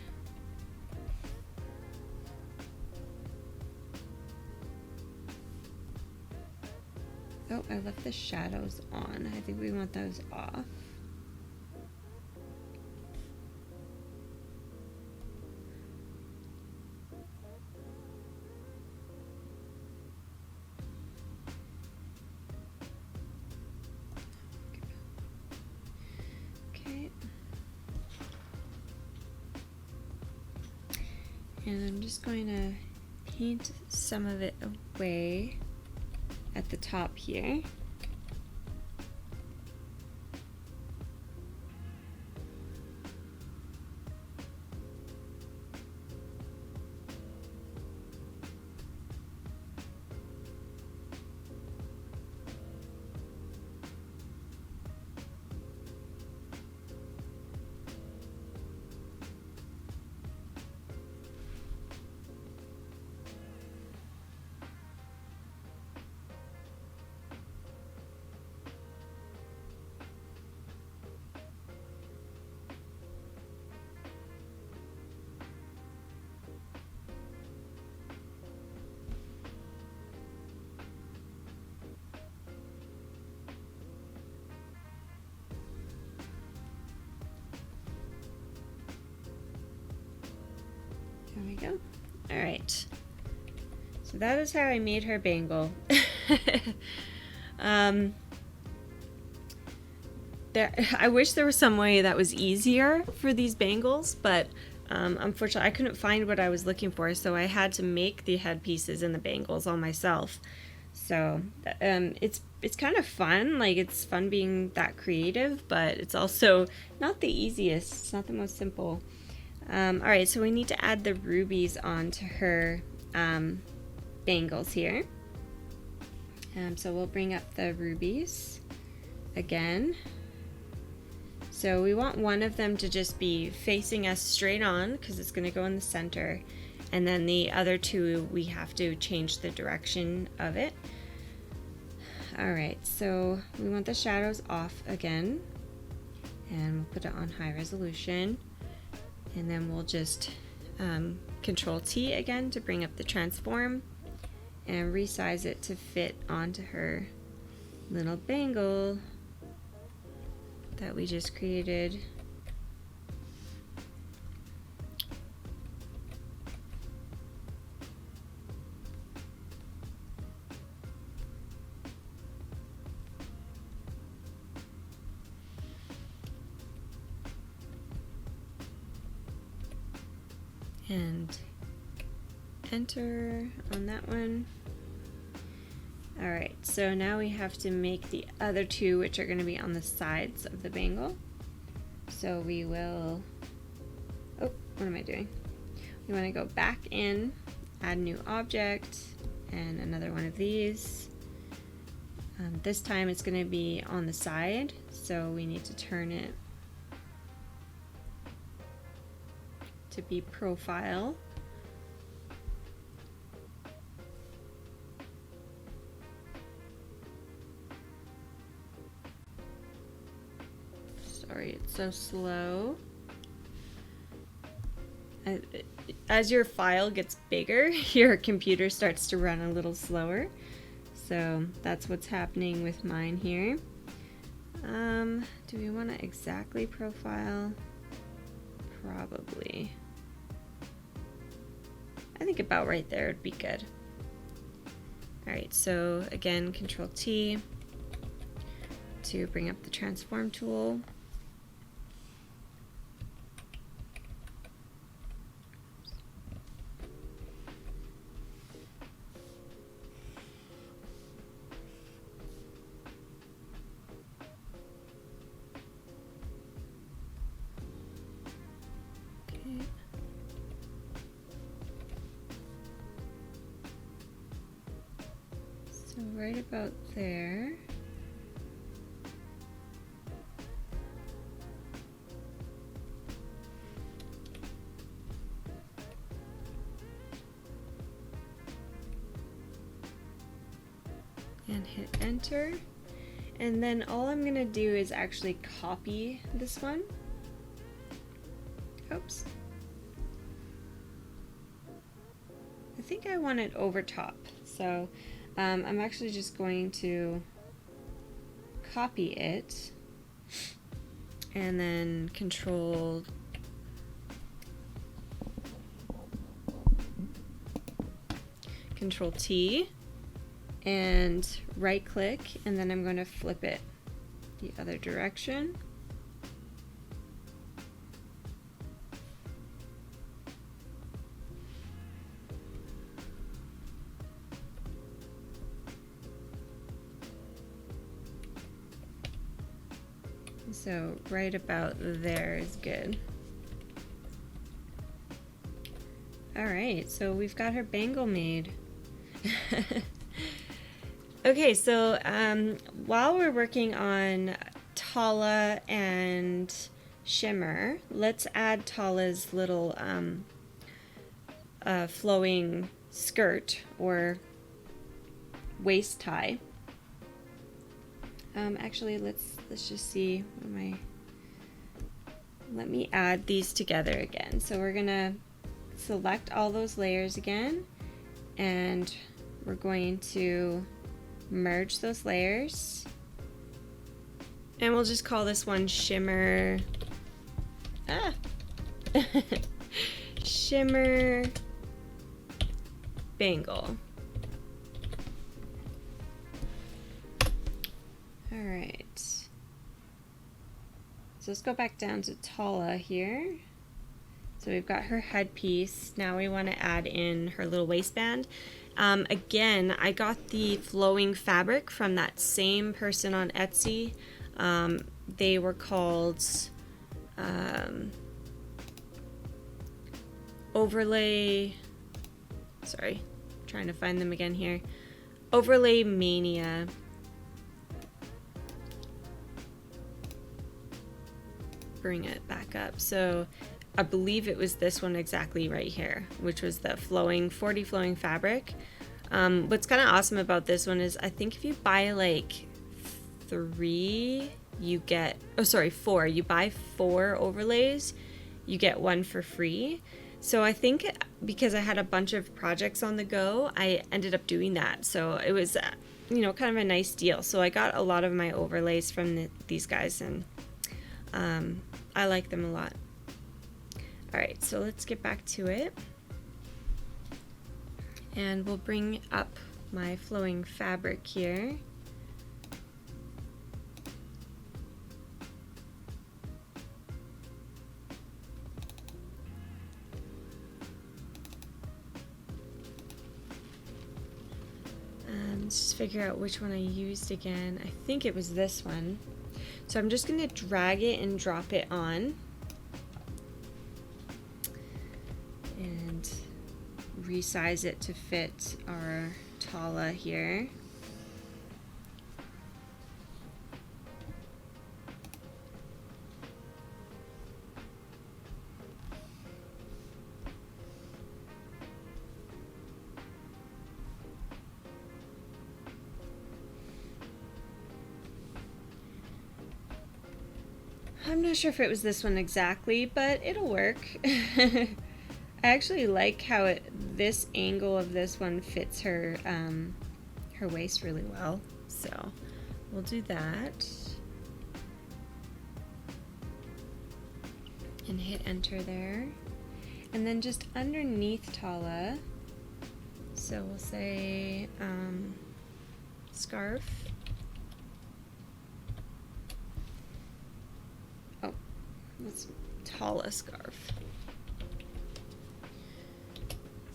Oh, I left the shadows on. I think we want those off. Okay. And I'm just going to paint some of it away at the top here. There we go. All right. So that is how I made her bangle. I wish there was some way that was easier for these bangles, but unfortunately I couldn't find what I was looking for, so I had to make the headpieces and the bangles all myself. So it's kind of fun, like it's fun being that creative, but it's also not the easiest. It's not the most simple. All right, so we need to add the rubies onto her bangles here. So we'll bring up the rubies again. So we want one of them to just be facing us straight on because it's going to go in the center, and then the other two we have to change the direction of it. All right, so we want the shadows off again, and we'll put it on high resolution. And then we'll just Control T again to bring up the transform and resize it to fit onto her little bangle that we just created. and enter on that one. All right, so now we have to make the other two, which are going to be on the sides of the bangle. So we will, oh, what am I doing? We want to go back in, add new object, and another one of these. This time it's going to be on the side, so we need to turn it to be profile. Sorry, it's so slow. As your file gets bigger, your computer starts to run a little slower. So that's what's happening with mine here. Do we want to exactly profile? Probably. I think about right there would be good. All right, so again, Control T to bring up the transform tool. So right about there. And hit enter. And then all I'm gonna do is actually copy this one. Oops. I think I want it over top. So I'm actually just going to copy it and then Control T and right click, and then I'm going to flip it the other direction. So right about there is good. All right, so we've got her bangle made. Okay, so while we're working on Tala and Shimmer, let's add Tala's little flowing skirt or waist tie. Actually, let's just see. Let me add these together again. So we're gonna select all those layers again, and we're going to merge those layers, and we'll just call this one Shimmer. Shimmer bangle. All right. So let's go back down to Tala here. So we've got her headpiece. Now we want to add in her little waistband. Again, I got the flowing fabric from that same person on Etsy. They were called Overlay, sorry, trying to find them again here. Overlay Mania. Bring it back up. So I believe it was this one exactly right here, which was the flowing 40 flowing fabric. What's kind of awesome about this one is I think if you buy like 3, you get, oh sorry, 4. You buy 4 overlays, you get 1 for free. So I think because I had a bunch of projects on the go, I ended up doing that. So it was, you know, kind of a nice deal. So I got a lot of my overlays from these guys, and I like them a lot. All right, so let's get back to it. And we'll bring up my flowing fabric here. Let's just figure out which one I used again. I think it was this one. So I'm just going to drag it and drop it on. And resize it to fit our Tala here. I'm not sure if it was this one exactly, but it'll work. I actually like how this angle of this one fits her her waist really well. So we'll do that. And hit enter there. And then just underneath Tala, so we'll say scarf. Oh, that's Tala scarf.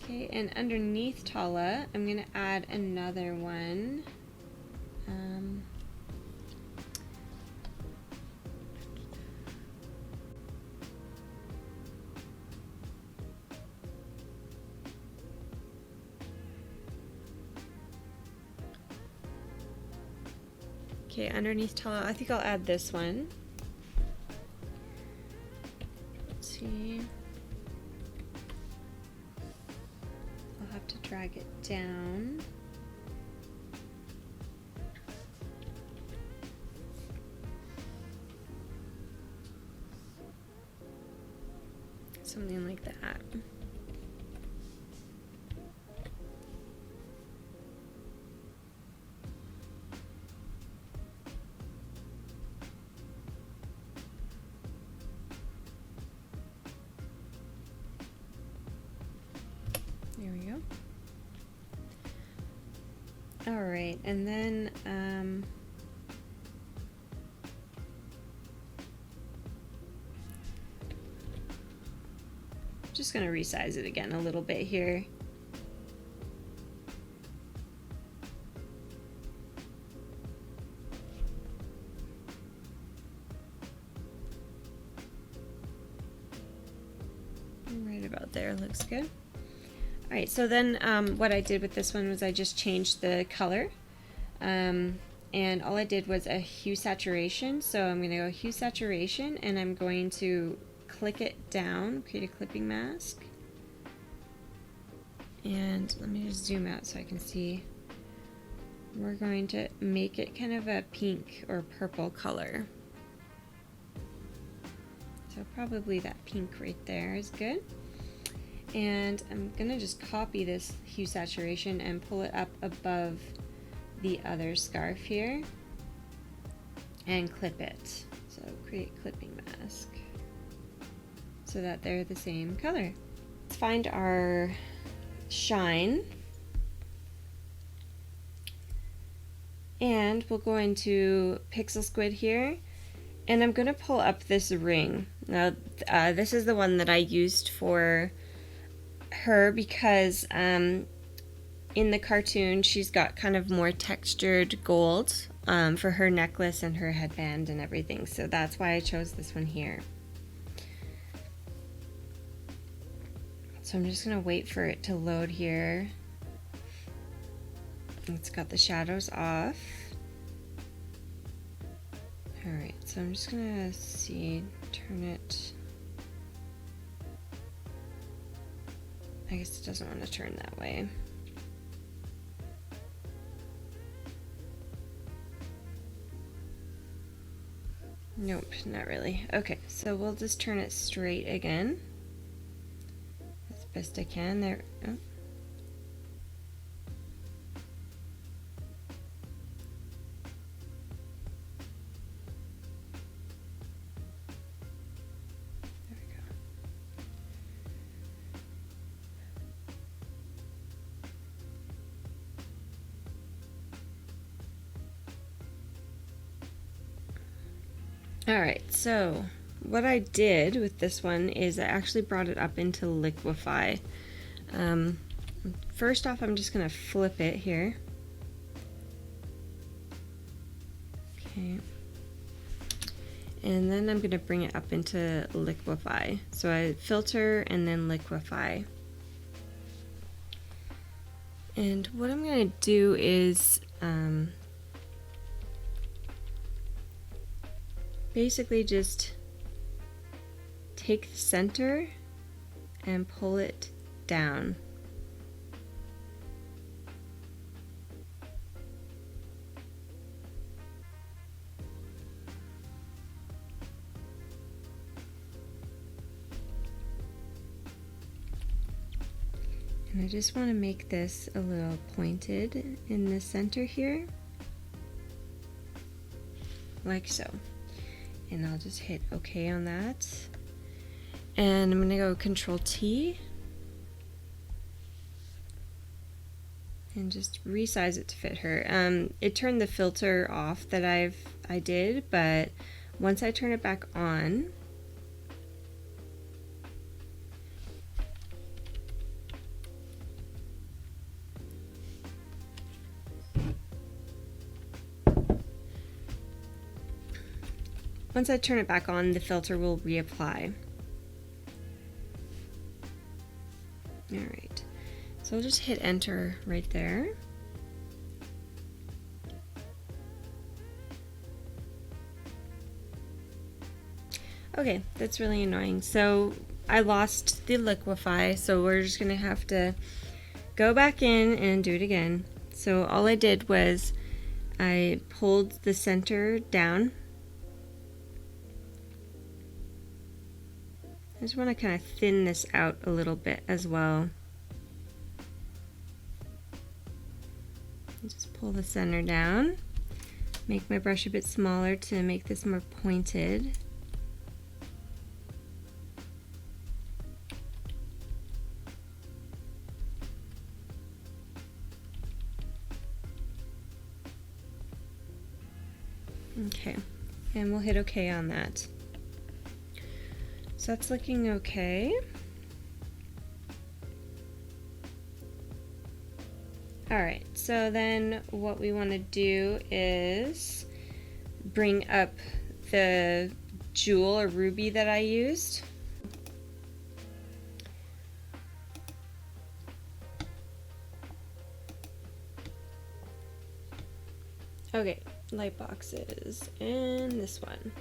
Okay, and underneath Tala, I'm going to add another one. Okay, underneath Tala, I think I'll add this one. Let's see. I'll have to drag it down. Something like that. There we go. All right, and then just gonna resize it again a little bit here. Right about there looks good. All right, so then what I did with this one was I just changed the color. And all I did was a hue saturation. So I'm going to go hue saturation, and I'm going to click it down, create a clipping mask. And let me just zoom out so I can see. We're going to make it kind of a pink or purple color. So probably that pink right there is good. And I'm gonna just copy this hue saturation and pull it up above the other scarf here and clip it. So create clipping mask so that they're the same color. Let's find our shine, and we'll go into Pixel Squid here, and I'm gonna pull up this ring. Now this is the one that I used for her because in the cartoon she's got kind of more textured gold for her necklace and her headband and everything, so that's why I chose this one here. So I'm just gonna wait for it to load here. It's got the shadows off. Alright, so I'm just gonna turn it. I guess it doesn't want to turn that way. Nope, not really. Okay, so we'll just turn it straight again. As best I can. There. Oh. Alright, so what I did with this one is I actually brought it up into liquify. First off, I'm just going to flip it here. Okay. And then I'm going to bring it up into liquefy. So I filter and then liquefy. And what I'm going to do is basically just take the center and pull it down. And I just want to make this a little pointed in the center here, like so. And I'll just hit OK on that. And I'm going to go Control T and just resize it to fit her. It turned the filter off that I did, but once I turn it back on, the filter will reapply. Alright, so I'll just hit enter right there. Okay, that's really annoying. So I lost the liquefy, so we're just gonna have to go back in and do it again. So all I did was I pulled the center down. I just want to kind of thin this out a little bit as well. Just pull the center down. Make my brush a bit smaller to make this more pointed. Okay, and we'll hit OK on that. So that's looking okay. Alright, so then what we want to do is bring up the jewel or ruby that I used. Okay, light boxes and this one.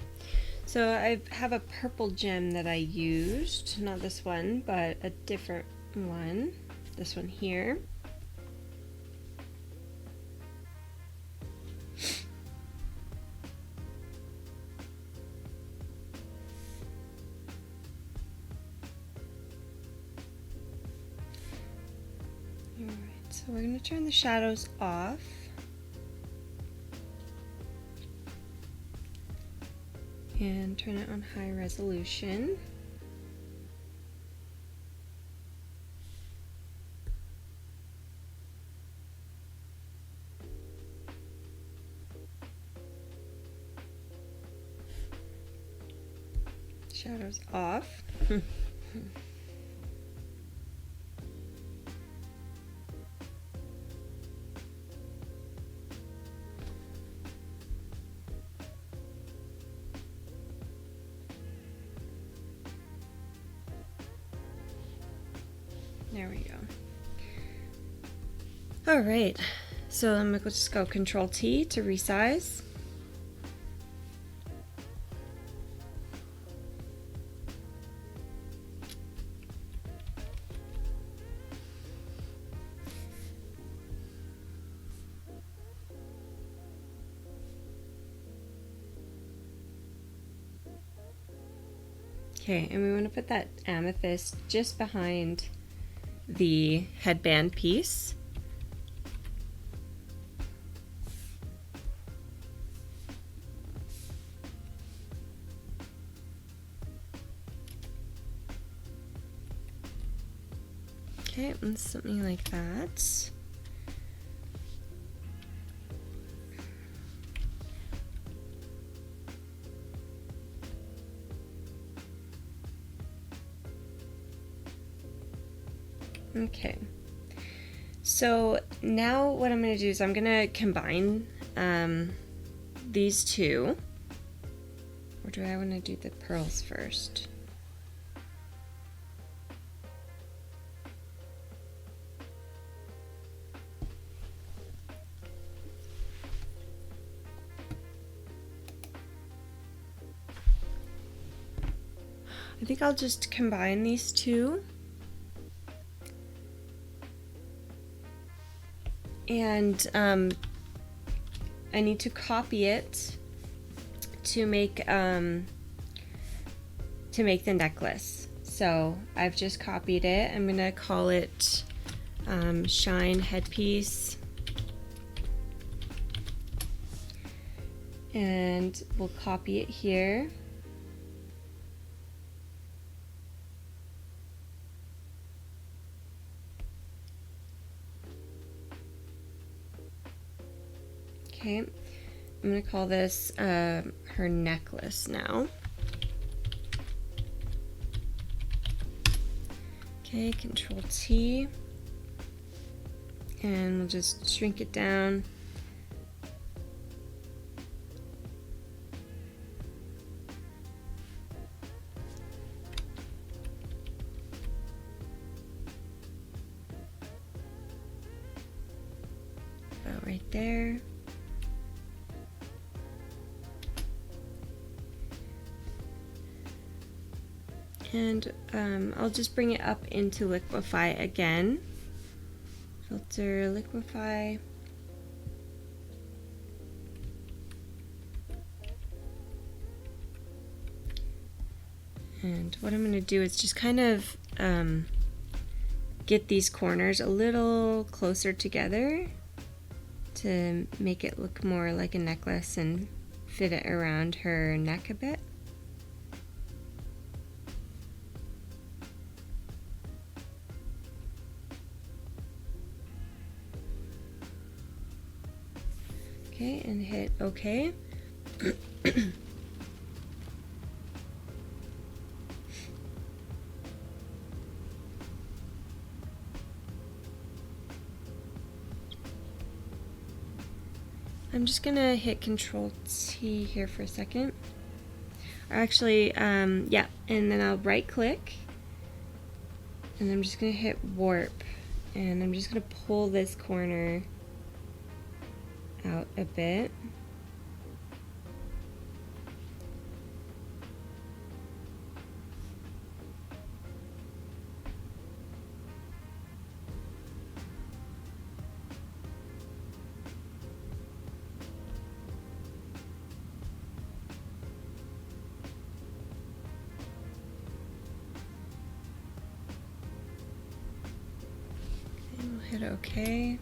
So I have a purple gem that I used, not this one, but a different one, this one here. Alright, so we're going to turn the shadows off. And turn it on high resolution. Shadows off. There we go. All right, so I'm gonna just go Control T to resize. Okay, and we want to put that amethyst just behind the headband piece. Okay, and something like that. Okay, so now what I'm going to do is I'm going to combine these two. Or do I want to do the pearls first? I think I'll just combine these two. And I need to copy it to make the necklace. So I've just copied it. I'm gonna call it Shine Headpiece. And we'll copy it here. Okay, I'm going to call this her necklace now. Okay, Control T. And we'll just shrink it down. About right there. And I'll just bring it up into Liquify again. Filter, Liquify. And what I'm going to do is just kind of get these corners a little closer together to make it look more like a necklace and fit it around her neck a bit. Okay, and hit OK. I'm just gonna hit Control T here for a second. Or actually, yeah, and then I'll right click, and I'm just gonna hit Warp, and I'm just gonna pull this corner out a bit. Okay, we'll hit OK.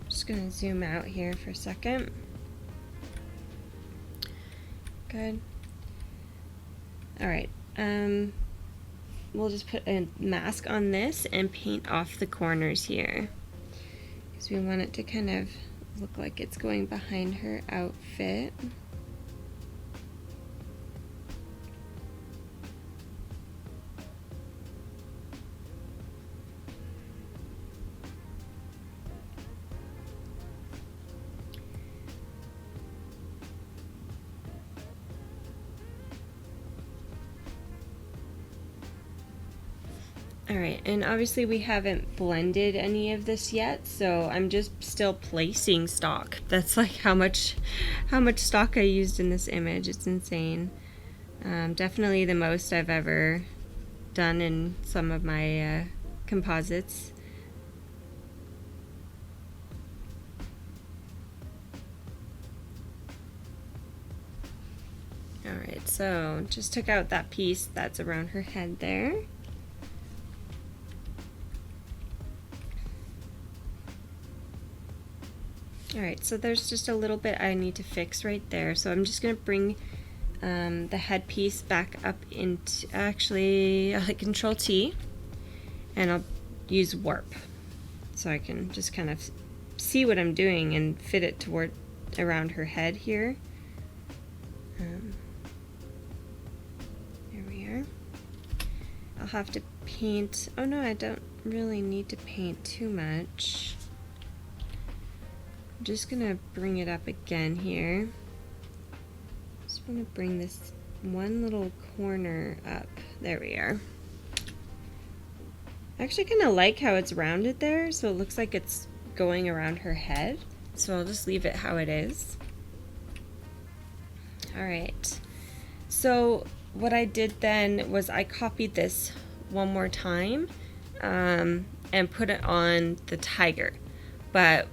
Just gonna zoom out here for a second. Good. All right. We'll just put a mask on this and paint off the corners here, because we want it to kind of look like it's going behind her outfit. Alright, and obviously we haven't blended any of this yet, so I'm just still placing stock. That's like how much stock I used in this image. It's insane. Definitely the most I've ever done in some of my composites. Alright, so just took out that piece that's around her head there. Alright, so there's just a little bit I need to fix right there. So I'm just going to bring the headpiece back up into, actually, I'll hit Control T, and I'll use Warp. So I can just kind of see what I'm doing and fit it toward around her head here. There we are. I'll have to paint, oh no, I don't really need to paint too much. I'm just gonna bring it up again here. I'm going to bring this one little corner up. There we are. I actually kind of like how it's rounded there, so it looks like it's going around her head. So I'll just leave it how it is. All right. So what I did then was I copied this one more time and put it on the tiger. But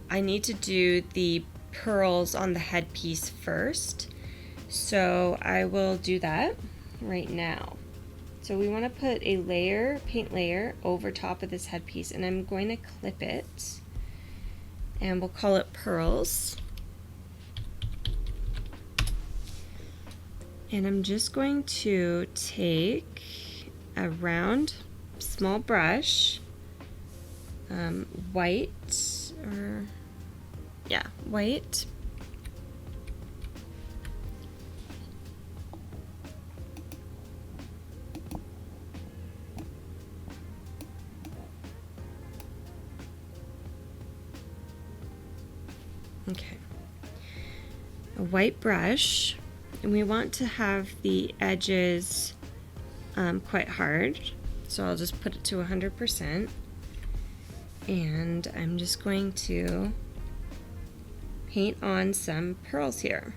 I need to do the pearls on the headpiece first. So I will do that right now. So we want to put a layer, paint layer, over top of this headpiece, and I'm going to clip it, and we'll call it pearls. And I'm just going to take a round, small brush, white, white. Okay, a white brush, and we want to have the edges quite hard, so I'll just put it to 100%, and I'm just going to paint on some pearls here.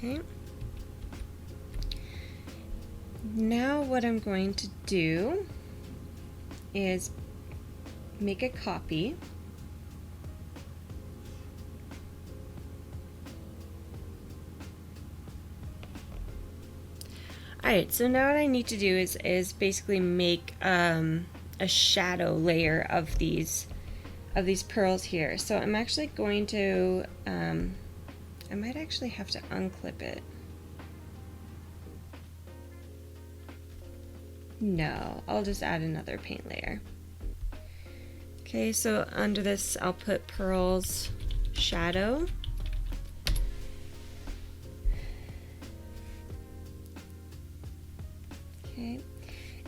Okay. Now what I'm going to do is make a copy. Alright, so now what I need to do is basically make a shadow layer of these pearls here. So I'm actually going to I might actually have to unclip it. No, I'll just add another paint layer. Okay, so under this I'll put pearls shadow. Okay,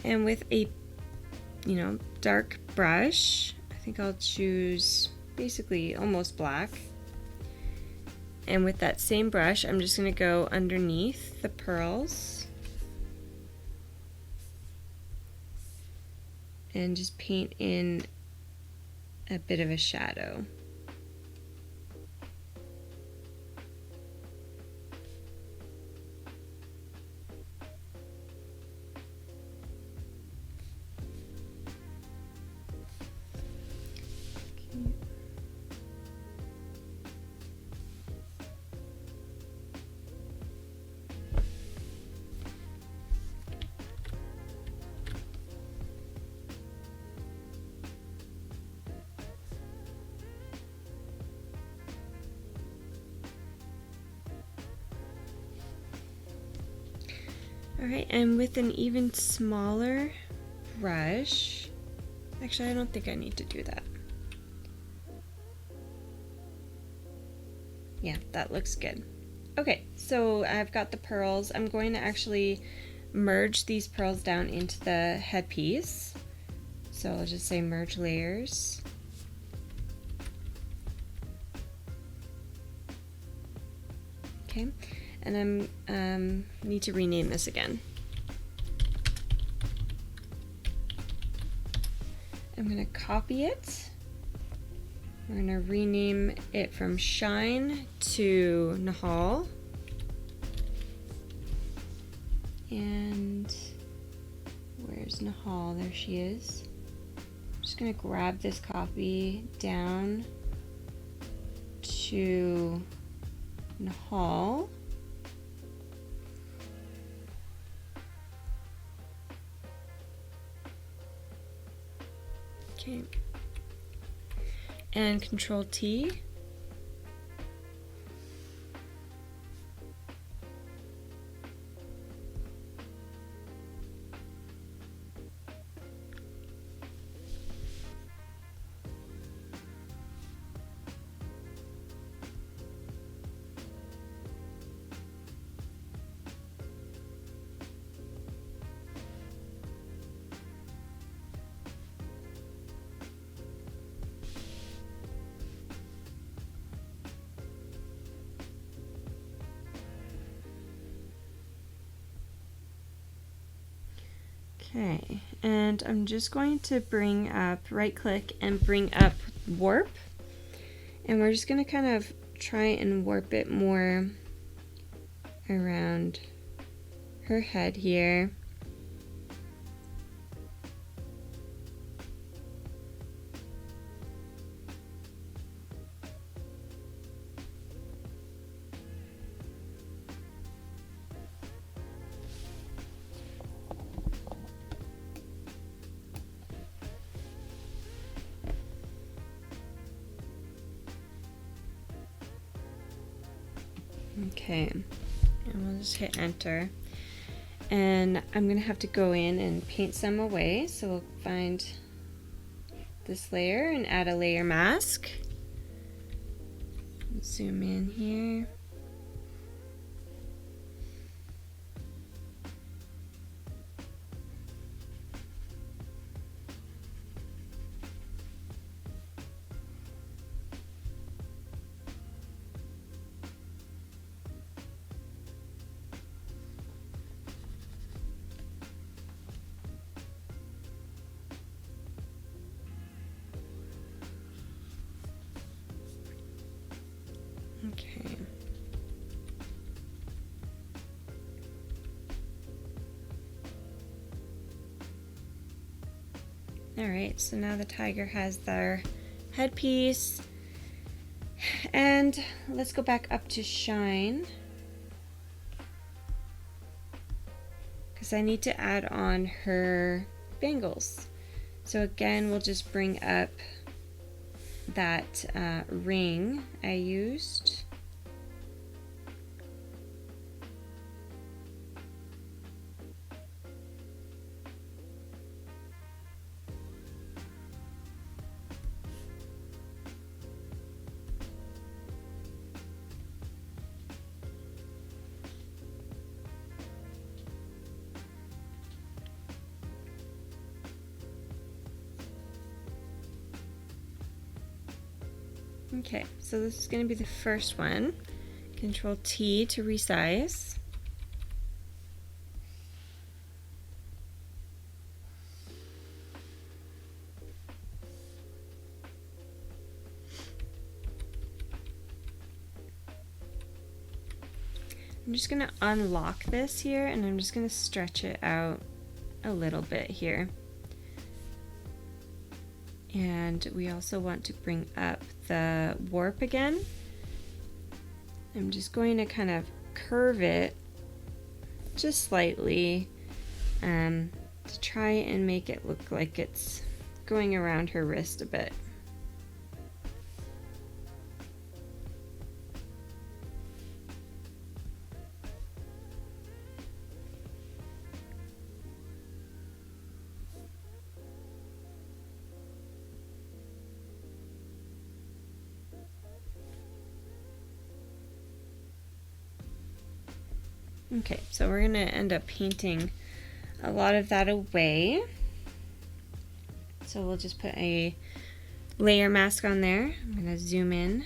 and with a dark brush, I think I'll choose basically almost black. And with that same brush, I'm just going to go underneath the pearls and just paint in a bit of a shadow. Alright, and with an even smaller brush, actually I don't think I need to do that. Yeah, that looks good. Okay, so I've got the pearls. I'm going to actually merge these pearls down into the headpiece. So I'll just say merge layers. Okay. And I'm need to rename this again. I'm going to copy it. We're going to rename it from Shine to Nahal. And where's Nahal? There she is. I'm just going to grab this copy down to Nahal. Okay, and Control T. Okay, and I'm just going to bring up, right click and bring up warp. And we're just going to kind of try and warp it more around her head here. Okay, and we'll just hit enter. And I'm gonna have to go in and paint some away. So we'll find this layer and add a layer mask. Zoom in here. Okay. Alright, so now the tiger has their headpiece. And let's go back up to shine, because I need to add on her bangles. So again, we'll just bring up that ring I used. Okay, so this is going to be the first one. Control T to resize. I'm just going to unlock this here, and I'm just going to stretch it out a little bit here. And we also want to bring up the warp again. I'm just going to kind of curve it just slightly to try and make it look like it's going around her wrist a bit. Okay, so we're going to end up painting a lot of that away. So we'll just put a layer mask on there. I'm going to zoom in.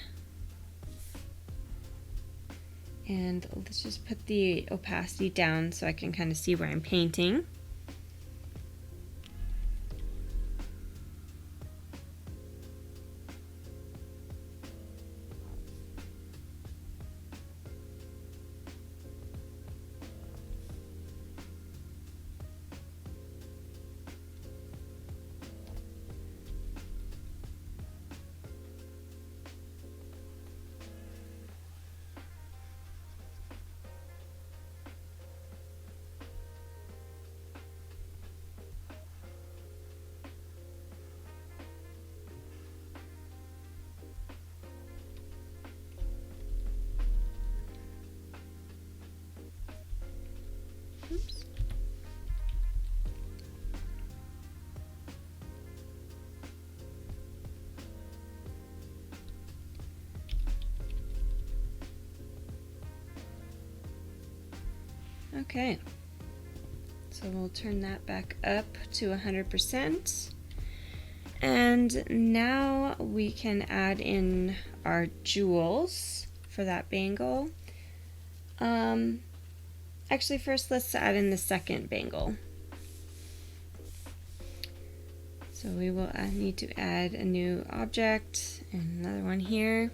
And let's just put the opacity down so I can kind of see where I'm painting. Oops. Okay, so we'll turn that back up to 100%. And now we can add in our jewels for that bangle. Actually, first let's add in the second bangle. So we will need to add a new object and another one here.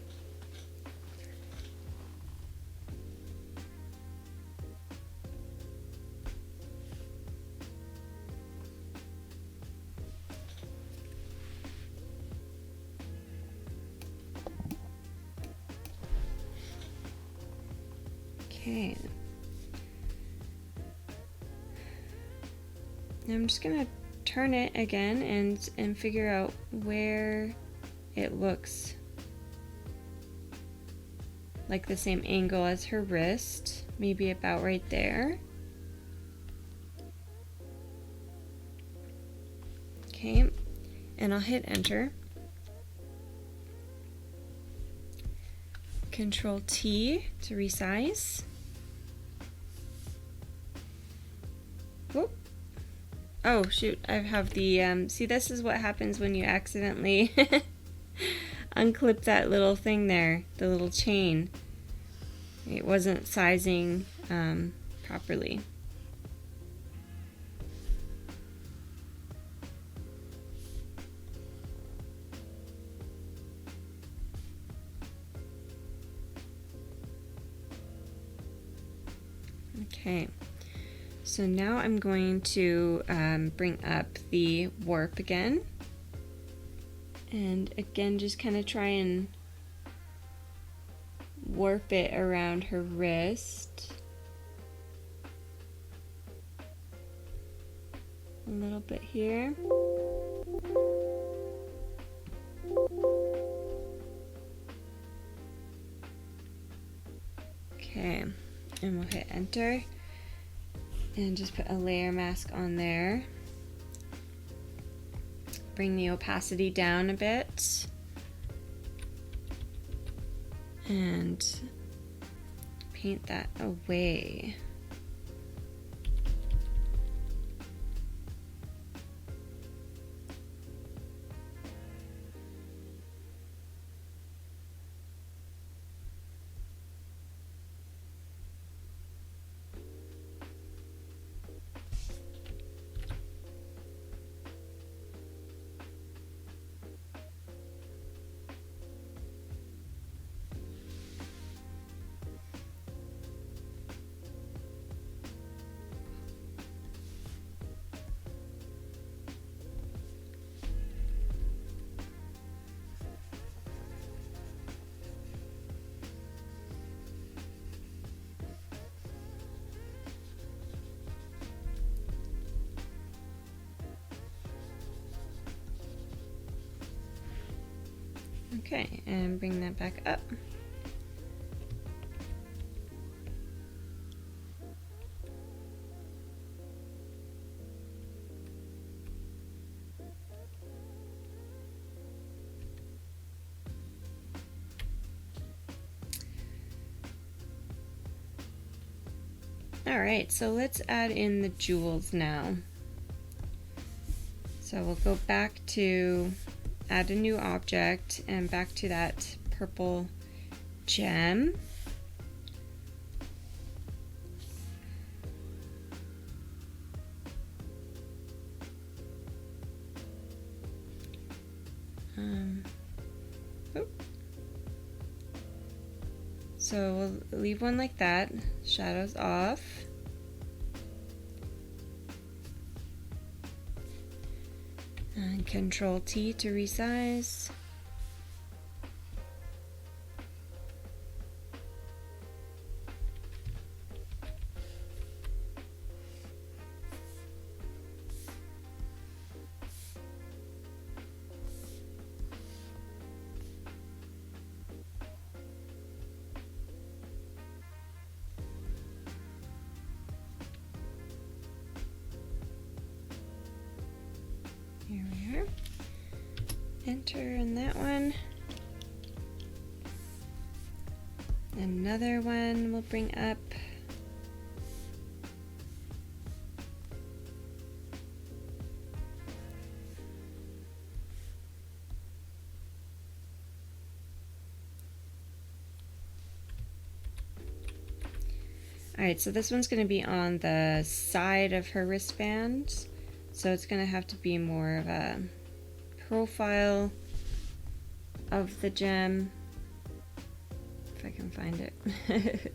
Okay. I'm just gonna turn it again and figure out where it looks like the same angle as her wrist, maybe about right there. Okay, and I'll hit enter. Control T to resize. Whoop. Oh shoot, I have the, see, this is what happens when you accidentally unclip that little thing there, the little chain. It wasn't sizing properly. Okay. So now I'm going to bring up the warp again. And again, just kind of try and warp it around her wrist. A little bit here. Okay, and we'll hit enter. And just put a layer mask on there. Bring the opacity down a bit. And paint that away. Okay, and bring that back up. All right, so let's add in the jewels now. So we'll go back to add a new object and back to that purple gem. So we'll leave one like that, shadows off. And Control T to resize. Here we are. Enter in that one. Another one we'll bring up. Alright, so this one's going to be on the side of her wristband, so it's going to have to be more of a profile of the gem, if I can find it.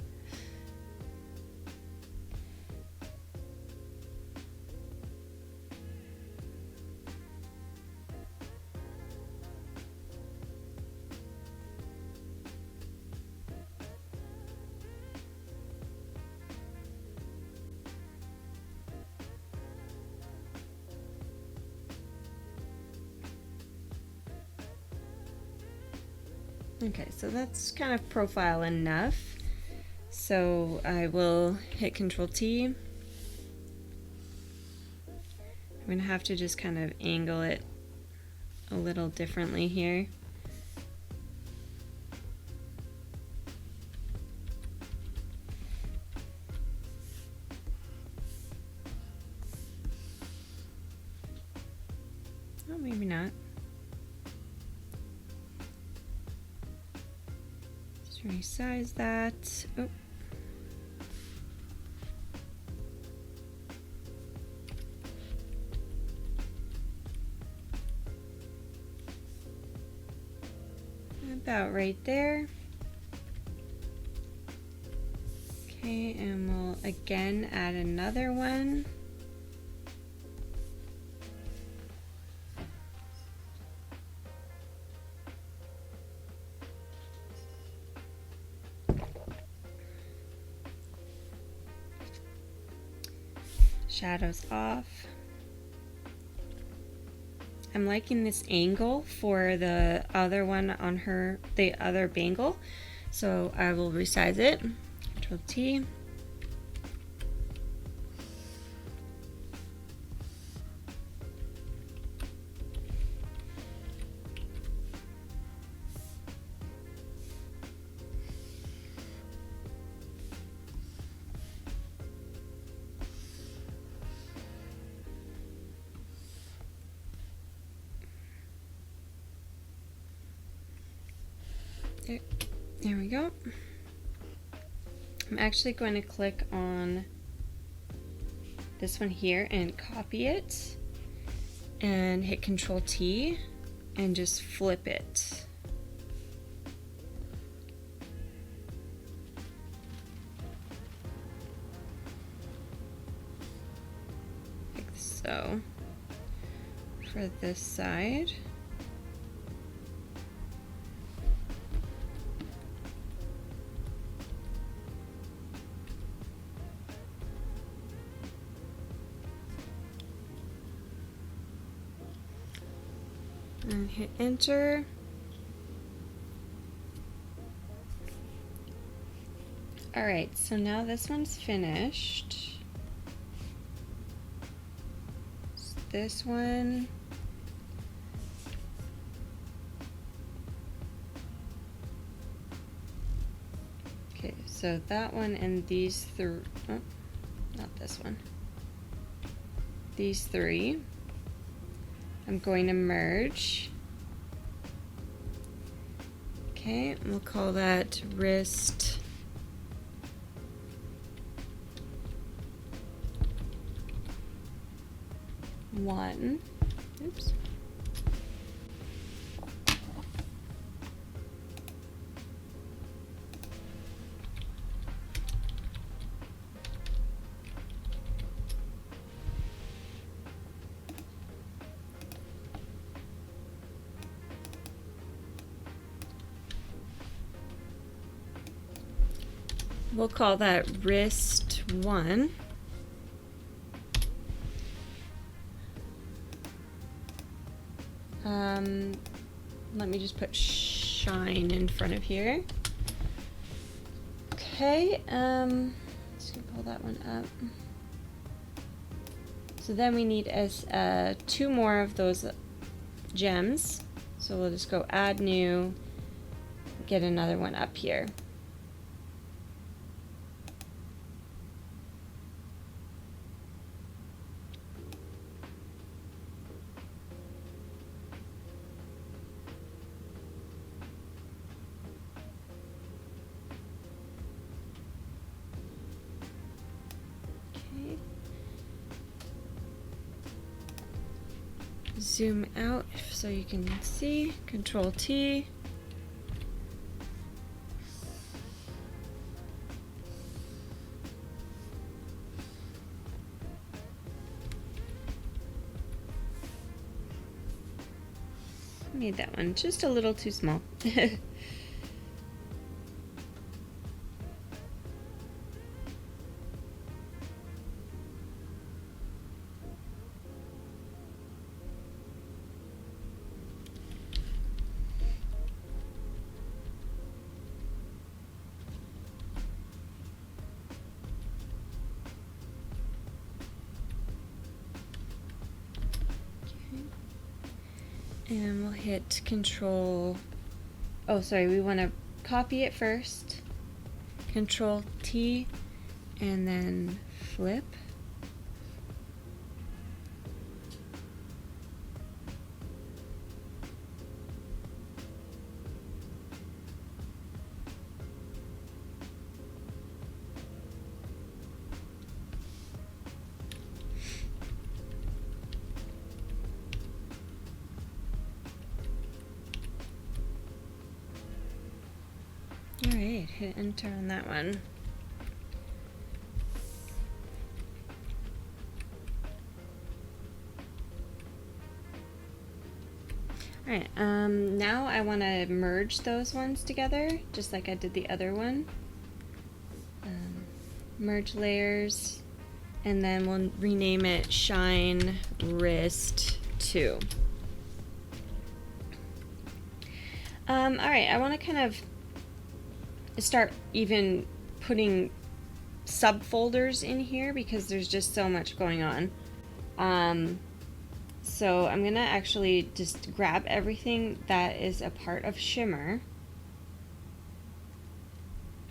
Okay, so that's kind of profile enough. So I will hit Control T. I'm going to have to just kind of angle it a little differently here. Oh, maybe not. Just resize that. Oh. About right there. Okay, and we'll again add another one. Shadows off. I'm liking this angle for the other one on the other bangle, so I will resize it. Control T. There we go. I'm actually going to click on this one here and copy it and hit Control T and just flip it. Like so for this side. And hit enter. Alright, so now this one's finished. So this one. Okay, so that one and these three, oh, not this one. These three. I'm going to merge. Okay, we'll call that wrist 1. Oops. We'll call that wrist 1. Let me just put shine in front of here. Okay, just gonna pull that one up. So then we need 2 more of those gems. So we'll just go add new, get another one up here. zoom out so you can see. Control T. Made that one just a little too small. And we'll hit Control, oh sorry, we want to copy it first. Control T and then flip. Alright, hit enter on that one. Alright, now I want to merge those ones together, just like I did the other one. Merge layers, and then we'll rename it Shine Wrist 2. Alright, I want to kind of start even putting subfolders in here because there's just so much going on. So I'm gonna actually just grab everything that is a part of Shimmer.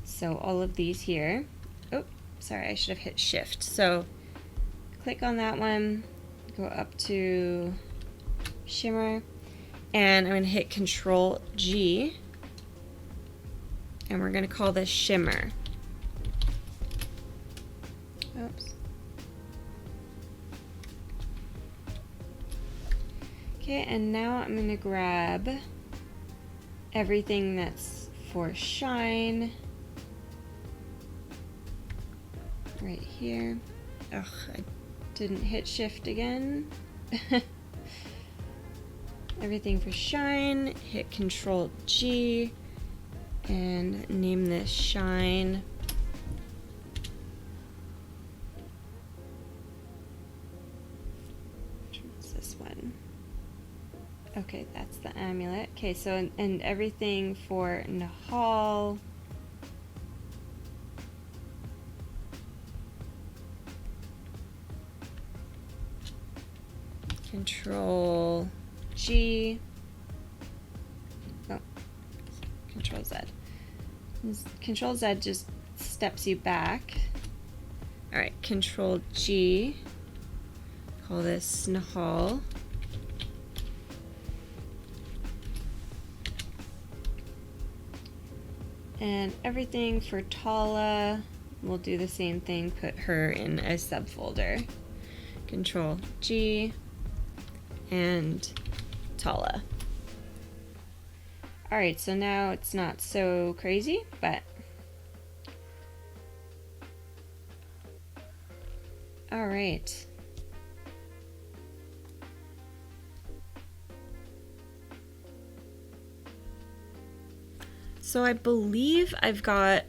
So all of these here. Oh, sorry, I should have hit Shift. So click on that one, go up to Shimmer, and I'm gonna hit Control G. And we're going to call this Shimmer. Oops. Okay, and now I'm going to grab everything that's for Shine right here. Ugh, I didn't hit Shift again. Everything for Shine, hit Control G. And name this Shine. What's this one? Okay, that's the amulet. Okay, so and everything for Nahal. Control G. Oh, Control Z. Control Z just steps you back. Alright, Control G. Call this Nahal. And everything for Tala, we'll do the same thing, put her in a subfolder. Control G and Tala. Alright, so now it's not so crazy, but alright. So I believe I've got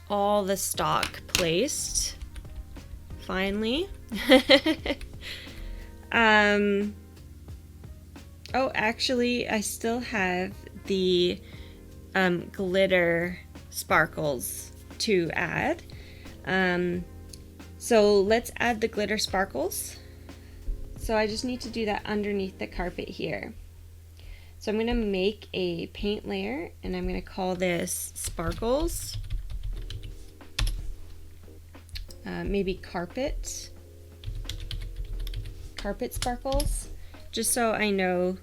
all the stock placed finally. Oh, actually, I still have the glitter sparkles to add. So let's add the glitter sparkles. So I just need to do that underneath the carpet here. So I'm going to make a paint layer, and I'm going to call this Sparkles. Maybe carpet sparkles, just so I know,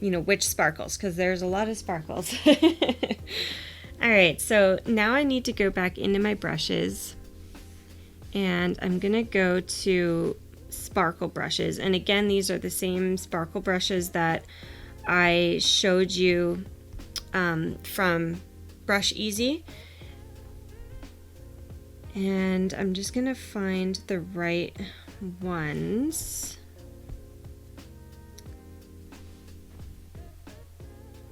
which sparkles, because there's a lot of sparkles. Alright, so now I need to go back into my brushes, and I'm gonna go to sparkle brushes. And again, these are the same sparkle brushes that I showed you from Brush Easy. And I'm just gonna find the right ones.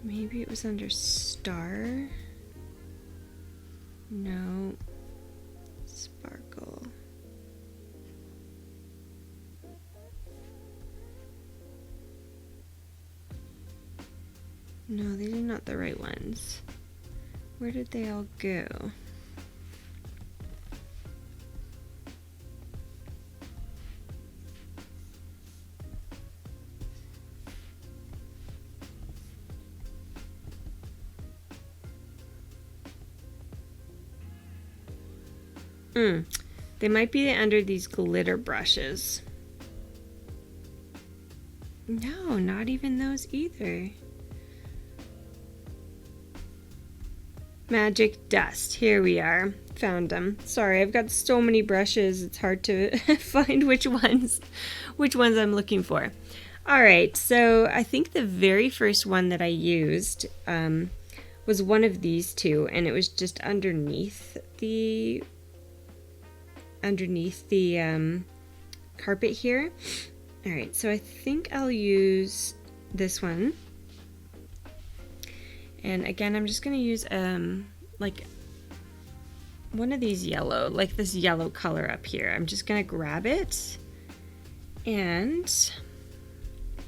Maybe it was under Star. No. Sparkle. No, these are not the right ones. Where did they all go? They might be under these glitter brushes. No, not even those either. Magic Dust. Here we are. Found them. Sorry, I've got so many brushes. It's hard to find which ones I'm looking for. All right, so I think the very first one that I used was one of these two, and it was just underneath the carpet here. All right, so I think I'll use this one. And again, I'm just going to use like one of these yellow, like this yellow color up here. I'm just going to grab it and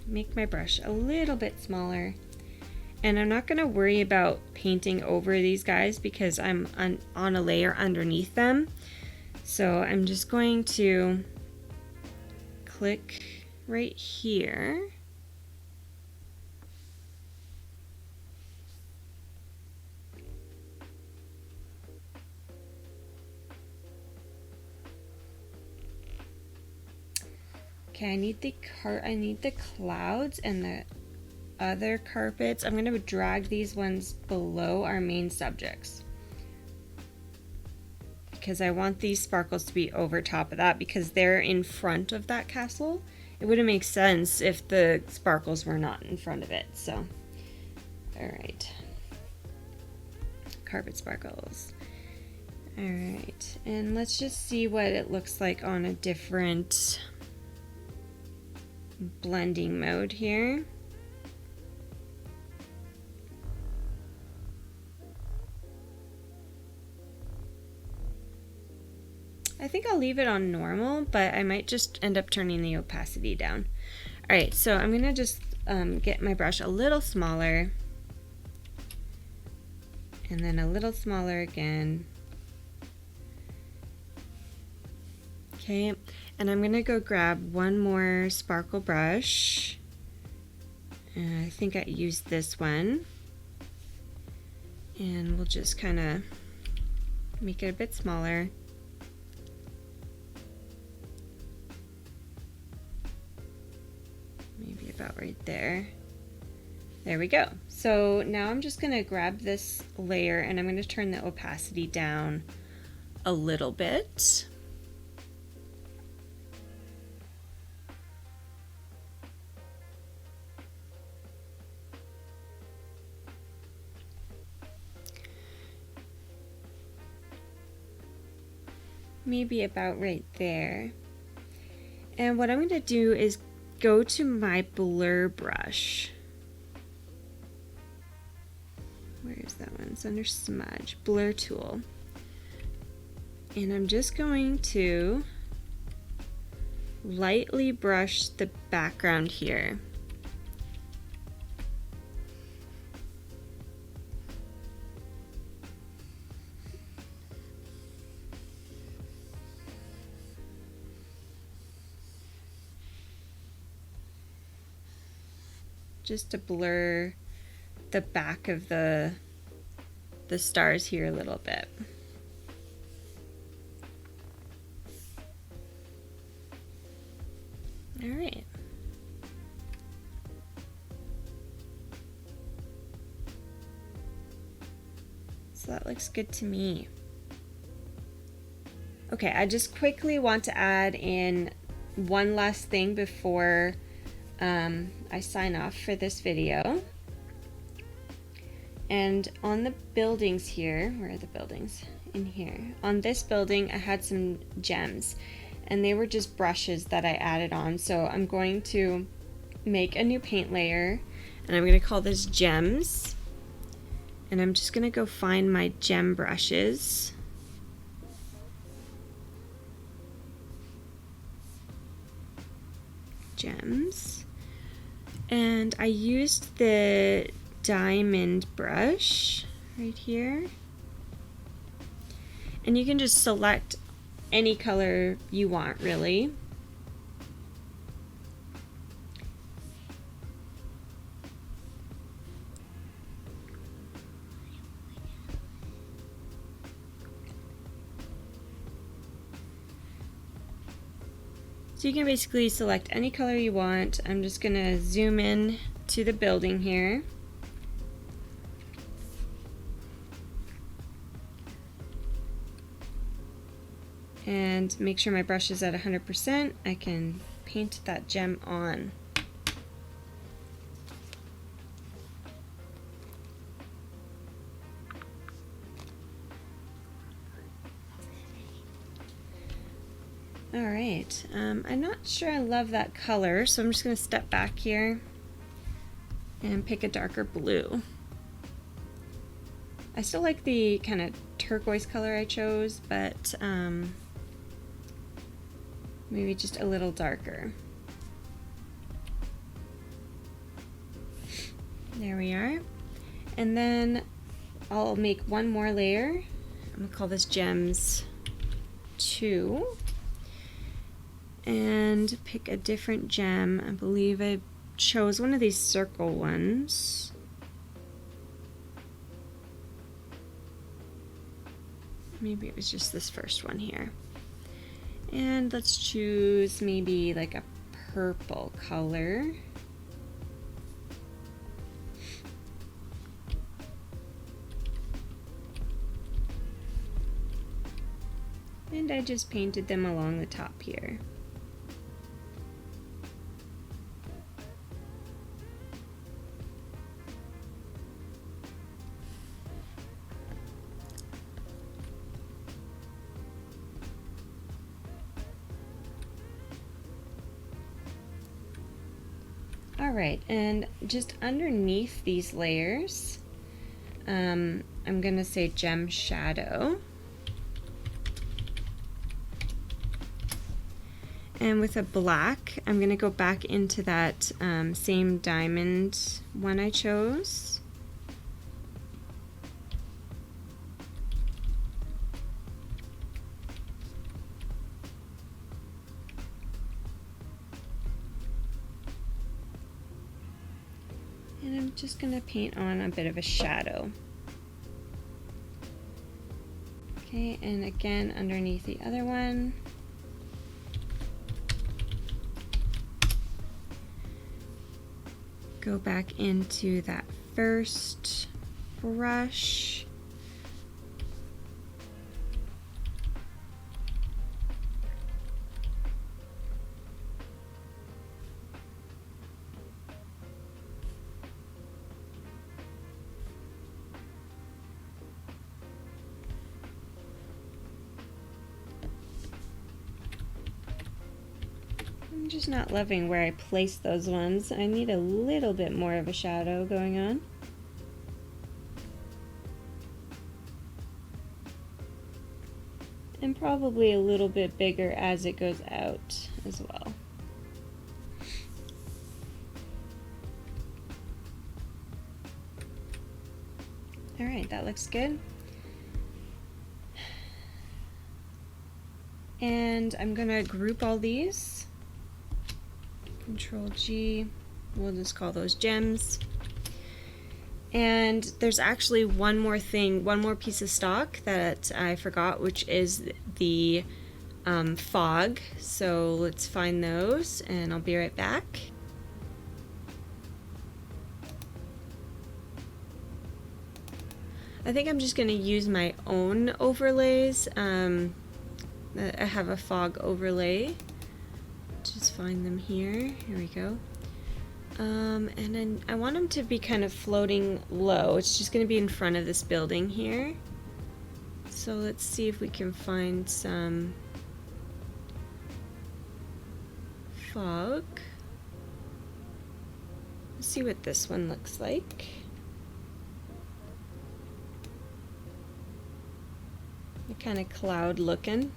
make my brush a little bit smaller. And I'm not going to worry about painting over these guys because I'm on a layer underneath them. So I'm just going to click right here. Okay, I need the clouds and the other carpets. I'm going to drag these ones below our main subjects, because I want these sparkles to be over top of that because they're in front of that castle. It wouldn't make sense if the sparkles were not in front of it. So, all right. Carpet sparkles. All right, and let's just see what it looks like on a different blending mode here. I think I'll leave it on normal, but I might just end up turning the opacity down. All right, so I'm gonna just get my brush a little smaller, and then a little smaller again. Okay, and I'm gonna go grab one more sparkle brush. And I think I used this one. And we'll just kind of make it a bit smaller. Maybe about right there. There we go. So now I'm just gonna grab this layer and I'm gonna turn the opacity down a little bit. Maybe about right there. And what I'm going to do is go to my blur brush. Where is that one? It's under smudge, blur tool. And I'm just going to lightly brush the background here. Just to blur the back of the stars here a little bit. All right. So that looks good to me. Okay, I just quickly want to add in one last thing before I sign off for this video. And on the buildings here, where are the buildings? In here. On this building, I had some gems, and they were just brushes that I added on. So I'm going to make a new paint layer, and I'm going to call this Gems. And I'm just going to go find my gem brushes. Gems. And I used the diamond brush right here. And you can just select any color you want, really. So you can basically select any color you want. I'm just gonna zoom in to the building here. And make sure my brush is at 100%. I can paint that gem on. Alright, I'm not sure I love that color, so I'm just going to step back here and pick a darker blue. I still like the kind of turquoise color I chose, but maybe just a little darker. There we are. And then I'll make one more layer. I'm going to call this Gems 2. And pick a different gem. I believe I chose one of these circle ones. Maybe it was just this first one here. And let's choose maybe like a purple color. And I just painted them along the top here. Alright, and just underneath these layers, I'm going to say Gem Shadow. And with a black, I'm going to go back into that same diamond one I chose. And I'm just going to paint on a bit of a shadow. Okay, and again underneath the other one. Go back into that first brush. I'm just not loving where I placed those ones. I need a little bit more of a shadow going on. And probably a little bit bigger as it goes out as well. Alright, that looks good. And I'm gonna group all these. Control G, we'll just call those gems. And there's actually one more thing, one more piece of stock that I forgot, which is the fog. So let's find those and I'll be right back. I think I'm just going to use my own overlays. I have a fog overlay to find them here. Here we go. And then I want them to be kind of floating low. It's just going to be in front of this building here. So let's see if we can find some fog. Let's see what this one looks like. Kind of cloud looking.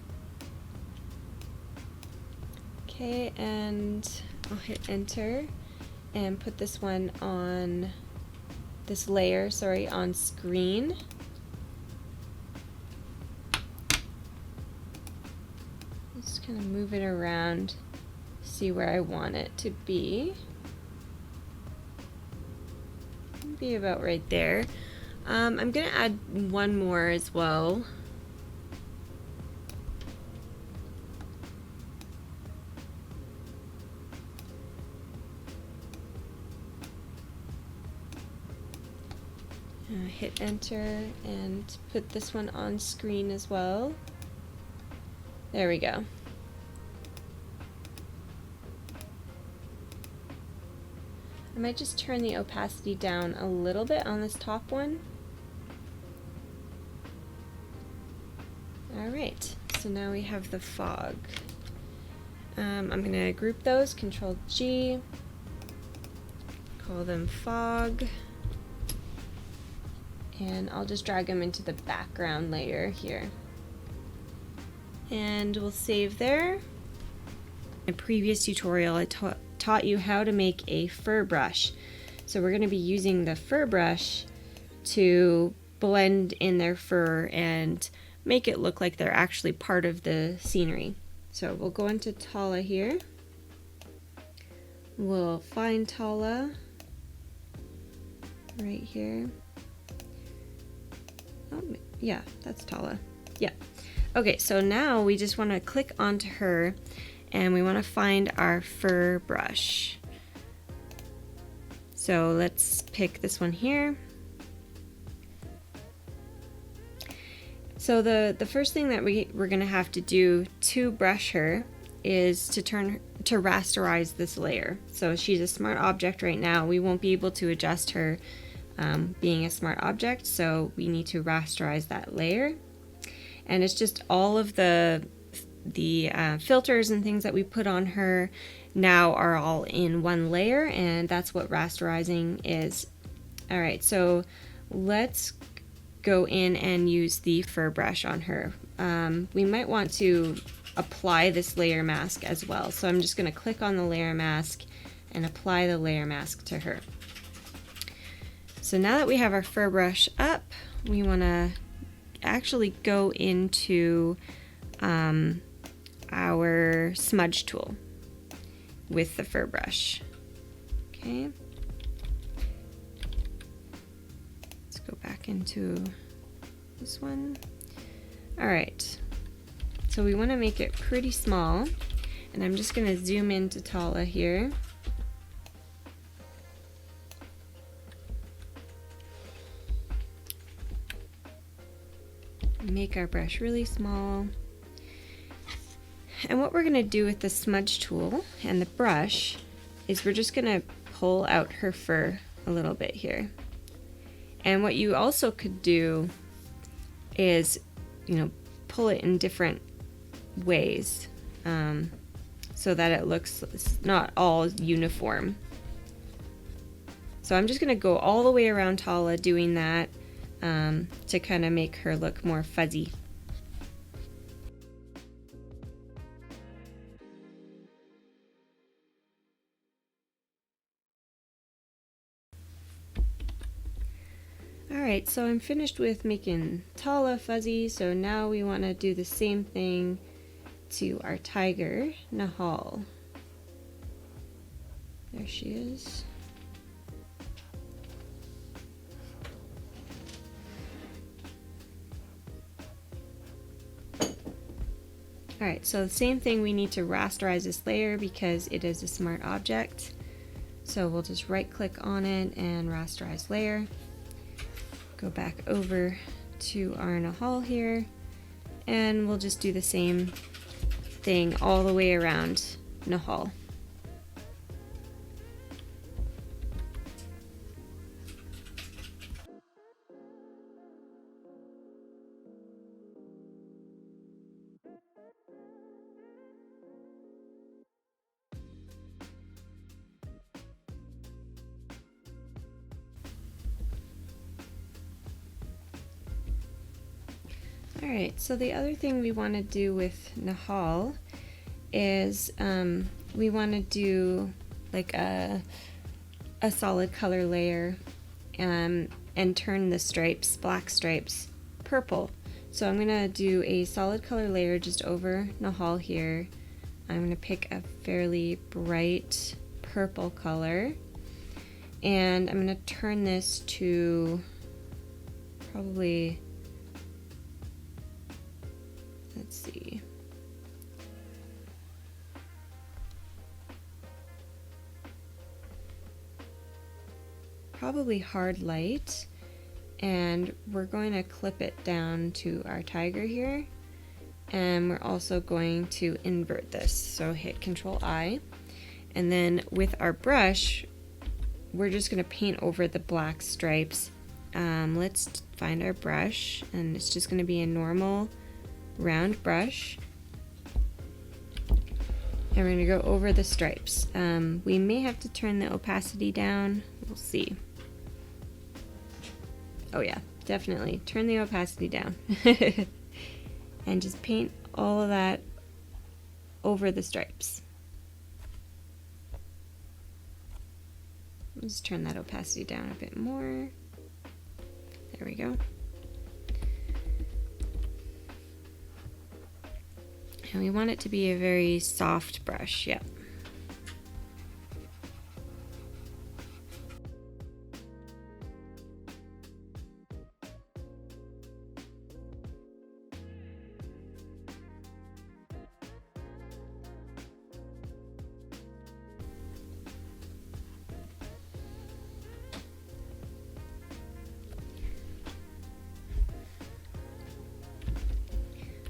Okay, and I'll hit enter and put this one on this layer, sorry, on screen. Just kind of move it around, see where I want it to be. Be about right there. I'm gonna add one more as well. Hit enter and put this one on screen as well. There we go. I might just turn the opacity down a little bit on this top one. Alright, so now we have the fog. I'm going to group those, Control G, call them fog. And I'll just drag them into the background layer here. And we'll save there. In a previous tutorial, I taught you how to make a fur brush. So we're going to be using the fur brush to blend in their fur and make it look like they're actually part of the scenery. So we'll go into Tala here. We'll find Tala right here. Oh, yeah, that's Tala. Yeah. Okay, so now we just want to click onto her and we want to find our fur brush. So let's pick this one here. So the first thing that we're going to have to do to brush her is to rasterize this layer. So she's a smart object right now. We won't be able to adjust her being a smart object, so we need to rasterize that layer. And it's just all of the filters and things that we put on her now are all in one layer, and that's what rasterizing is. Alright, so let's go in and use the fur brush on her. We might want to apply this layer mask as well, so I'm just going to click on the layer mask and apply the layer mask to her. So now that we have our fur brush up, we want to actually go into our smudge tool with the fur brush. Okay. Let's go back into this one. All right. So we want to make it pretty small, and I'm just going to zoom into Tala here. Make our brush really small. And what we're going to do with the smudge tool and the brush is we're just going to pull out her fur a little bit here. And what you also could do is, pull it in different ways so that it looks not all uniform. So I'm just going to go all the way around Tala doing that to kind of make her look more fuzzy. Alright, so I'm finished with making Tala fuzzy, so now we want to do the same thing to our tiger, Nahal. There she is. Alright, so the same thing, we need to rasterize this layer because it is a smart object. So we'll just right click on it and rasterize layer. Go back over to our Nahal here, and we'll just do the same thing all the way around Nahal. Alright, so the other thing we want to do with Nahal is we want to do like a solid color layer and turn the stripes, black stripes, purple. So I'm going to do a solid color layer just over Nahal here. I'm going to pick a fairly bright purple color, and I'm going to turn this to probably, let's see, probably hard light, and we're going to clip it down to our tiger here, and we're also going to invert this, so hit Control I, and then with our brush we're just going to paint over the black stripes. Let's find our brush, and it's just going to be a normal round brush, and we're going to go over the stripes. We may have to turn the opacity down, we'll see. Oh yeah, definitely turn the opacity down. And just paint all of that over the stripes. Let's turn that opacity down a bit more. There we go. And we want it to be a very soft brush, yep.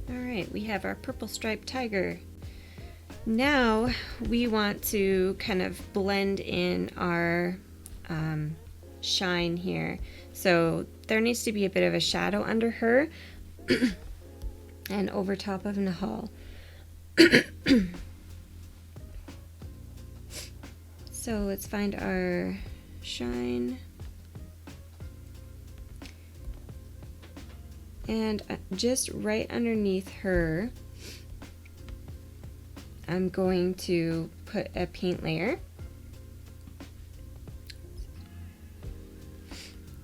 Alright, we have our purple striped tiger. Now we want to kind of blend in our shine here. So there needs to be a bit of a shadow under her and over top of Nahal. So let's find our shine. And just right underneath her, I'm going to put a paint layer.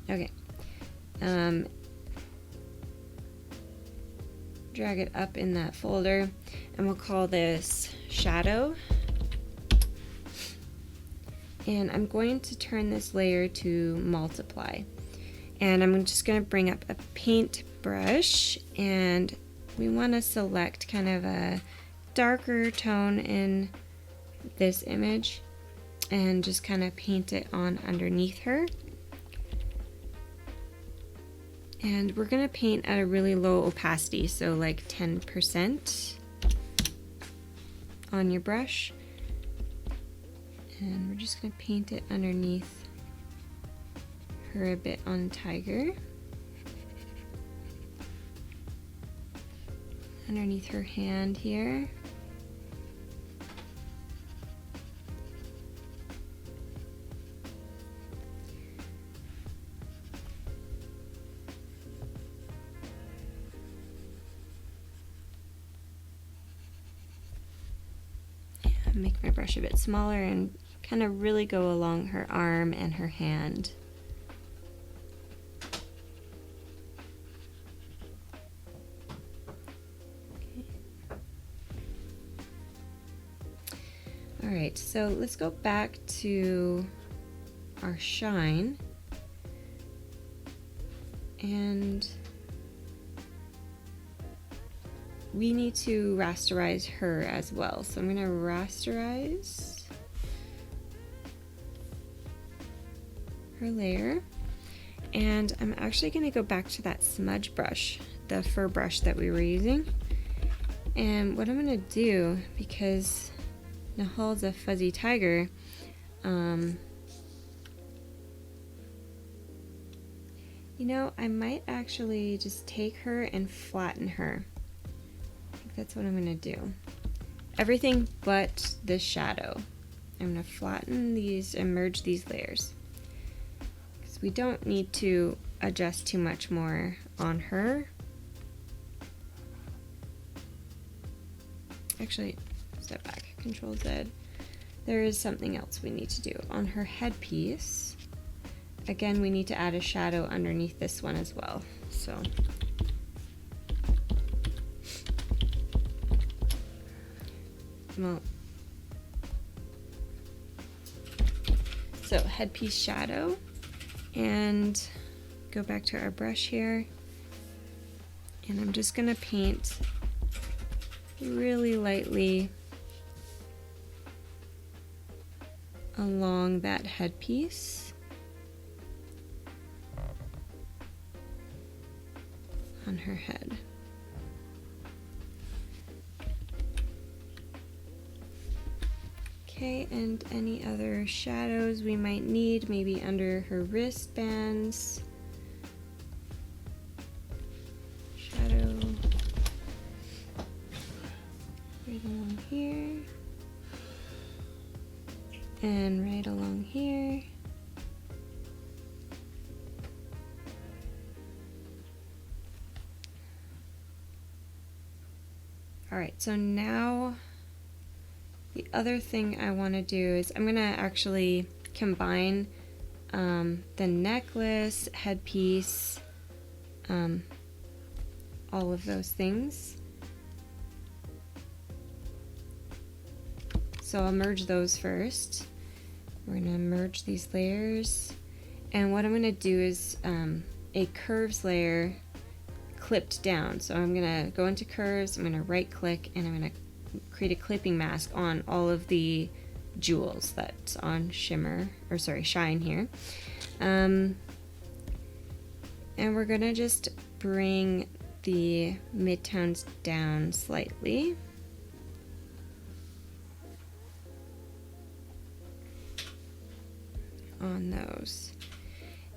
Okay. Drag it up in that folder, and we'll call this shadow. And I'm going to turn this layer to multiply. And I'm just going to bring up a paint brush, and we want to select kind of a darker tone in this image and just kind of paint it on underneath her. And we're going to paint at a really low opacity, so like 10% on your brush. And we're just going to paint it underneath her a bit on tiger. Underneath her hand here. Make my brush a bit smaller and kind of really go along her arm and her hand. Okay. All right, so let's go back to our shine, and we need to rasterize her as well. So I'm going to rasterize her layer, and I'm actually going to go back to that smudge brush, the fur brush that we were using. And what I'm going to do, because Nahal's a fuzzy tiger, you know, I might actually just take her and flatten her. That's what I'm going to do. Everything but the shadow. I'm going to flatten these and merge these layers, because we don't need to adjust too much more on her. actually, step back, Control Z. There is something else we need to do. On her headpiece, again, we need to add a shadow underneath this one as well. So, headpiece shadow, and go back to our brush here, and I'm just gonna paint really lightly along that headpiece on her head. Okay, and any other shadows we might need, maybe under her wristbands. Shadow right along here. And right along here. All right, so now the other thing I want to do is I'm going to actually combine the necklace, headpiece, all of those things. So I'll merge those first. We're going to merge these layers. And what I'm going to do is a curves layer clipped down. So I'm going to go into curves, I'm going to right click, and I'm going to create a clipping mask on all of the jewels that's on shine here. And we're gonna just bring the midtones down slightly. On those.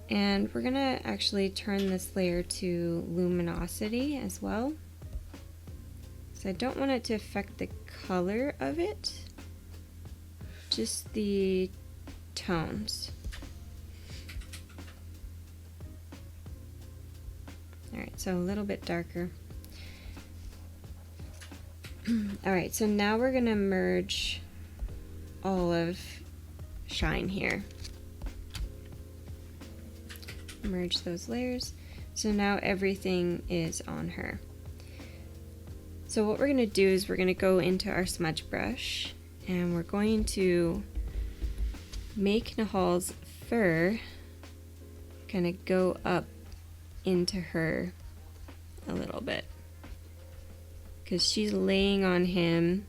And we're gonna actually turn this layer to luminosity as well. I don't want it to affect the color of it, just the tones. All right, so a little bit darker. All right, so now we're gonna merge all of shine here. Merge those layers. So now everything is on her. So what we're going to do is we're going to go into our smudge brush and we're going to make Nihal's fur kind of go up into her a little bit because she's laying on him,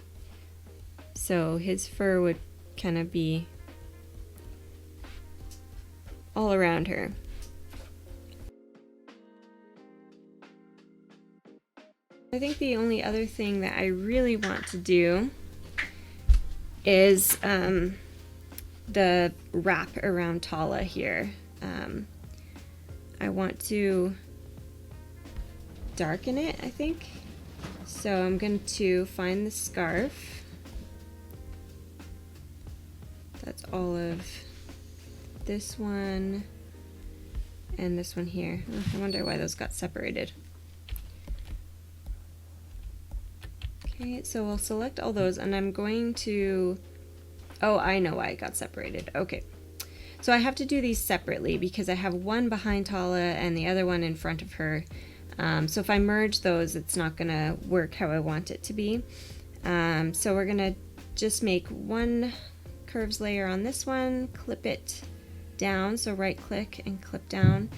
so his fur would kind of be all around her. I think the only other thing that I really want to do is the wrap around Tala here. I want to darken it, I think. So I'm going to find the scarf. That's all of this one and this one here. I wonder why those got separated. Okay, so we'll select all those, and I'm going to, oh, I know why it got separated. Okay, so I have to do these separately because I have one behind Tala and the other one in front of her. So if I merge those, it's not gonna work how I want it to be. So we're gonna just make one curves layer on this one, clip it down, so right click and clip down,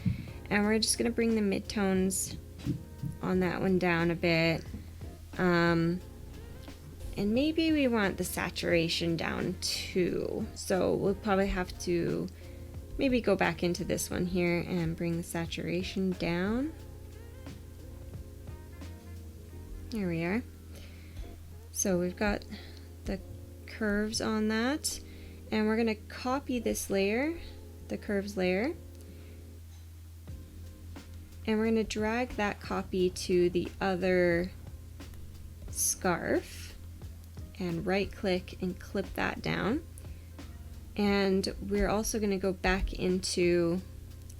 and we're just gonna bring the midtones on that one down a bit. And maybe we want the saturation down too. So we'll probably have to maybe go back into this one here and bring the saturation down. There we are. So we've got the curves on that, and we're gonna copy this layer, the curves layer, and we're gonna drag that copy to the other scarf and right click and clip that down. And we're also going to go back into,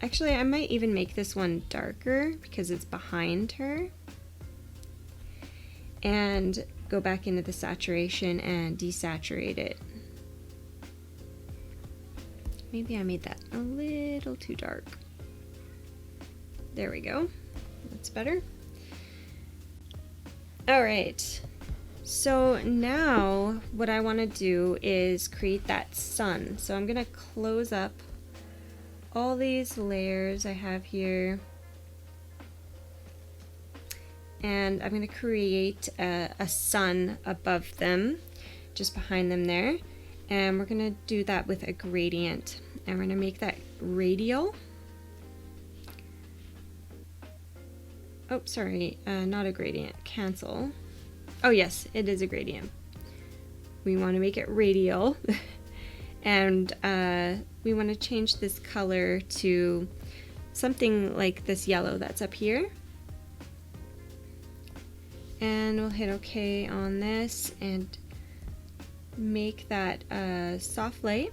actually I might even make this one darker because it's behind her, and go back into the saturation and desaturate it. Maybe I made that a little too dark. There we go. That's better. All right. So now what I want to do is create that sun. So I'm going to close up all these layers I have here. And I'm going to create a sun above them, just behind them there. And we're going to do that with a gradient. And we're going to make that radial. Oh, sorry, not a gradient, cancel. Oh yes, it is a gradient. We want to make it radial. And we want to change this color to something like this yellow that's up here. And we'll hit OK on this and make that soft light.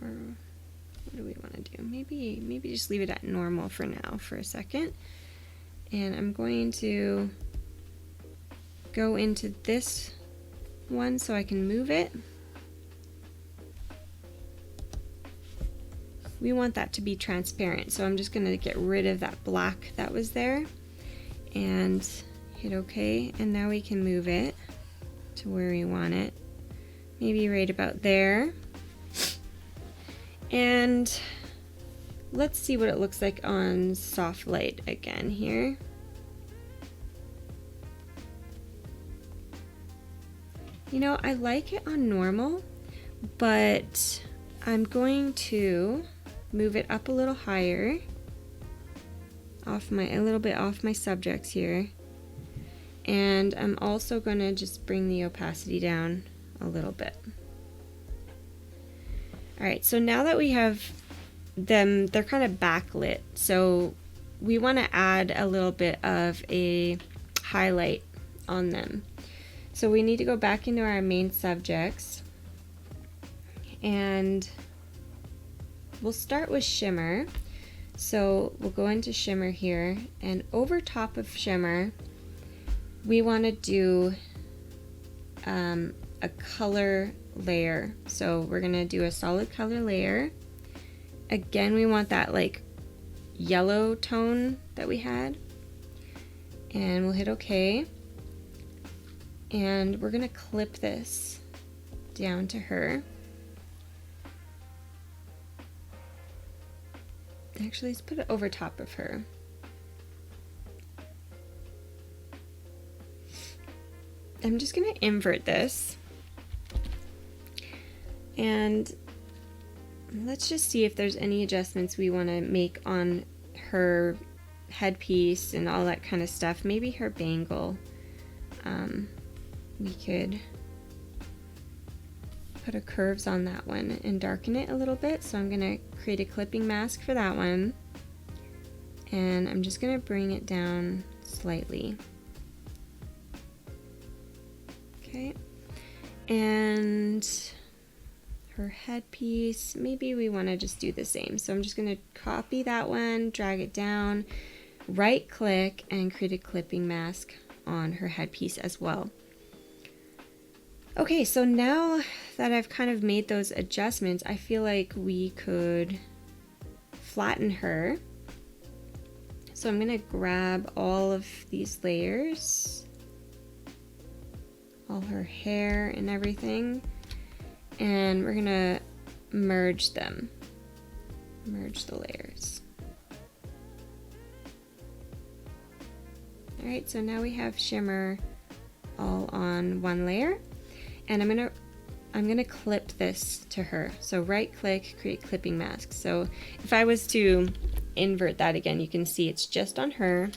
Or what do we want to do? Maybe just leave it at normal for now for a second. And I'm going to go into this one so I can move it. We want that to be transparent, so I'm just going to get rid of that black that was there and hit OK, and now we can move it to where we want it, maybe right about there. And let's see what it looks like on soft light again here. You know, I like it on normal, but I'm going to move it up a little higher, a little bit off my subjects here. And I'm also going to just bring the opacity down a little bit. All right, so now that we have them, they're kind of backlit, so we want to add a little bit of a highlight on them. So we need to go back into our main subjects, and we'll start with shimmer. So we'll go into shimmer here, and over top of shimmer, we want to do a color layer. So we're going to do a solid color layer. Again, we want that like yellow tone that we had, and we'll hit OK. And we're going to clip this down to her. Actually, let's put it over top of her. I'm just going to invert this. And let's just see if there's any adjustments we want to make on her headpiece and all that kind of stuff. Maybe her bangle. We could put a curves on that one and darken it a little bit. So I'm going to create a clipping mask for that one. And I'm just going to bring it down slightly. Okay. And her headpiece, maybe we want to just do the same. So I'm just going to copy that one, drag it down, right click, and create a clipping mask on her headpiece as well. Okay, so now that I've kind of made those adjustments, I feel like we could flatten her. So I'm going to grab all of these layers, all her hair and everything, and we're going to merge them, merge the layers. All right, so now we have shimmer all on one layer. And I'm gonna clip this to her. So right click, create clipping mask. So if I was to invert that again, you can see it's just on her.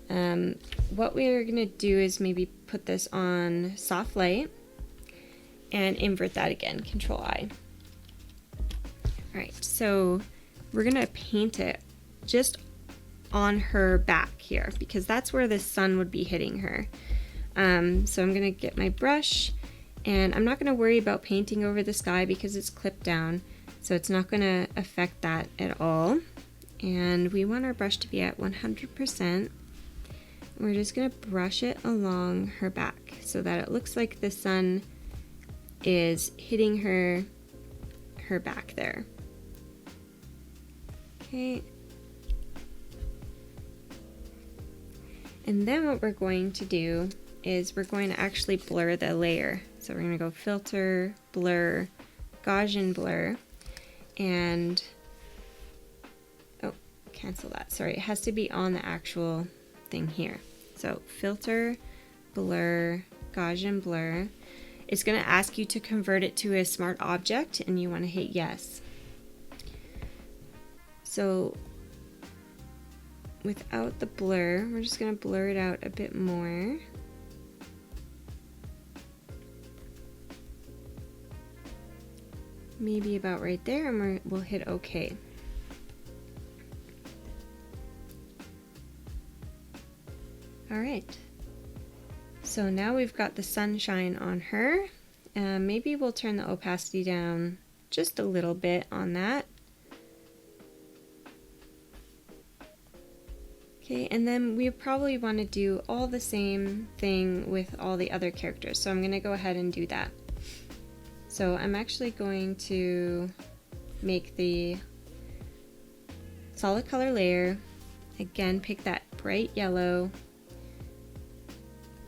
What we're gonna do is maybe put this on soft light and invert that again, Control I. All right, so we're gonna paint it just on her back here because that's where the sun would be hitting her. So I'm gonna get my brush. And I'm not going to worry about painting over the sky because it's clipped down, so it's not going to affect that at all. And we want our brush to be at 100%. We're just going to brush it along her back so that it looks like the sun is hitting her back there. Okay. And then what we're going to do is we're going to actually blur the layer. So we're going to go filter, blur, Gaussian blur, and oh, cancel that. Sorry, it has to be on the actual thing here. So filter, blur, Gaussian blur. It's going to ask you to convert it to a smart object, and you want to hit yes. So without the blur, we're just going to blur it out a bit more. Maybe about right there, and we'll hit OK. All right. So now we've got the sunshine on her. Maybe we'll turn the opacity down just a little bit on that. Okay, and then we probably want to do all the same thing with all the other characters. So I'm going to go ahead and do that. So I'm actually going to make the solid color layer. Again, pick that bright yellow,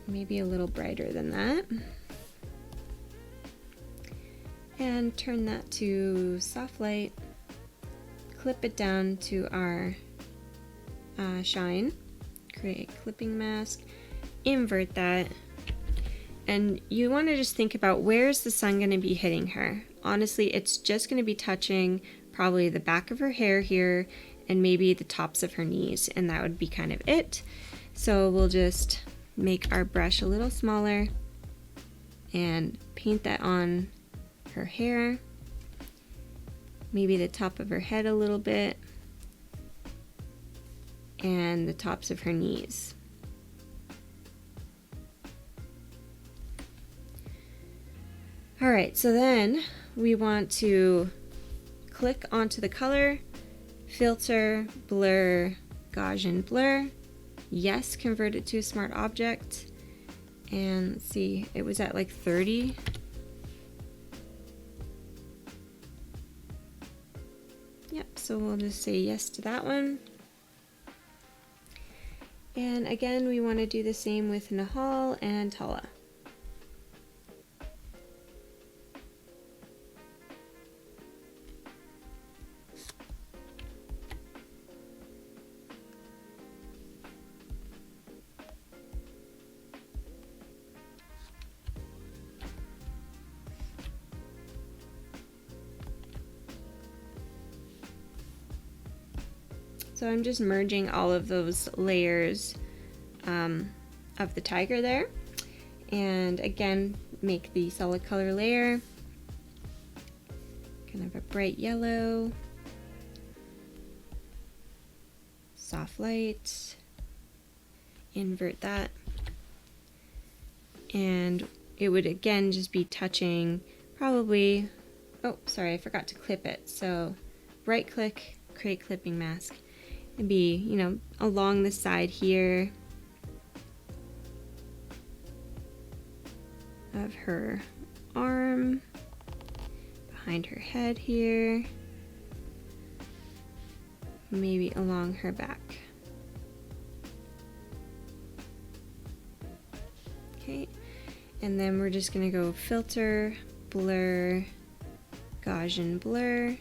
maybe a little brighter than that, and turn that to soft light, clip it down to our shine, create a clipping mask, invert that, and you want to just think about where's the sun going to be hitting her. Honestly, it's just going to be touching probably the back of her hair here and maybe the tops of her knees, and that would be kind of it. So we'll just make our brush a little smaller and paint that on her hair, maybe the top of her head a little bit, and the tops of her knees. All right, so then we want to click onto the color, filter, blur, Gaussian blur. Yes, convert it to a smart object. And let's see, it was at like 30. Yep, so we'll just say yes to that one. And again, we want to do the same with Nahal and Tala. So I'm just merging all of those layers of the tiger there. And again, make the solid color layer kind of a bright yellow, soft light, invert that. And it would again just be touching probably, oh, sorry, I forgot to clip it. So right click, create clipping mask. And be, you know, along the side here of her arm, behind her head here, maybe along her back. Okay, and then we're just gonna go filter, blur, Gaussian blur,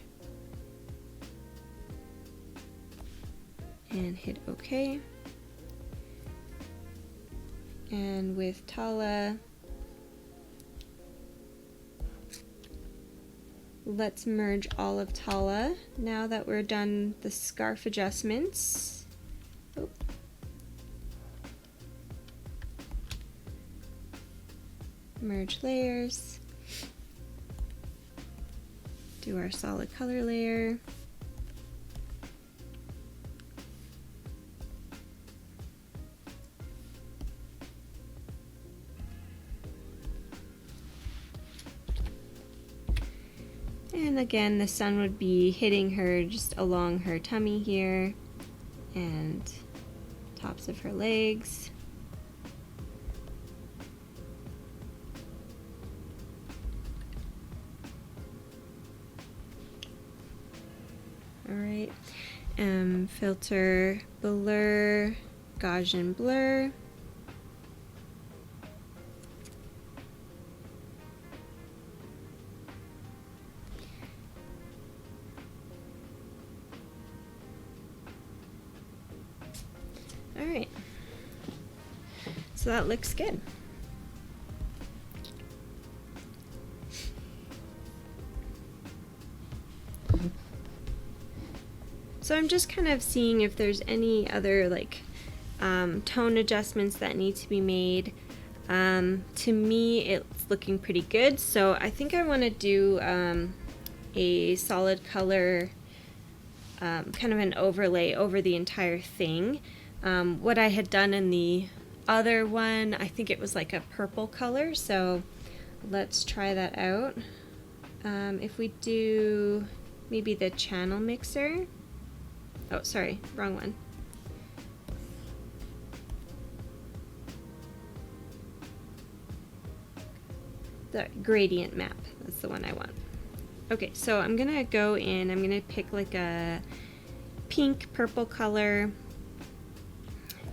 and hit OK. And with Tala, let's merge all of Tala now that we're done the scarf adjustments. Oh. Merge layers, do our solid color layer. And again, the sun would be hitting her just along her tummy here and tops of her legs. highlight, filter, blur, Gaussian blur. All right, so that looks good. So I'm just kind of seeing if there's any other like tone adjustments that need to be made. To me, it's looking pretty good. So I think I want to do a solid color, kind of an overlay over the entire thing. What I had done in the other one, I think it was like a purple color. So let's try that out. If we do maybe the channel mixer. Oh, sorry, wrong one. The gradient map, that's the one I want. Okay, so I'm gonna go in, I'm gonna pick like a pink purple color,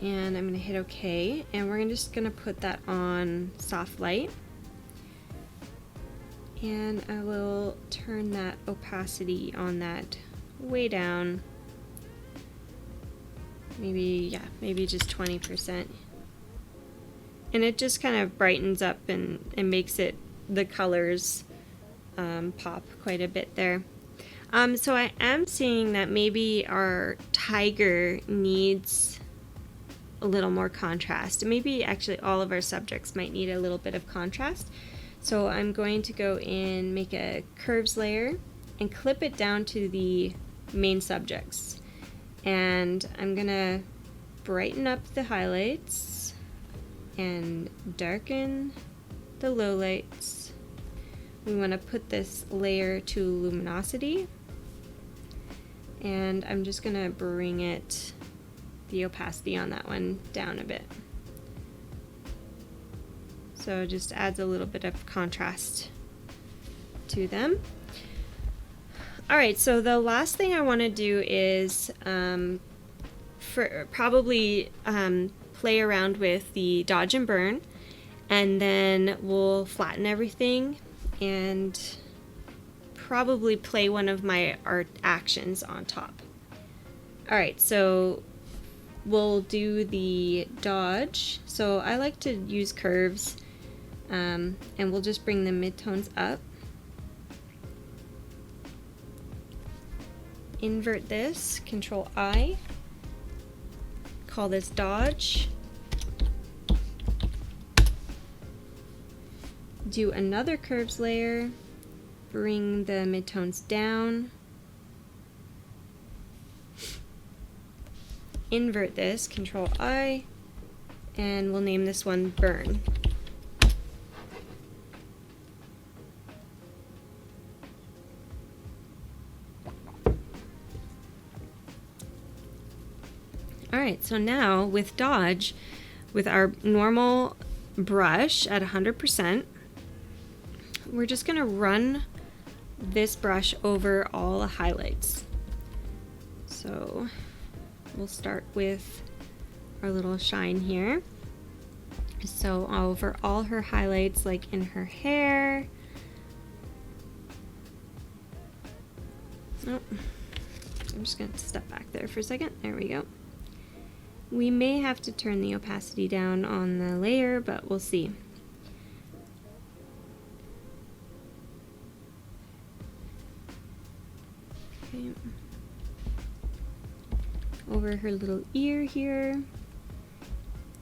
and I'm gonna hit OK, and we're just gonna put that on soft light. And I will turn that opacity on that way down. Maybe just 20%. And it just kind of brightens up and makes it, the colors pop quite a bit there. So I am seeing that maybe our tiger needs a little more contrast. Maybe actually all of our subjects might need a little bit of contrast. So I'm going to go in, make a curves layer, and clip it down to the main subjects. And I'm gonna brighten up the highlights and darken the lowlights. We want to put this layer to luminosity, and I'm just gonna bring it, the opacity on that one, down a bit. So it just adds a little bit of contrast to them. All right, so the last thing I want to do is probably play around with the dodge and burn, and then we'll flatten everything and probably play one of my art actions on top. All right, so we'll do the dodge. So I like to use curves, and we'll just bring the midtones up. Invert this, Control I, call this dodge. Do another curves layer, bring the midtones down. Invert this, Control I, and we'll name this one Burn. Alright, so now with dodge, with our normal brush at 100%, we're just going to run this brush over all the highlights. So we'll start with our little shine here. So over all her highlights, like in her hair. Oh, I'm just going to step back there for a second. There we go. We may have to turn the opacity down on the layer, but we'll see. Okay. Over her little ear here,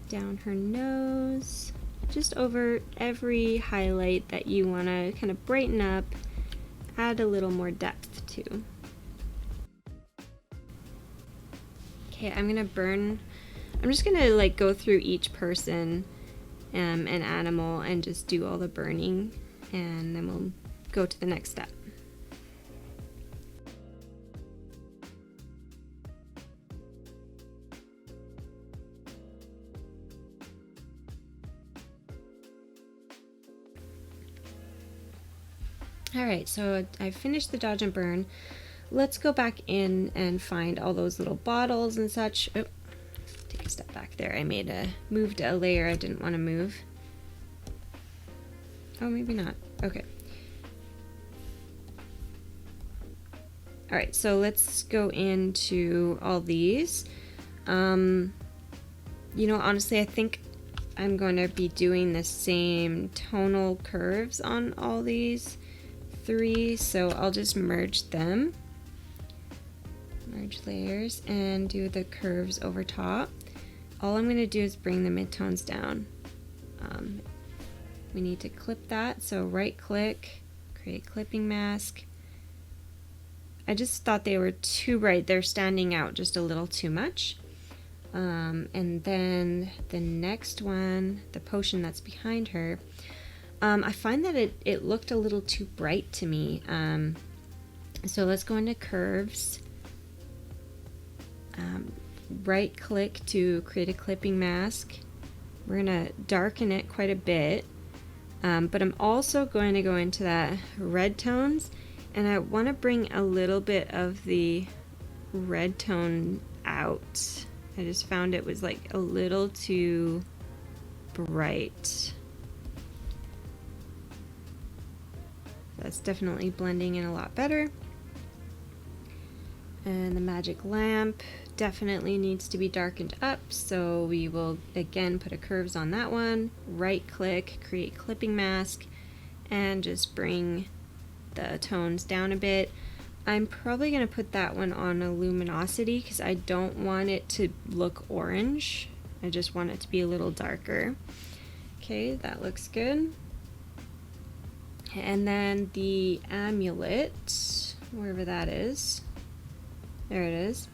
down her nose, just over every highlight that you want to kind of brighten up, add a little more depth to. Okay, I'm just gonna like go through each person and animal and just do all the burning, and then we'll go to the next step. Alright, so I finished the dodge and burn. let's go back in and find all those little bottles and such. Oh, take a step back there. I moved a layer I didn't want to move. Oh, maybe not. Okay. All right, so let's go into all these. You know, honestly, I think I'm going to be doing the same tonal curves on all these 3, so I'll just merge them. Merge layers and do the curves over top. All I'm going to do is bring the midtones down. We need to clip that, so right click, create clipping mask. I just thought they were too bright. They're standing out just a little too much. And then the next one, the potion that's behind her, I find that it looked a little too bright to me. So let's go into curves. Right click to create a clipping mask. We're gonna darken it quite a bit, but I'm also going to go into that red tones, and I want to bring a little bit of the red tone out. I just found it was like a little too bright. That's definitely blending in a lot better. And the magic lamp definitely needs to be darkened up, so we will again put a curves on that one, right click, create clipping mask, and just bring the tones down a bit. I'm probably going to put that one on a luminosity because I don't want it to look orange. I just want it to be a little darker. Okay, that looks good. And then the amulet, wherever that is, there it is,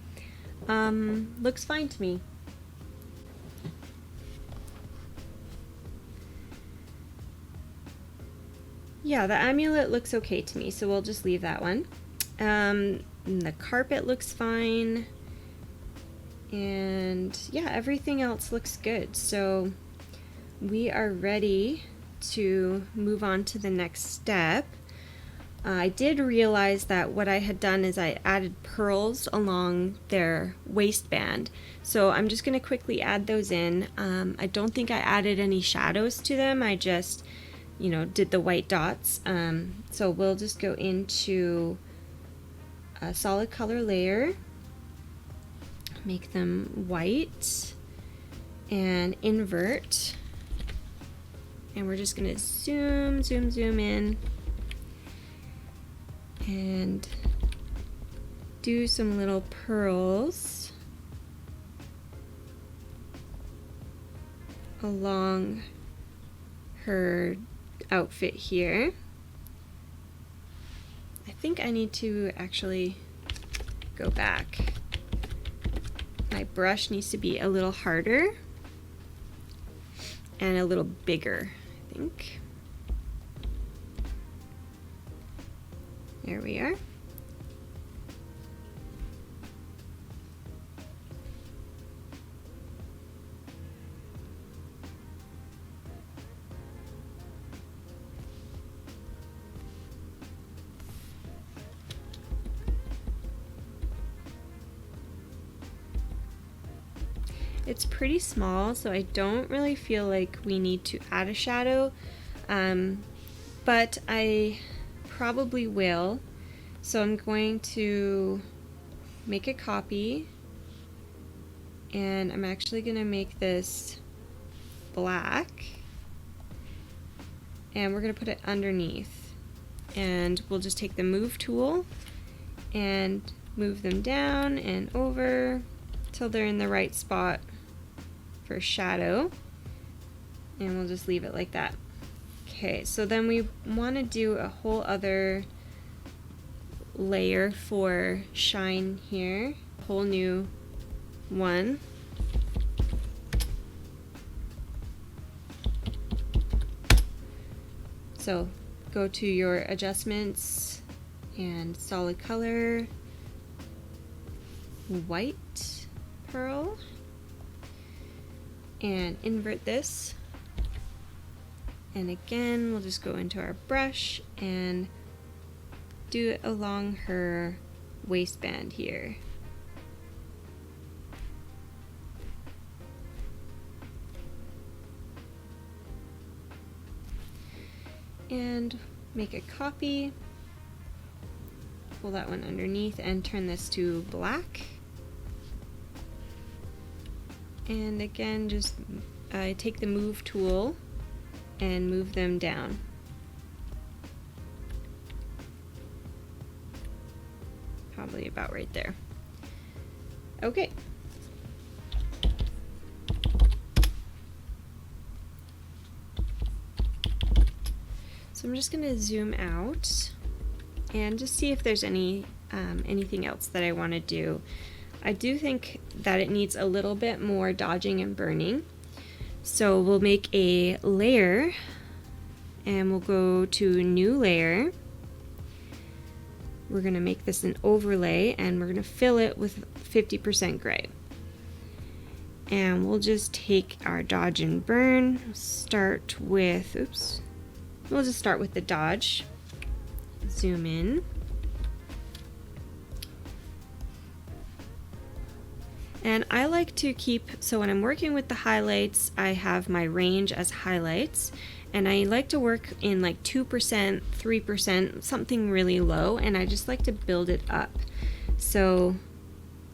looks fine to me. Yeah, the amulet looks okay to me, so we'll just leave that one. The carpet looks fine, and yeah, everything else looks good. So we are ready to move on to the next step. I did realize that what I had done is I added pearls along their waistband, so I'm just going to quickly add those in. I don't think I added any shadows to them. I just, you know, did the white dots. So we'll just go into a solid color layer, make them white, and invert. And we're just going to zoom in and do some little pearls along her outfit here. I think I need to actually go back. My brush needs to be a little harder and a little bigger, I think. There we are. It's pretty small, so I don't really feel like we need to add a shadow, but I probably will. So I'm going to make a copy, and I'm actually going to make this black, and we're going to put it underneath, and we'll just take the move tool and move them down and over till they're in the right spot for shadow, and we'll just leave it like that. Okay, so then we want to do a whole other layer for shine here, whole new one. So go to your adjustments and solid color, white pearl, and invert this. And again, we'll just go into our brush and do it along her waistband here. And make a copy, pull that one underneath and turn this to black. And again, just take the move tool and move them down. Probably about right there. Okay. So I'm just going to zoom out and just see if there's anything else that I want to do. I do think that it needs a little bit more dodging and burning. So we'll make a layer and we'll go to new layer. We're going to make this an overlay and we're going to fill it with 50% gray. And we'll just take our dodge and burn, start with, we'll just start with the dodge. Zoom in. And I like to keep, so when I'm working with the highlights, I have my range as highlights. And I like to work in like 2%, 3%, something really low, and I just like to build it up. So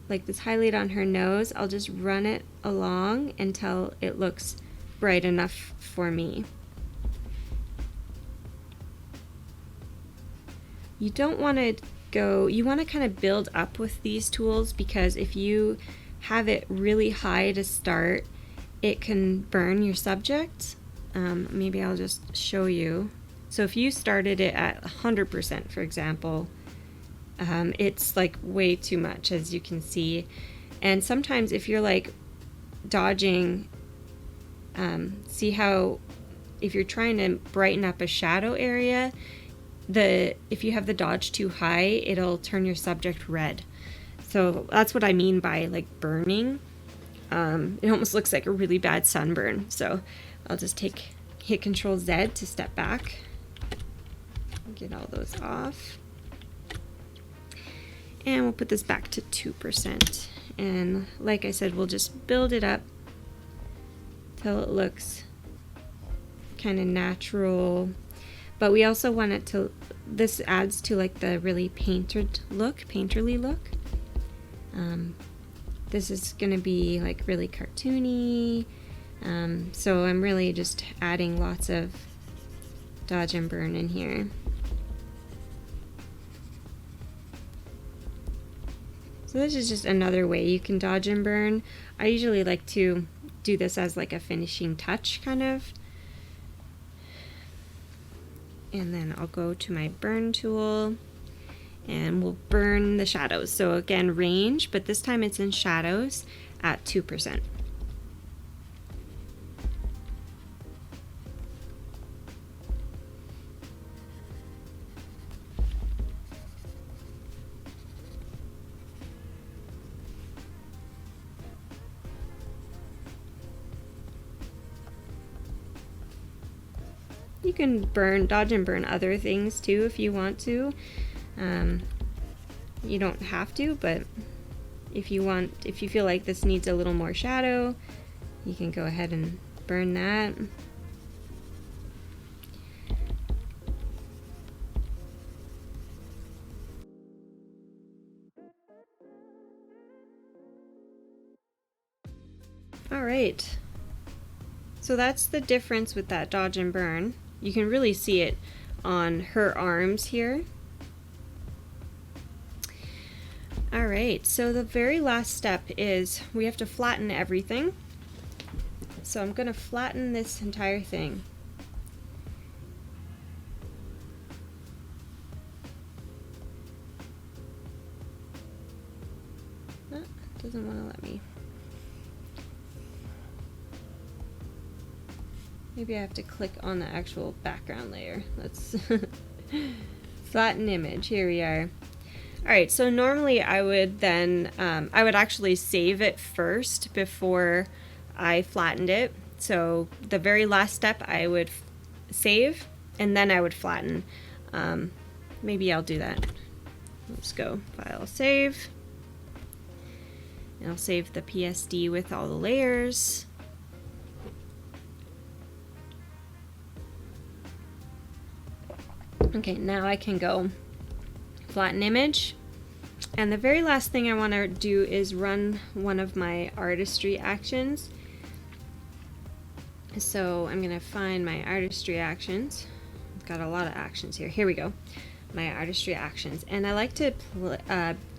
like this highlight on her nose, I'll just run it along until it looks bright enough for me. You don't want to go, you want to kind of build up with these tools, because if you have it really high to start, it can burn your subject. Maybe I'll just show you. So if you started it at 100%, for example, it's like way too much, as you can see. And sometimes if you're like dodging, see how if you're trying to brighten up a shadow area, if you have the dodge too high, it'll turn your subject red. So that's what I mean by like burning. It almost looks like a really bad sunburn. So I'll just hit Control Z to step back, get all those off, and we'll put this back to 2%. And like I said, we'll just build it up till it looks kind of natural. But we also want it to, this adds to like the really painterly look. This is gonna be like really cartoony. So I'm really just adding lots of dodge and burn in here. So this is just another way you can dodge and burn. I usually like to do this as like a finishing touch kind of. And then I'll go to my burn tool and we'll burn the shadows. So again, range, but this time it's in shadows at 2%. You can dodge and burn other things too if you want to. You don't have to, but if you feel like this needs a little more shadow, you can go ahead and burn that. All right. So that's the difference with that dodge and burn. You can really see it on her arms here. All right, so the very last step is we have to flatten everything. So I'm going to flatten this entire thing. Oh, it doesn't want to let me. Maybe I have to click on the actual background layer. Let's flatten image. Here we are. All right, so normally I would then, I would actually save it first before I flattened it. So the very last step I would save and then I would flatten. Maybe I'll do that. Let's go File, Save. And I'll save the PSD with all the layers. Okay, now I can go Flatten Image. And the very last thing I want to do is run one of my artistry actions. So I'm going to find my artistry actions. I've got a lot of actions here. Here we go. My artistry actions. And I like to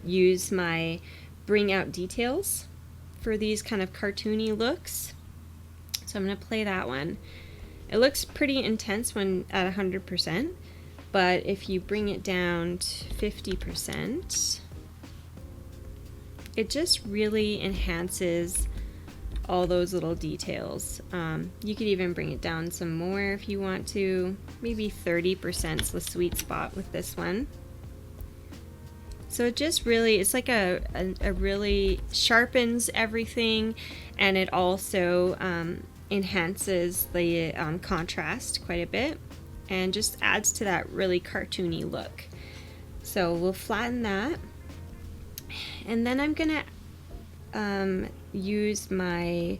use my bring out details for these kind of cartoony looks. So I'm going to play that one. It looks pretty intense when at 100%, but if you bring it down to 50%, it just really enhances all those little details. You could even bring it down some more if you want to. Maybe 30% is the sweet spot with this one. So it just really, it's like a really sharpens everything, and it also enhances the contrast quite a bit and just adds to that really cartoony look. So we'll flatten that, and then I'm gonna use my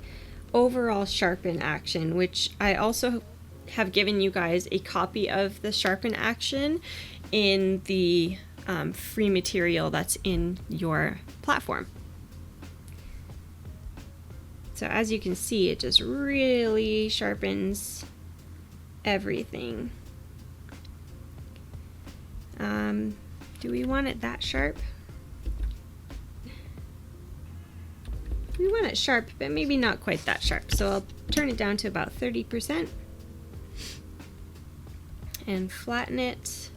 overall sharpen action, which I also have given you guys a copy of the sharpen action in the free material that's in your platform. So as you can see, it just really sharpens everything. Do we want it that sharp? We want it sharp, but maybe not quite that sharp. So I'll turn it down to about 30% and flatten it.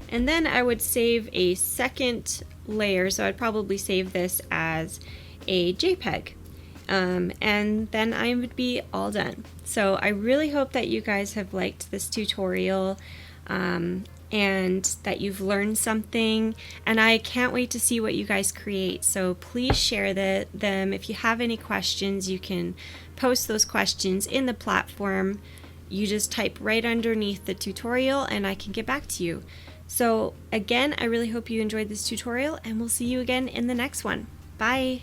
And then I would save a second layer. So I'd probably save this as a JPEG. And then I would be all done. So I really hope that you guys have liked this tutorial and that you've learned something, and I can't wait to see what you guys create. So please share them. If you have any questions, you can post those questions in the platform. You just type right underneath the tutorial and I can get back to you. So again, I really hope you enjoyed this tutorial, and we'll see you again in the next one. Bye!